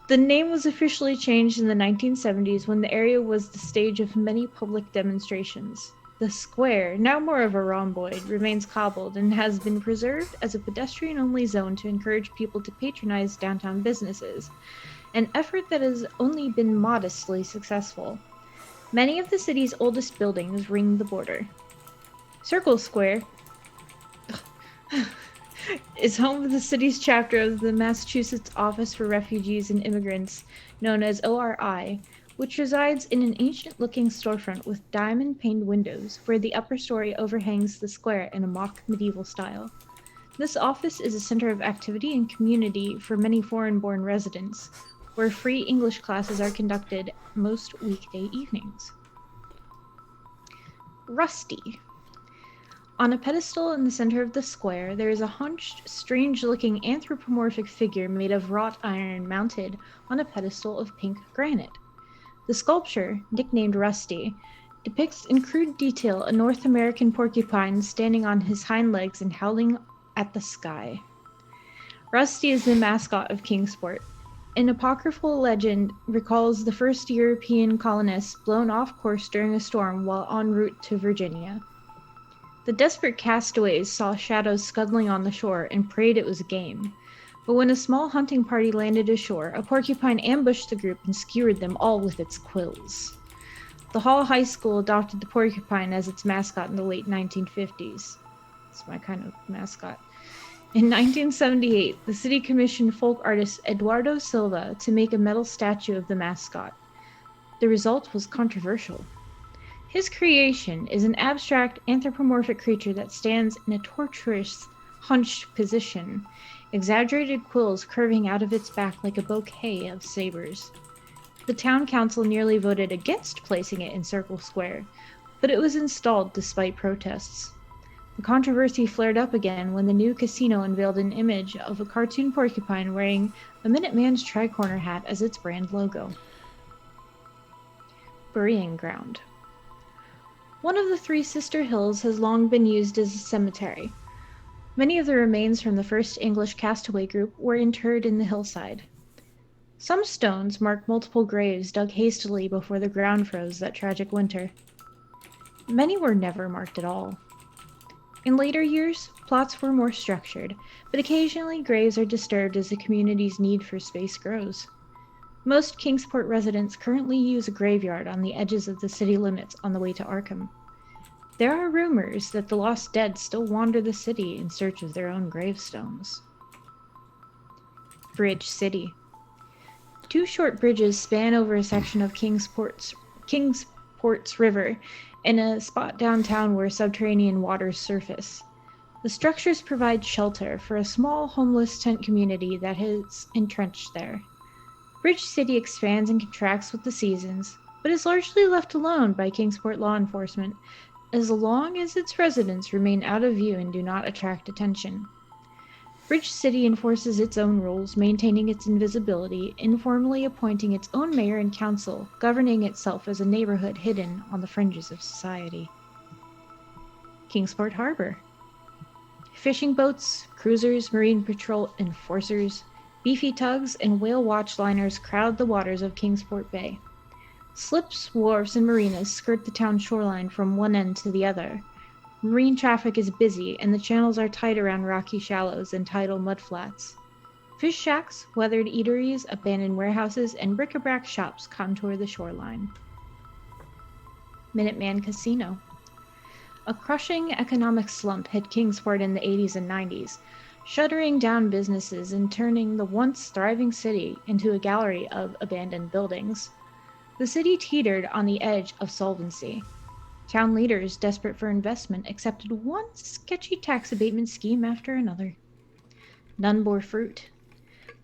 The name was officially changed in the 1970s when the area was the stage of many public demonstrations. The square, now more of a rhomboid, remains cobbled and has been preserved as a pedestrian-only zone to encourage people to patronize downtown businesses, an effort that has only been modestly successful. Many of the city's oldest buildings ring the border. Circle Square is home of the city's chapter of the Massachusetts Office for Refugees and Immigrants, known as ORI, which resides in an ancient-looking storefront with diamond-paned windows, where the upper story overhangs the square in a mock medieval style. This office is a center of activity and community for many foreign-born residents, where free English classes are conducted most weekday evenings. Rusty. On a pedestal in the center of the square, there is a hunched, strange-looking anthropomorphic figure made of wrought iron mounted on a pedestal of pink granite. The sculpture, nicknamed Rusty, depicts in crude detail a North American porcupine standing on his hind legs and howling at the sky. Rusty is the mascot of Kingsport. An apocryphal legend recalls the first European colonists blown off course during a storm while en route to Virginia. The desperate castaways saw shadows scuttling on the shore and prayed it was game. But when a small hunting party landed ashore, a porcupine ambushed the group and skewered them all with its quills. The Hall High School adopted the porcupine as its mascot in the late 1950s. It's my kind of mascot. In 1978, the city commissioned folk artist Eduardo Silva to make a metal statue of the mascot. The result was controversial. His creation is an abstract anthropomorphic creature that stands in a tortuous, hunched position, exaggerated quills curving out of its back like a bouquet of sabers. The town council nearly voted against placing it in Circle Square, but it was installed despite protests. The controversy flared up again when the new casino unveiled an image of a cartoon porcupine wearing a Minuteman's tricorner hat as its brand logo. Burying ground. One of the Three Sister Hills has long been used as a cemetery. Many of the remains from the first English castaway group were interred in the hillside. Some stones mark multiple graves dug hastily before the ground froze that tragic winter. Many were never marked at all. In later years, plots were more structured, but occasionally graves are disturbed as the community's need for space grows. Most Kingsport residents currently use a graveyard on the edges of the city limits on the way to Arkham. There are rumors that the lost dead still wander the city in search of their own gravestones. Bridge City. 2 short bridges span over a section of Kingsport's River in a spot downtown where subterranean waters surface. The structures provide shelter for a small homeless tent community that is entrenched there. Bridge City expands and contracts with the seasons, but is largely left alone by Kingsport law enforcement as long as its residents remain out of view and do not attract attention. Bridge City enforces its own rules, maintaining its invisibility, informally appointing its own mayor and council, governing itself as a neighborhood hidden on the fringes of society. Kingsport Harbor. Fishing boats, cruisers, marine patrol enforcers, beefy tugs, and whale watch liners crowd the waters of Kingsport Bay. Slips, wharves, and marinas skirt the town shoreline from one end to the other. Marine traffic is busy, and the channels are tight around rocky shallows and tidal mudflats. Fish shacks, weathered eateries, abandoned warehouses, and bric-a-brac shops contour the shoreline. Minuteman Casino. A crushing economic slump hit Kingsport in the 80s and 90s, shuttering down businesses and turning the once thriving city into a gallery of abandoned buildings. The city teetered on the edge of solvency. Town leaders, desperate for investment, accepted one sketchy tax abatement scheme after another. None bore fruit.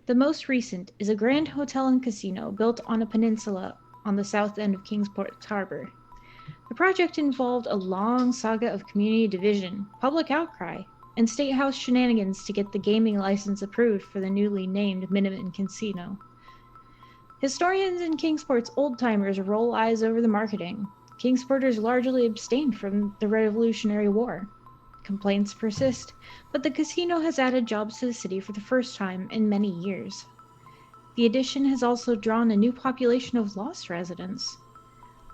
The most recent is a grand hotel and casino built on a peninsula on the south end of Kingsport Harbor. The project involved a long saga of community division, public outcry, and state house shenanigans to get the gaming license approved for the newly named Minuteman Casino. Historians and Kingsport's old-timers roll eyes over the marketing. Kingsporters largely abstained from the Revolutionary War. Complaints persist, but the casino has added jobs to the city for the first time in many years. The addition has also drawn a new population of lost residents.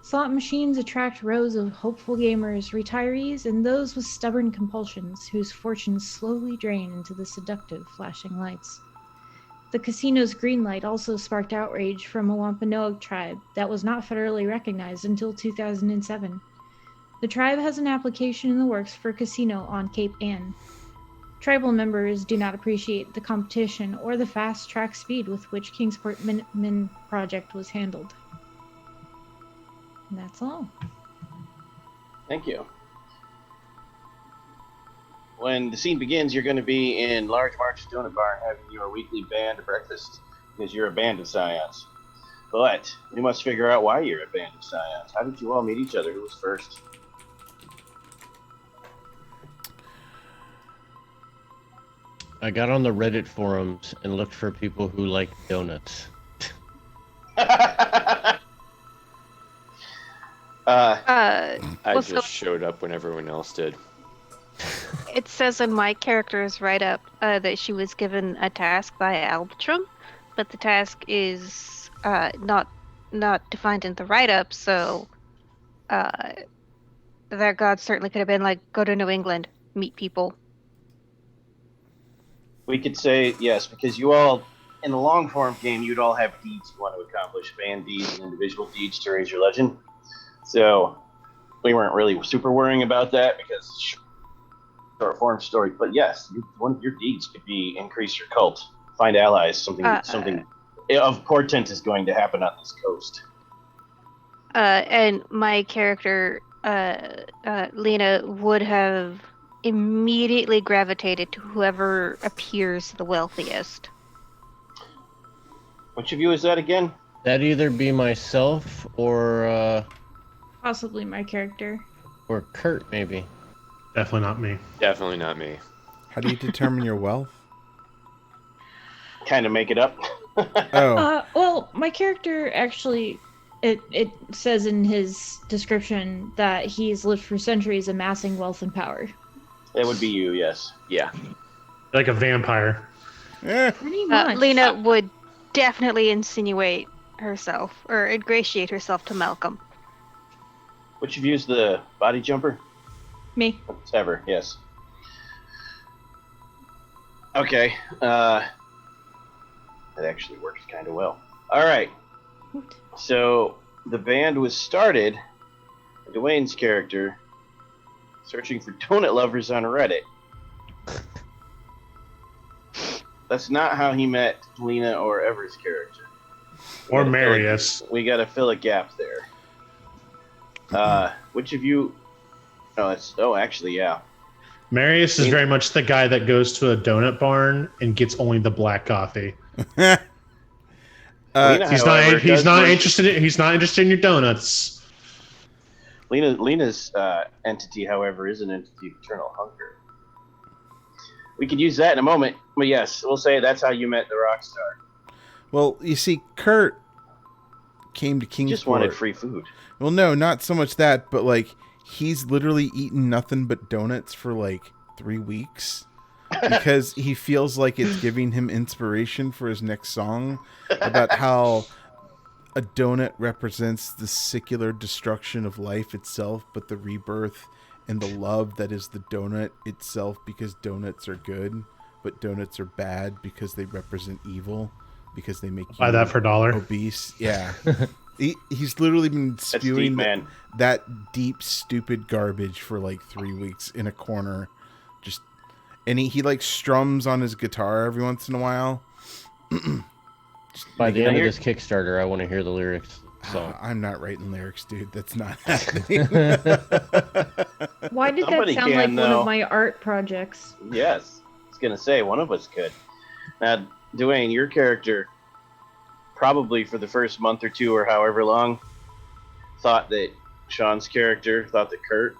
Slot machines attract rows of hopeful gamers, retirees, and those with stubborn compulsions whose fortunes slowly drain into the seductive flashing lights. The casino's green light also sparked outrage from a Wampanoag tribe that was not federally recognized until 2007. The tribe has an application in the works for a casino on Cape Ann. Tribal members do not appreciate the competition or the fast-track speed with which Kingsport Minuteman project was handled. And that's all. Thank you. When the scene begins, you're going to be in Large March's Donut Bar having your weekly band breakfast because you're a band of Scions. But we must figure out why you're a band of Scions. How did you all meet each other? Who was first? I got on the Reddit forums and looked for people who like donuts. I Well, just showed up when everyone else did. It says in my character's write-up that she was given a task by Albtrum, but the task is not defined in the write-up, so their god certainly could have been like, go to New England, meet people. We could say yes, because you all, in the long form game, you'd all have deeds you want to accomplish, band deeds and individual deeds to raise your legend. So we weren't really super worrying about that because it's short form story. But yes, one of your deeds could be increase your cult, find allies, something of portent is going to happen on this coast. And my character, Lena, would have immediately gravitated to whoever appears the wealthiest. Which of you is that again? That'd either be myself or Possibly my character. Kurt, maybe. Definitely not me. Definitely not me. How do you determine your wealth? Kind of make it up. Oh, Well, my character actually, it says in his description that he's lived for centuries amassing wealth and power. That would be you, yes. Yeah. Like a vampire. Pretty much. Lena would definitely insinuate herself or ingratiate herself to Malcolm. Which of you is the body jumper? Me. Ever, yes. Okay. That actually works kind of well. All right. So the band was started. Dwayne's character searching for donut lovers on Reddit. That's not how he met Lena or Ever's character. Or Marius. We got to fill a gap there. Which of you? Actually, yeah. Marius is very much the guy that goes to a donut barn and gets only the black coffee. Lena, He's not interested in your donuts. Lena's entity, however, is an entity of eternal hunger. We could use that in a moment, but yes, we'll say that's how you met the rock star. well, you see, Kurt came to Kingsport. He just wanted free food. Well, no, not so much that, but like he's literally eaten nothing but donuts for like 3 weeks because he feels like it's giving him inspiration for his next song about how a donut represents the secular destruction of life itself, but the rebirth and the love that is the donut itself, because donuts are good, but donuts are bad because they represent evil, because they make you Buy that for $1. obese. Yeah. He's literally been spewing that deep, stupid garbage for like 3 weeks in a corner. Just, and he like strums on his guitar every once in a while. By the end of this Kickstarter, I want to hear the lyrics. So I'm not writing lyrics, dude. That's not happening. Why did Somebody that sound like can, one though. of my art projects? Yes. I was going to say, one of us could. Now, Dwayne, your character, probably for the first month or two or however long, thought that Sean's character thought that Kurt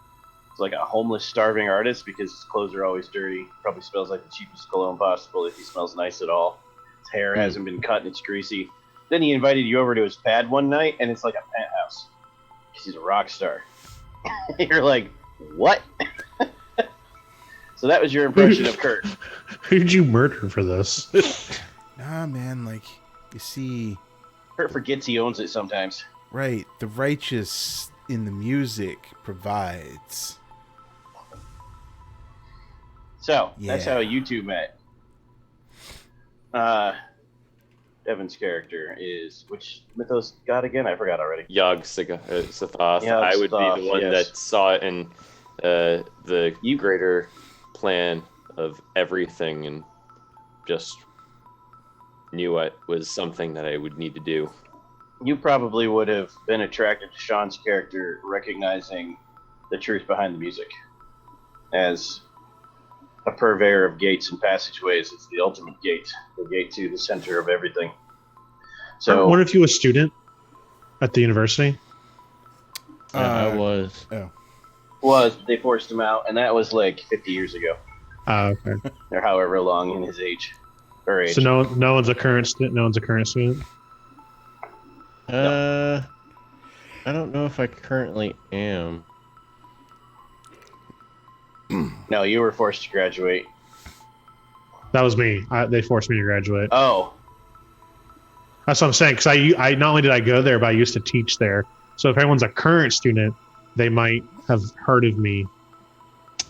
was like a homeless, starving artist because his clothes are always dirty. Probably smells like the cheapest cologne possible if he smells nice at all. His hair hasn't been cut and it's greasy. Then he invited you over to his pad one night, and it's like a penthouse because he's a rock star. You're like, what? So that was your impression of Kurt. Who'd you murder for this? Nah, man. Like, you see, Kurt forgets he owns it sometimes. right? The righteous in the music provides. So that's Yeah. how you two met. Evan's character is which Mythos god again? I forgot already. Yog-Sothoth. Yog I would be Sothoth, the one yes. that saw it in the greater plan of everything and just knew it was something that I would need to do. You probably would have been attracted to Sean's character, recognizing the truth behind the music. As a purveyor of gates and passageways, it's the ultimate gate, the gate to the center of everything. So, Weren't you a student at the university? I was. they forced him out, and that was like 50 years ago, Okay. or however long in his age. Or age. So no one's a current student. No one's a current student. I don't know if I currently am. No, you were forced to graduate. That was me. They forced me to graduate. Oh, That's what I'm saying. Because I not only did I go there, but I used to teach there. So if anyone's a current student, they might have heard of me.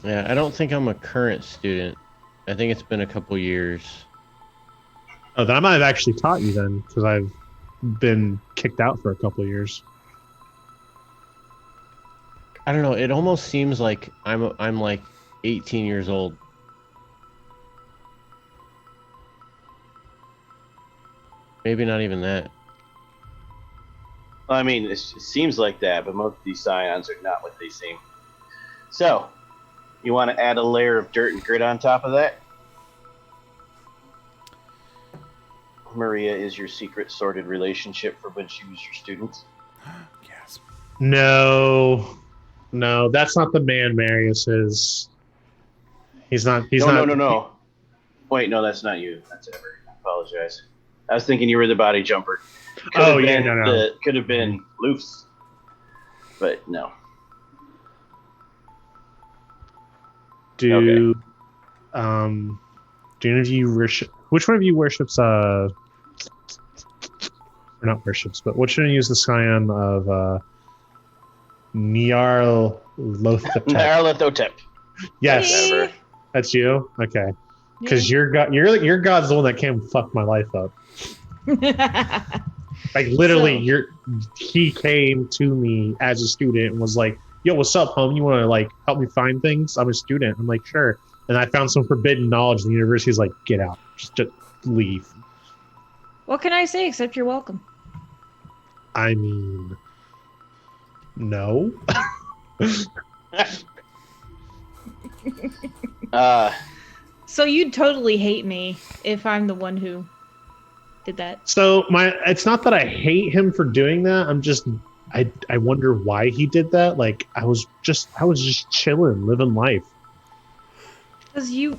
Yeah, I don't think I'm a current student. I think it's been a couple years. Oh, then I might have actually taught you then, because I've been kicked out for a couple of years. I don't know. It almost seems like I'm like 18 years old. Maybe not even that. I mean, it seems like that, but most of these Scions are not what they seem. So, you want to add a layer of dirt and grit on top of that? Maria is your secret sordid relationship for when she was your student. Yes. No, that's not the man Marius is. He's not. He's not. No. Wait, no, that's not you. That's Ever. I apologize. I was thinking you were the body jumper. Oh, yeah, no. Could have been Loofs, but no. Do any of you worship? Which one of you worships? Or not worships, but which one use the Scion of Nyarlathotep? Nyarlathotep. Yes, Ever. that's you. Okay, because your god's the one that came and fucked my life up. Like literally, he came to me as a student and was like, "Yo, what's up, homie? You want to like help me find things? I'm a student." I'm like, "Sure." And I found some forbidden knowledge. And the university's like, "Get out, just leave." What can I say except you're welcome? I mean, no. So you'd totally hate me if I'm the one who did that. So it's not that I hate him for doing that. I'm just I wonder why he did that. Like I was just chilling, living life. Because you,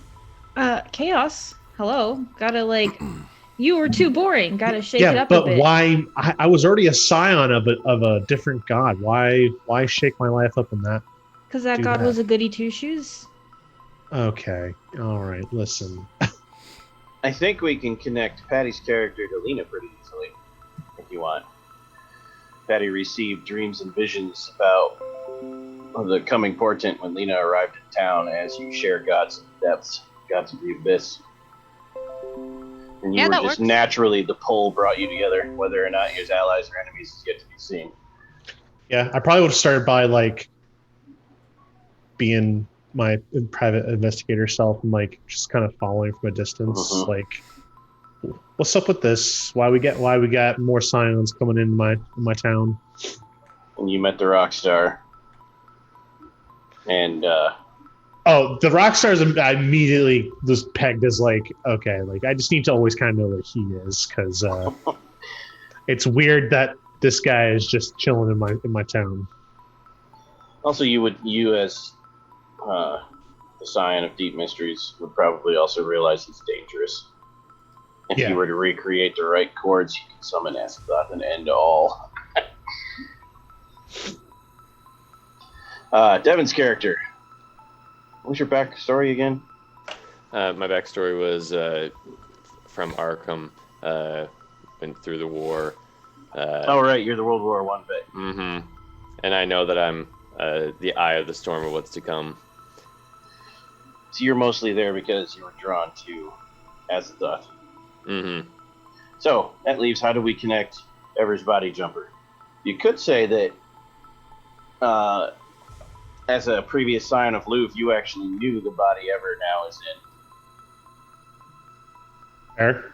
Chaos, hello, gotta like, you were too boring, gotta shake it up a but bit. why? I was already a Scion of a different god. Why shake my life up in that? Because that god was a goody two shoes. Okay, all right. Listen, I think we can connect Patty's character to Lena pretty easily, if you want. Patty received dreams and visions about of the coming portent when Lena arrived in town as you share gods of the depths, gods of the abyss. And you Yeah, were that just works. naturally, the pull brought you together. Whether or not he was allies or enemies is yet to be seen. Yeah, I probably would have started by like being my private investigator self and like just kind of following from a distance. Mhm. Like, what's up with this? Why we got more Scions coming in my town? And you met the rock star. And Oh, the rock stars! I immediately was pegged as like, okay, like I just need to always kind of know what he is because it's weird that this guy is just chilling in my town. also, you as the Scion of Deep Mysteries would probably also realize he's dangerous. If Yeah. you were to recreate the right chords, you could summon Astaroth and end all. Devin's character. What's your backstory again? My backstory was from Arkham. Went through the war. Oh, right, you're the World War I vet. Mm-hmm. And I know that I'm the eye of the storm of what's to come. So you're mostly there because you were drawn to Astaroth. Mm-hmm. So that leaves how do we connect Ever's body jumper? You could say that as a previous Scion of Loof, you actually knew the body Ever now is in. Eric?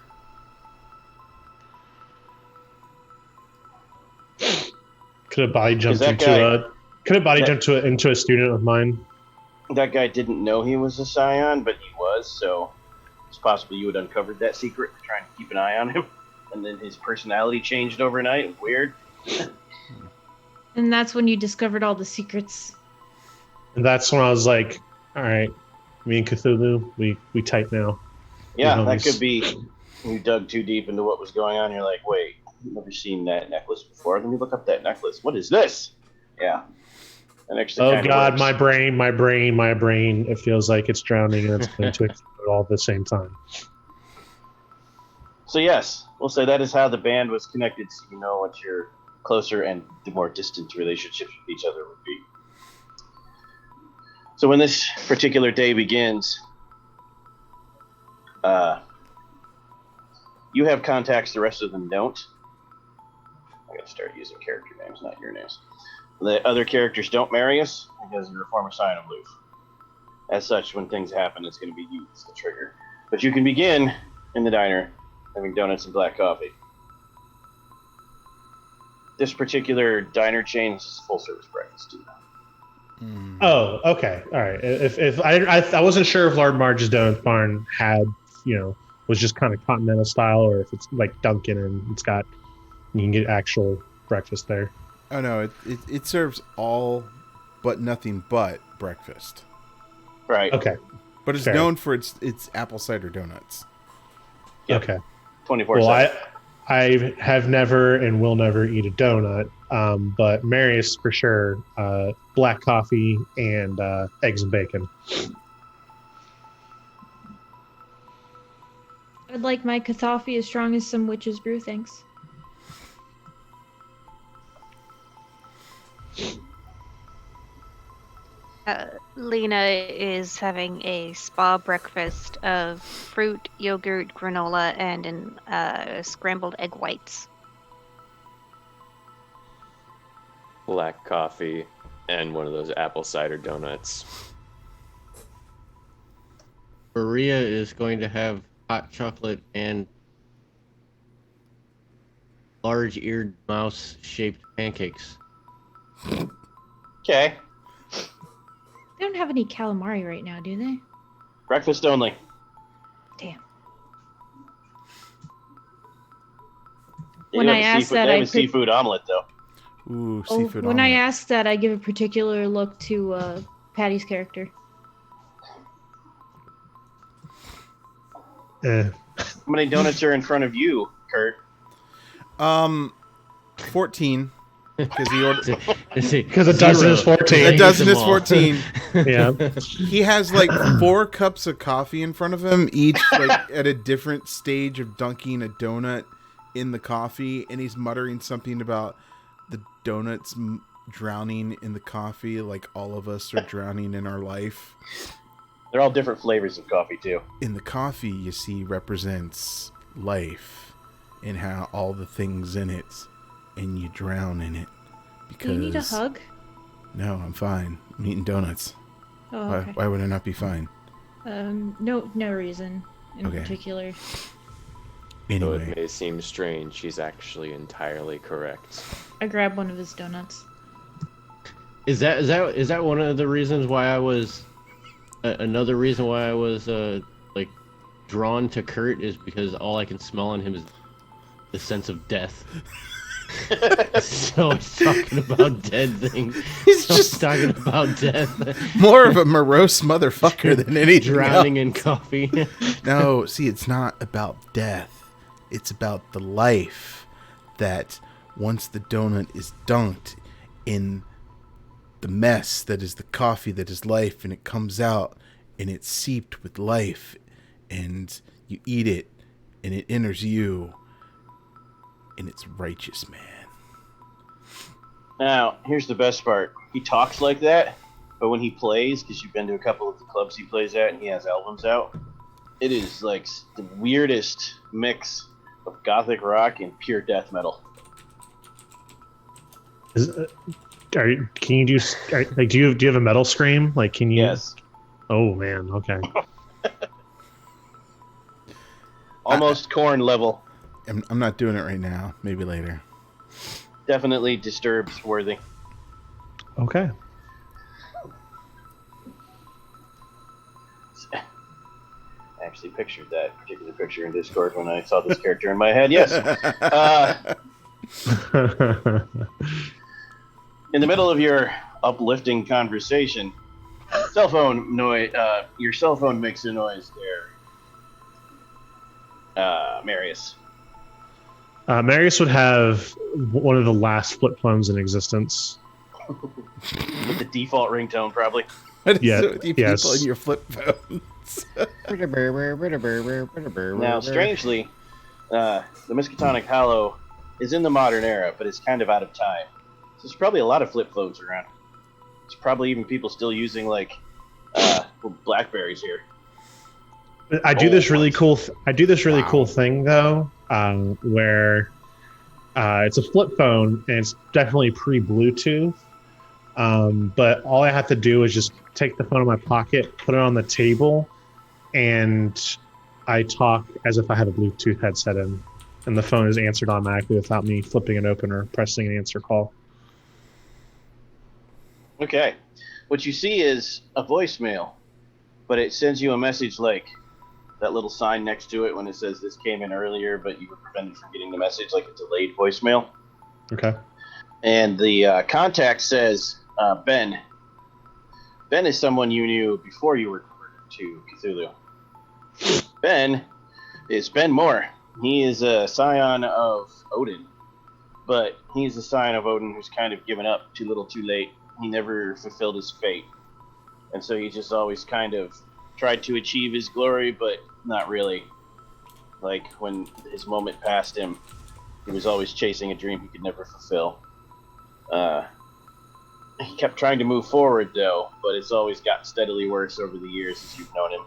Could have body jumped into a student of mine. That guy didn't know he was a Scion, but he was, so it's possible you had uncovered that secret, trying to keep an eye on him, and then his personality changed overnight. Weird. And that's when you discovered all the secrets. And that's when I was like, all right, me and Cthulhu, we tight now. Yeah, that could be you dug too deep into what was going on. You're like, wait, I've never seen that necklace before. Let me look up that necklace. What is this? Yeah. That actually Oh kinda God, works. my brain. It feels like it's drowning and it's going to explode all at the same time. So yes, we'll say that is how the band was connected, so you know what your closer and the more distant relationships with each other would be. So when this particular day begins, you have contacts, the rest of them don't. I gotta start using character names, not your names. The other characters don't marry us because you're a former Scion of Loof. As such, when things happen, it's going to be you that's the trigger. But you can begin in the diner having donuts and black coffee. This particular diner chain is full service breakfast too. Oh, okay, all right. If I wasn't sure if Lord Marge's Donut Barn had, was just kind of continental style, or if it's like Dunkin' and you can get actual breakfast there. Oh no, it serves all but nothing but breakfast. Right. Okay. But it's Fair. known for its apple cider donuts. Yep. Okay. 24/7. Well, I have never and will never eat a donut, but Marius for sure. Black coffee and eggs and bacon. I'd like my coffee as strong as some witch's brew, thanks. Lena is having a spa breakfast of fruit, yogurt, granola, and scrambled egg whites. Black coffee and one of those apple cider donuts. Maria is going to have hot chocolate and large-eared mouse-shaped pancakes. Okay. They don't have any calamari right now, do they? Breakfast only. Damn. They When do I have a asked seafood, that, they have I a seafood omelet though. Ooh, seafood when I omelet. asked that, I give a particular look to Patty's character. Eh. How many donuts are in front of you, Kurt? 14. Because he ordered. Because a dozen is 14. A dozen is 14. Yeah. He has like 4 cups of coffee in front of him, each like at a different stage of dunking a donut in the coffee, and he's muttering something about the donuts drowning in the coffee like all of us are drowning in our life. They're all different flavors of coffee, too. In the coffee, you see, represents life and how all the things in it, and you drown in it. Because Do you need a hug? No, I'm fine. I'm eating donuts. Oh, okay. Why would I not be fine? No reason in Okay. particular. Though Anyway, it may seem strange, she's actually entirely correct. I grabbed one of his donuts. Is that one of the reasons why I was another reason why I was like drawn to Kurt is because all I can smell on him is the sense of death. So he's talking about dead things. He's So just talking about death. more of a morose motherfucker than anything Drowning else. in coffee. No, see, it's not about death. It's about the life that once the donut is dunked in the mess that is the coffee that is life, and it comes out and it's seeped with life, and you eat it and it enters you, and it's righteous, man. Now, here's the best part. He talks like that, but when he plays, because you've been to a couple of the clubs he plays at and he has albums out, it is like the weirdest mix of gothic rock and pure death metal. Can you do like do you have a metal scream? Like, can you? Yes. Oh man. Okay. Almost Korn level. I'm not doing it right now. Maybe later. Definitely Disturbed worthy. Okay. I actually pictured that particular picture in Discord when I saw this character in my head. Yes. In the middle of your uplifting conversation, cell phone noise. Your cell phone makes a noise there. Marius. Marius would have one of the last flip phones in existence. With the default ringtone, probably. What is Yeah, it with you yes. people in your flip phones? Now, strangely, the Miskatonic Hollow is in the modern era, but it's kind of out of time. So there's probably a lot of flip phones around. There's probably even people still using like Blackberries here. I do this really cool thing though, where it's a flip phone and it's definitely pre-Bluetooth. But all I have to do is just take the phone in my pocket, put it on the table, and I talk as if I had a Bluetooth headset in, and the phone is answered automatically without me flipping it open or pressing an answer call. Okay. What you see is a voicemail, but it sends you a message like that little sign next to it when it says this came in earlier, but you were prevented from getting the message, like a delayed voicemail. Okay. And the contact says, Ben. Ben is someone you knew before you were converted to Cthulhu. Ben is Ben Moore. He is a scion of Odin, but he's a scion of Odin who's kind of given up too little too late. He never fulfilled his fate. And so he just always kind of tried to achieve his glory, but not really. Like, when his moment passed him, he was always chasing a dream he could never fulfill. He kept trying to move forward, though, but it's always gotten steadily worse over the years as you've known him.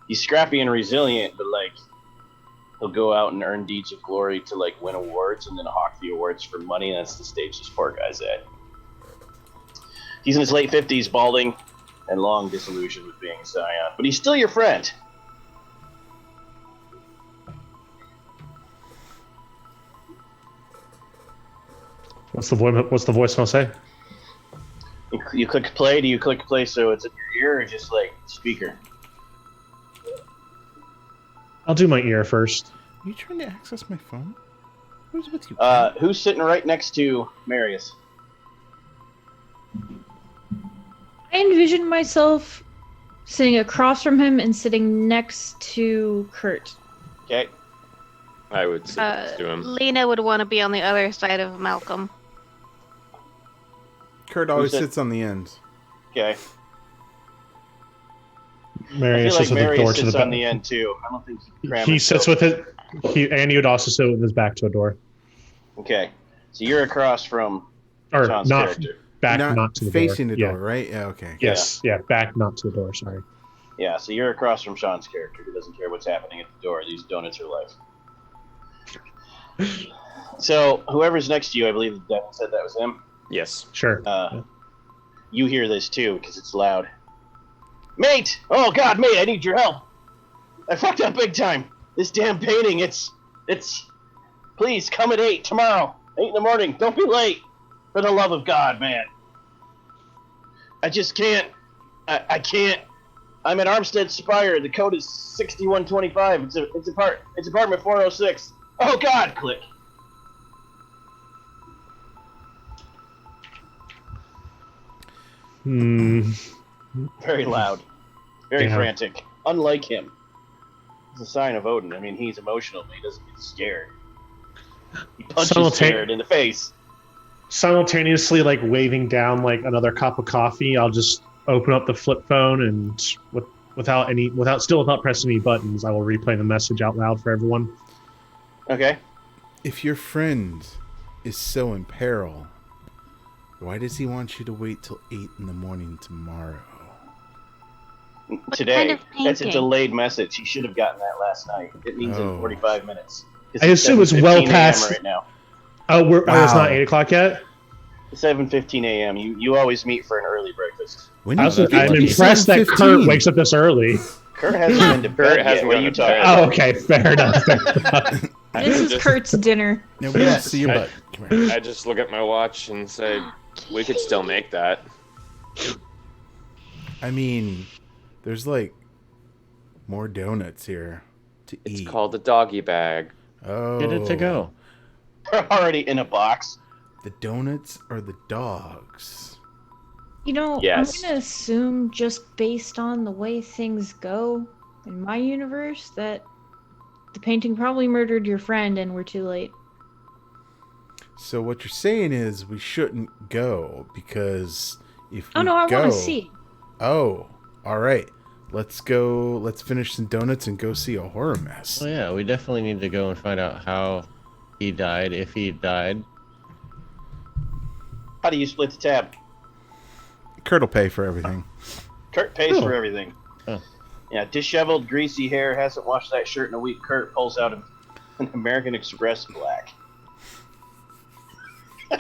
He's scrappy and resilient, but, like, he'll go out and earn deeds of glory to, like, win awards and then hawk the awards for money, and that's the stage this poor guy's at. He's in his late 50s, balding, and long disillusioned with being a scion, but he's still your friend. What's the voicemail say? You click play. Do you click play so it's in your ear or just like speaker? I'll do my ear first. Are you trying to access my phone? Who's with you? Who's sitting right next to Marius? I envision myself sitting across from him and sitting next to Kurt. Okay. I would sit next to him. Lena would want to be on the other side of Malcolm. Kurt always Who's it? sits on the end. Okay. Marius I sits feel like with the door Marius to the sits on back. the end too. I don't think he can cram He himself. sits with it. And he would also sit with his back to a door. Okay. So you're across from Or John's not. character. back not to the facing door. the door, right? Yeah, okay. Yes, yeah, back not to the door. Sorry. Yeah, so you're across from Sean's character who doesn't care what's happening at the door. These donuts are life. So whoever's next to you, I believe Devin said that was him. Yes. Sure. You hear this too because it's loud. Mate! Oh God, mate! I need your help. I fucked up big time. This damn painting. It's. Please come at 8 tomorrow. 8 in the morning. Don't be late. For the love of God, man. I just can't. I can't. I'm at Armstead Spire. The code is 6125. It's apartment 406. Oh God! Click. Very loud. Very frantic. Unlike him. It's a sign of Odin. I mean, he's emotional, but he doesn't get scared. He punches scared in the face. Simultaneously, like waving down like another cup of coffee, I'll just open up the flip phone and without pressing any buttons, I will replay the message out loud for everyone. Okay. If your friend is so in peril, why does he want you to wait till 8 in the morning tomorrow? Today. Kind of That's a painting? delayed message. He should have gotten that last night. It means in 45 minutes. I assume it's well 7:15 past right now. Oh, it's Wow. not 8 o'clock yet? 7:15 a.m. You always meet for an early breakfast. When I'm is it? impressed that 7:15. Kurt wakes up this early. Kurt hasn't been to bed yet. hasn't What are gone you to talking bed. about? Oh, okay, fair enough. Fair enough. This is Kurt's dinner. No, we don't see your I- butt. Come here. I just look at my watch and say, we could still make that. I mean, there's like more donuts here to It's eat. called a doggy bag. Oh, Get it to go. They're already in a box. The donuts are the dogs. You know, Yes. I'm gonna assume just based on the way things go in my universe that the painting probably murdered your friend and we're too late. So what you're saying is we shouldn't go because if we Oh no, I go, want to see. Oh, all right. Let's go. Let's finish some donuts and go see a horror mess. Well, yeah, we definitely need to go and find out how he died, if he died. How do you split the tab? Kurt will pay for everything. Kurt pays for everything. Oh. Yeah, disheveled, greasy hair, hasn't washed that shirt in a week. Kurt pulls out an American Express black.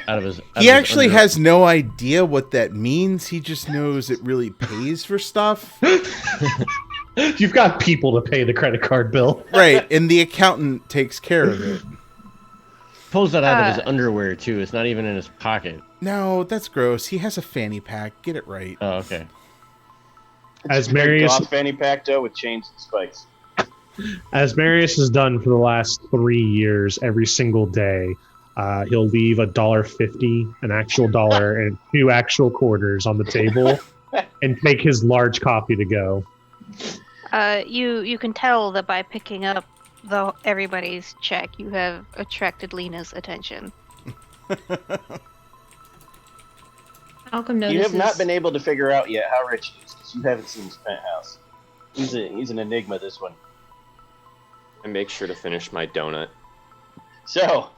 Out of his. He actually has no idea what that means. He just knows it really pays for stuff. You've got people to pay the credit card bill. Right, and the accountant takes care of it. Pulls that out of his underwear too. It's not even in his pocket. No, that's gross. He has a fanny pack. Get it right. Oh, okay. As Big Marius, goth fanny pack though with chains and spikes. as Marius has done for the last 3 years, every single day, he'll leave $1.50, an actual dollar, and 2 actual quarters on the table, and take his large coffee to go. You can tell that by picking up everybody's check, you have attracted Lena's attention. Malcolm You notices. have not been able to figure out yet how rich he is because you haven't seen his penthouse. He's an enigma, this one. And make sure to finish my donut. So,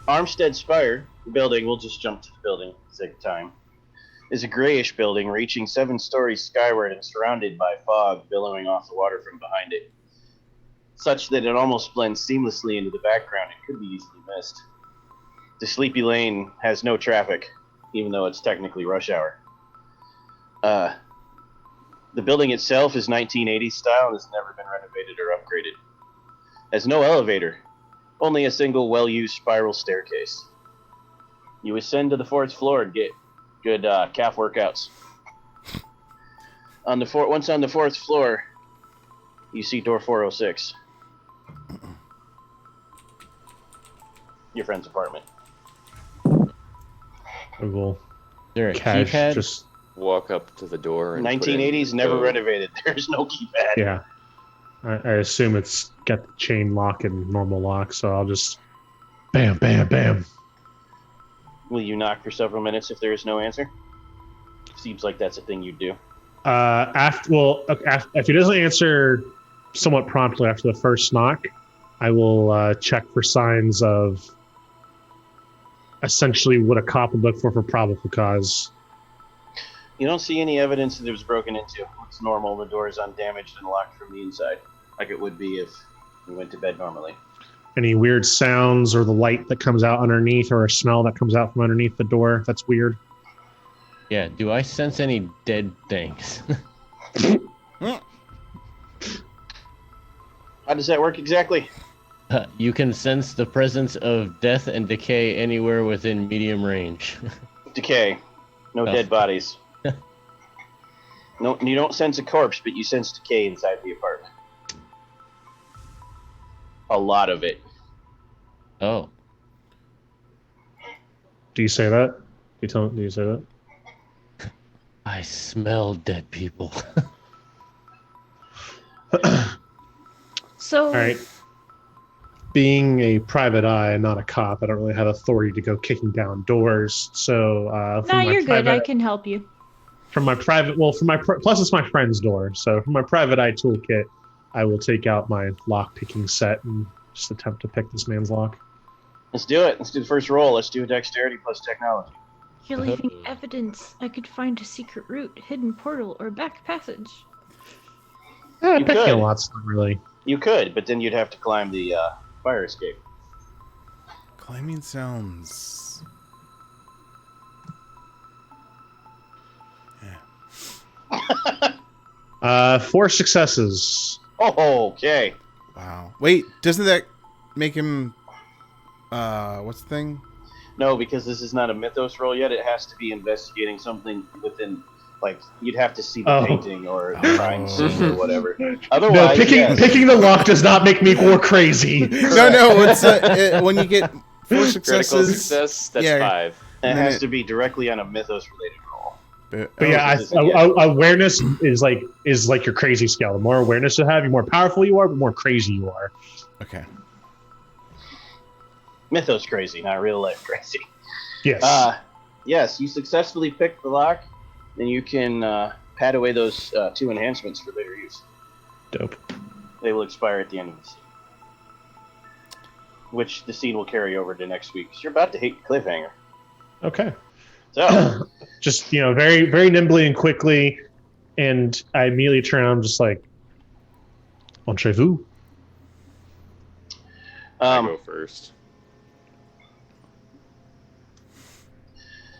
Armstead Spire, the building, we'll just jump to the building for the sake of time, is a grayish building reaching 7 stories skyward and surrounded by fog billowing off the water from behind it, such that it almost blends seamlessly into the background and could be easily missed. The sleepy lane has no traffic, even though it's technically rush hour. The building itself is 1980s style and has never been renovated or upgraded. Has no elevator, only a single well-used spiral staircase. You ascend to the 4th floor and get good calf workouts. Once on the 4th floor, you see door 406. Your friend's apartment. Google Is there a cash, keypad? just Walk up to the door and 1980s, never code. renovated. There's no keypad. yeah. I assume it's got the chain lock and normal lock, so I'll just bam, bam, bam. Will you knock for several minutes if there is no answer? Seems like that's a thing you do. If he doesn't answer somewhat promptly after the first knock, I will check for signs of essentially what a cop would look for probable cause. You don't see any evidence that it was broken into. It's normal. The door is undamaged and locked from the inside, like it would be if you went to bed normally. Any weird sounds or the light that comes out underneath or a smell that comes out from underneath the door? That's weird. Yeah, do I sense any dead things? How does that work exactly? You can sense the presence of death and decay anywhere within medium range. Decay. No dead bodies. No, you don't sense a corpse, but you sense decay inside the apartment. A lot of it. Oh. Do you say that? Do you say that? I smell dead people. So, All right. Being a private eye and not a cop, I don't really have authority to go kicking down doors. So, no, you're good. I can help you. From my private, plus it's my friend's door. So from my private eye toolkit, I will take out my lock picking set and just attempt to pick this man's lock. Let's do it. Let's do the first roll. Let's do a dexterity plus technology. You're leaving evidence. I could find a secret route, hidden portal, or back passage. You Picking could. a lot's not really. You could, but then you'd have to climb the fire escape. Climbing sounds. 4 successes. Oh, okay. Wow. Wait, doesn't that make him? What's the thing? No, because this is not a Mythos roll yet. It has to be investigating something within, like, you'd have to see the painting or the crime scene or whatever. Otherwise, No, picking the lock does not make me more crazy. No. It's when you get 4 successes. Critical success, that's 5. It has to be directly on a Mythos-related roll. But yeah, awareness is like your crazy scale. The more awareness you have, the more powerful you are, the more crazy you are. Okay. Mythos crazy, not real life crazy. Yes. Yes, you successfully picked the lock, then you can pad away those 2 enhancements for later use. Dope. They will expire at the end of the scene, which the scene will carry over to next week. 'Cause you're about to hit cliffhanger. Okay. So, just very, very nimbly and quickly, and I immediately turn around, just like, entrez-vous. I go first.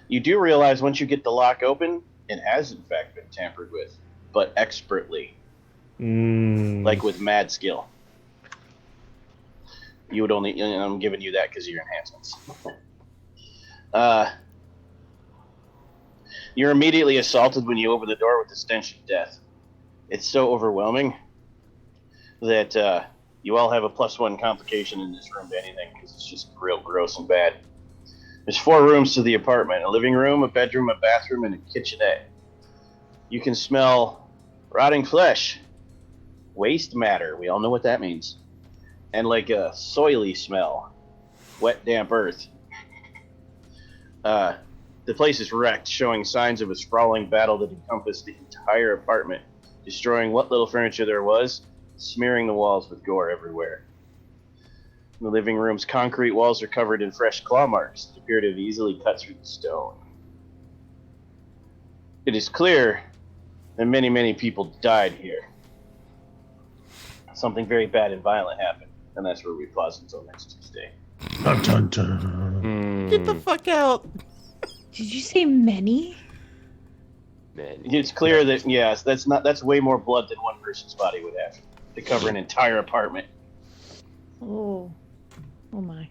You do realize once you get the lock open, it has in fact been tampered with, but expertly, like with mad skill. You would only, I'm giving you that because of your enhancements. You're immediately assaulted when you open the door with the stench of death. It's so overwhelming that you all have a +1 complication in this room to anything because it's just real gross and bad. There's 4 rooms to the apartment: a living room, a bedroom, a bathroom, and a kitchenette. You can smell rotting flesh, waste matter, we all know what that means, and like a soily smell, wet, damp earth. The place is wrecked, showing signs of a sprawling battle that encompassed the entire apartment, destroying what little furniture there was, smearing the walls with gore everywhere. The living room's concrete walls are covered in fresh claw marks that appear to have easily cut through the stone. It is clear that many, many people died here. Something very bad and violent happened, and that's where we pause until next Tuesday. Dun, dun, dun. Get the fuck out. Did you say many? Man. It's clear that, yes, that's way more blood than one person's body would have to cover an entire apartment. Oh my.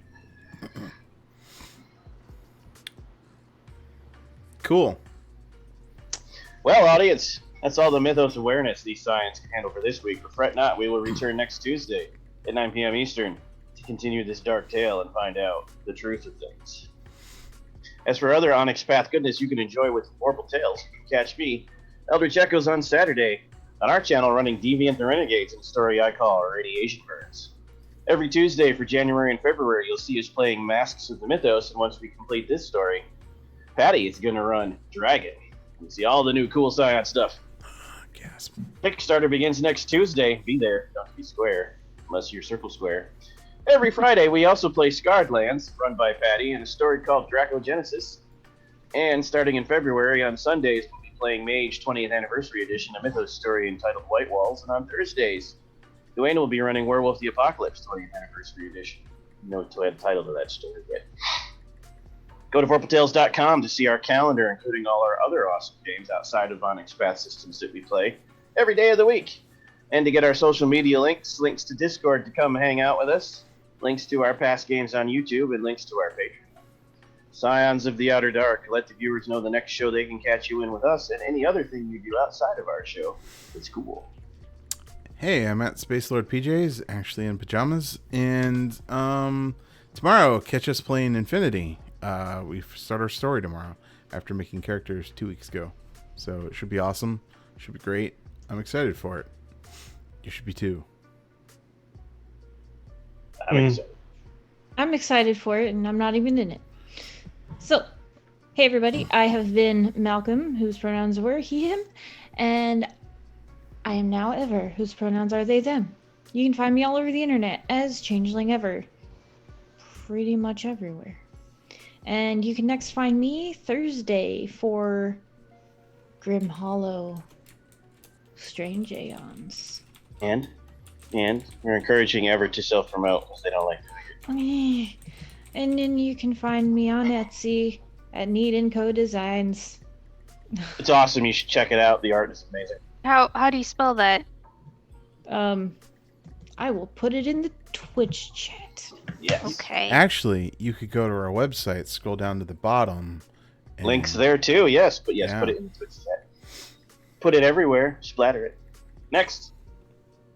Cool. Well, audience, that's all the Mythos awareness these Scions can handle for this week. But fret not, we will return next Tuesday at 9 p.m. Eastern to continue this dark tale and find out the truth of things. As for other Onyx Path goodness you can enjoy with Vorpal Tales, you can catch me, Eldritch Echoes, on Saturday on our channel running Deviant the Renegades in a story I call Radiation Burns. Every Tuesday for January and February, you'll see us playing Masks of the Mythos, and once we complete this story, Patty is going to run Dragon. You see all the new cool Scion stuff. Gasp. Kickstarter begins next Tuesday. Be there. Don't be square, unless you're circle square. Every Friday, we also play Scarred Lands, run by Patty, in a story called Dracogenesis. And starting in February, on Sundays, we'll be playing Mage 20th Anniversary Edition, a Mythos story entitled White Walls. And on Thursdays, Dwayne will be running Werewolf the Apocalypse 20th Anniversary Edition. No title to that story yet. Go to VorpalTales.com to see our calendar, including all our other awesome games outside of Onyx Path systems that we play every day of the week. And to get our social media links to Discord to come hang out with us, links to our past games on YouTube, and links to our Patreon. Scions of the Outer Dark, let the viewers know the next show they can catch you in with us and any other thing you do outside of our show. It's cool. Hey, I'm at Space Lord PJs, actually in pajamas, and tomorrow catch us playing Infinity. We start our story tomorrow after making characters 2 weeks ago, so it should be awesome. Should be great. I'm excited for it. You should be too. I'm excited for it, and I'm not even in it. So, hey everybody, I have been Malcolm, whose pronouns were he, him, and I am now Ever, whose pronouns are they, them. You can find me all over the internet as Changeling Ever. Pretty much everywhere. And you can next find me Thursday for Grim Hollow Strange Aeons. And we're encouraging Ever to self-promote because they don't like doing it. And then you can find me on Etsy at Neat & Co. Designs. It's awesome. You should check it out. The art is amazing. How do you spell that? I will put it in the Twitch chat. Yes. Okay. Actually, you could go to our website, scroll down to the bottom. And Links there too, yes. But yes, Yeah. Put it in the Twitch chat. Put it everywhere. Splatter it. Next.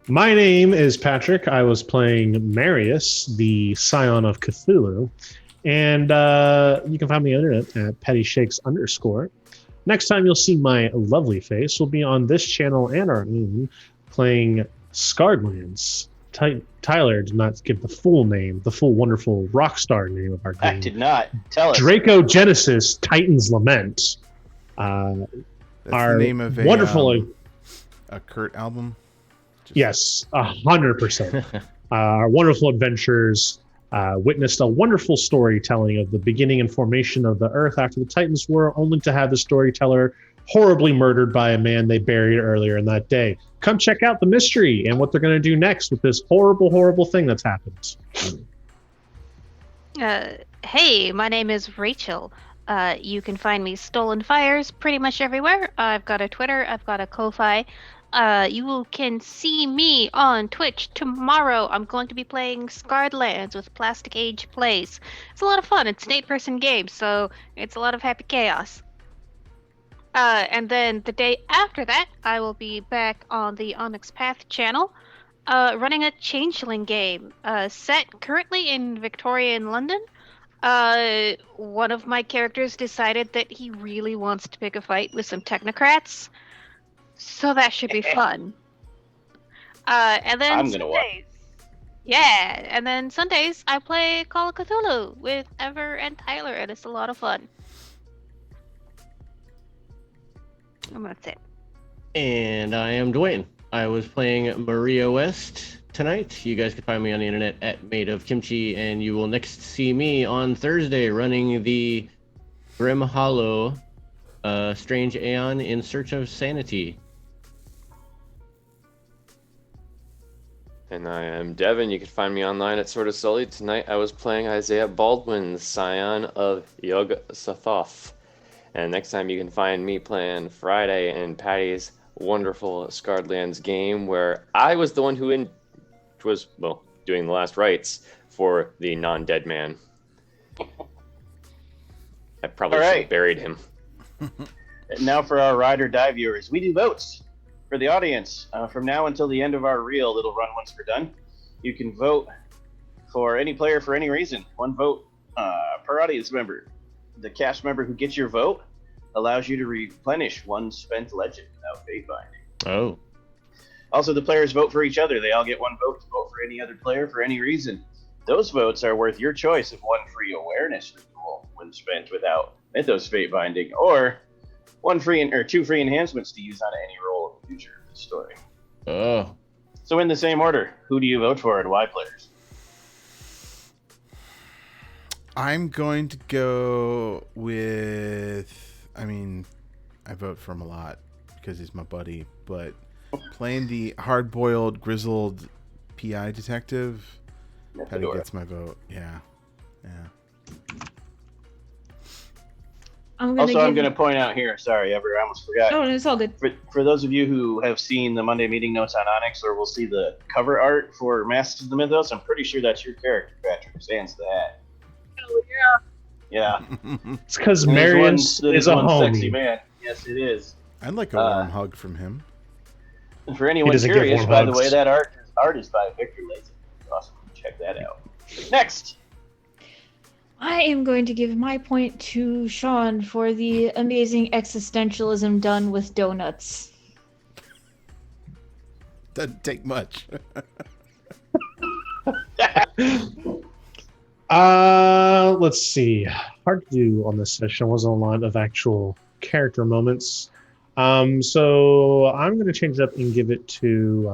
My name is Patrick. I was playing Marius, the Scion of Cthulhu. And you can find me on the internet at pettyshakes_. Next time you'll see my lovely face will be on this channel and our own playing Scarred Lands. Tyler did not give the full name, the full wonderful rock star name of our I game. did not. Tell us. Dracogenesis, Titan's Lament. That's Our the name of wonderful... a Kurt album. Yes, 100%. Our wonderful adventurers witnessed a wonderful storytelling of the beginning and formation of the Earth after the Titans were, only to have the storyteller horribly murdered by a man they buried earlier in that day. Come check out the mystery and what they're going to do next with this horrible, horrible thing that's happened. Hey, my name is Rachel. You can find me Stolen Fires pretty much everywhere. I've got a Twitter, I've got a Ko-Fi. You can see me on Twitch tomorrow. I'm going to be playing Scarred Lands with Plastic Age Plays. It's a lot of fun. It's an 8-person game, so it's a lot of happy chaos. And then the day after that, I will be back on the Onyx Path channel, running a Changeling game, set currently in Victorian London. One of my characters decided that he really wants to pick a fight with some technocrats. So that should be fun. And then I'm gonna watch. Yeah, and then Sundays I play Call of Cthulhu with Ever and Tyler, and it's a lot of fun. And that's it. And I am Dwayne. I was playing Maria West tonight. You guys can find me on the internet at Made of Kimchi, and you will next see me on Thursday running the Grim Hollow Strange Aeon in Search of Sanity. And I am Devin. You can find me online at Sword of Sully. Tonight I was playing Isaiah Baldwin, Scion of Yog-Sothoth. And next time you can find me playing Friday in Patty's wonderful Scarred Lands game, where I was the one who was doing the last rites for the non-dead man. I probably should have buried him. And now for our Ride or Die viewers. We do votes for the audience. From now until the end of our reel, it'll run once we're done. You can vote for any player for any reason. One vote per audience member. The cast member who gets your vote allows you to replenish one spent legend without fate binding. Oh. Also, the players vote for each other. They all get one vote to vote for any other player for any reason. Those votes are worth your choice of one free awareness renewal when spent without Mythos fate binding, or two free enhancements to use on any role in the future of the story. Oh. So in the same order, who do you vote for and why, players? I'm going to go with. I mean, I vote for him a lot because he's my buddy, but playing the hard-boiled, grizzled PI detective, Petty gets my vote. Yeah. I'm Also, I'm going to point out here. Sorry, Ever, I almost forgot. Oh, it's all good. For those of you who have seen the Monday meeting notes on Onyx, or will see the cover art for Masters of the Mythos, I'm pretty sure that's your character, Patrick. Sans the hat. Oh, yeah. Yeah. It's because And there's Marion one- is a one sexy homie. man. Yes, it is. I'd like a warm hug from him. And for anyone doesn't give curious, warm by the hugs. way, that art is by Victor Lacy. Awesome. Check that out. Next. I am going to give my point to Sean for the amazing existentialism done with donuts. Doesn't take much. Let's see. Hard to do on this session. Wasn't a lot of actual character moments. So I'm going to change it up and give it to.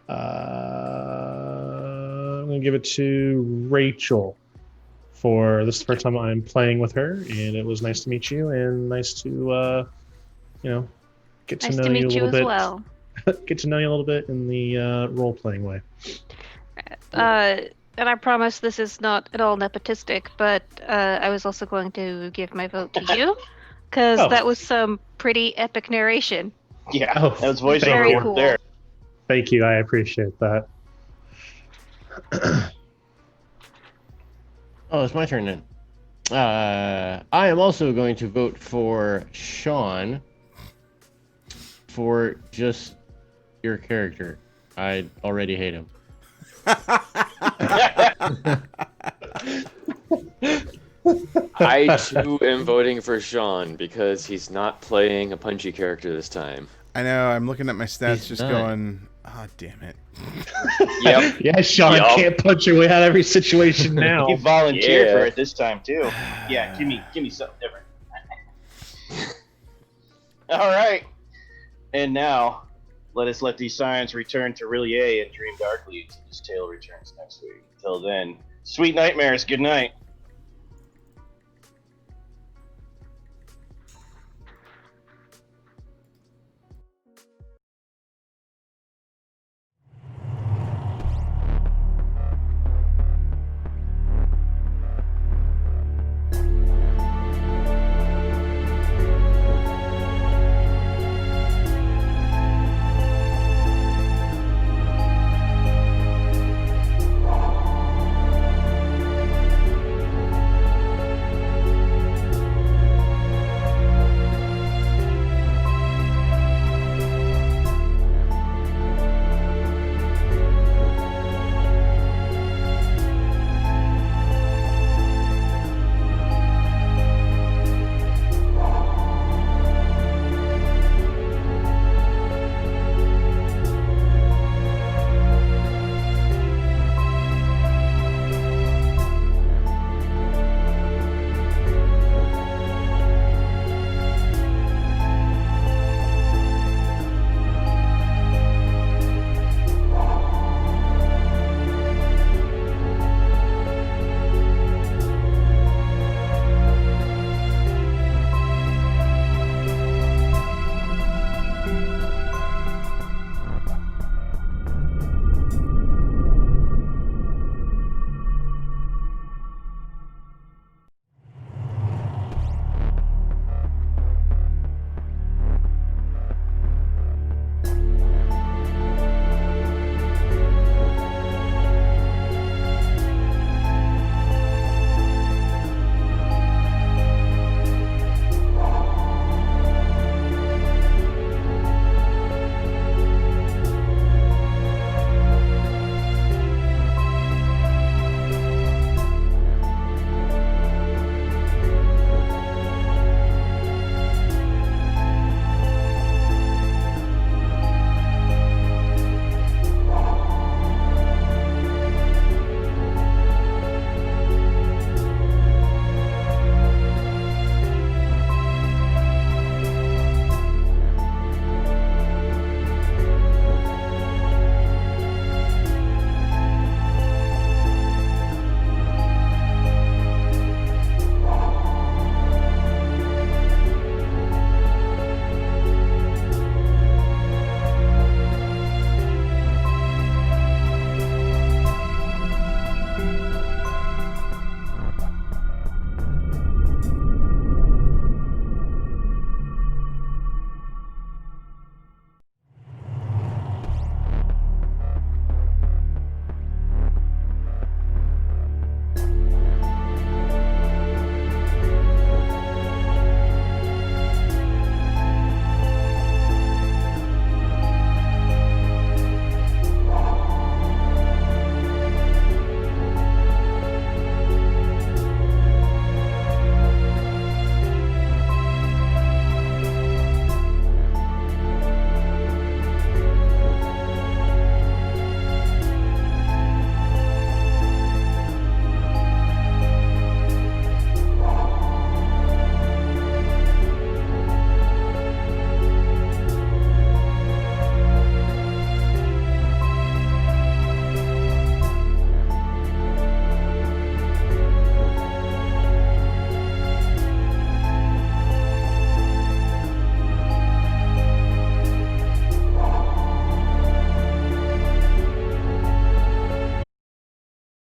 I'm going to give it to Rachel. For this is the first time I'm playing with her, and it was nice to meet you, and nice to, get to Nice know to you a meet you little as bit. well. Get to know you a little bit in the role-playing way. And I promise this is not at all nepotistic, but I was also going to give my vote to you, because Oh. that was some pretty epic narration. Yeah, Oh, that was voiceover very work cool. there. Thank you. I appreciate that. Oh, it's my turn then. I am also going to vote for Sean for just your character. I already hate him. I too am voting for Sean because he's not playing a punchy character this time. I know. I'm looking at my stats, He's just not. going, damn it. Yep. Yeah, Sean Yup. can't punch your way out of every situation now. He volunteered Yeah. for it this time too. Yeah, give me something different. All right, and now let us let these Scions return to Rillier and dream darkly until this tale returns next week. Until then, sweet nightmares. Good night.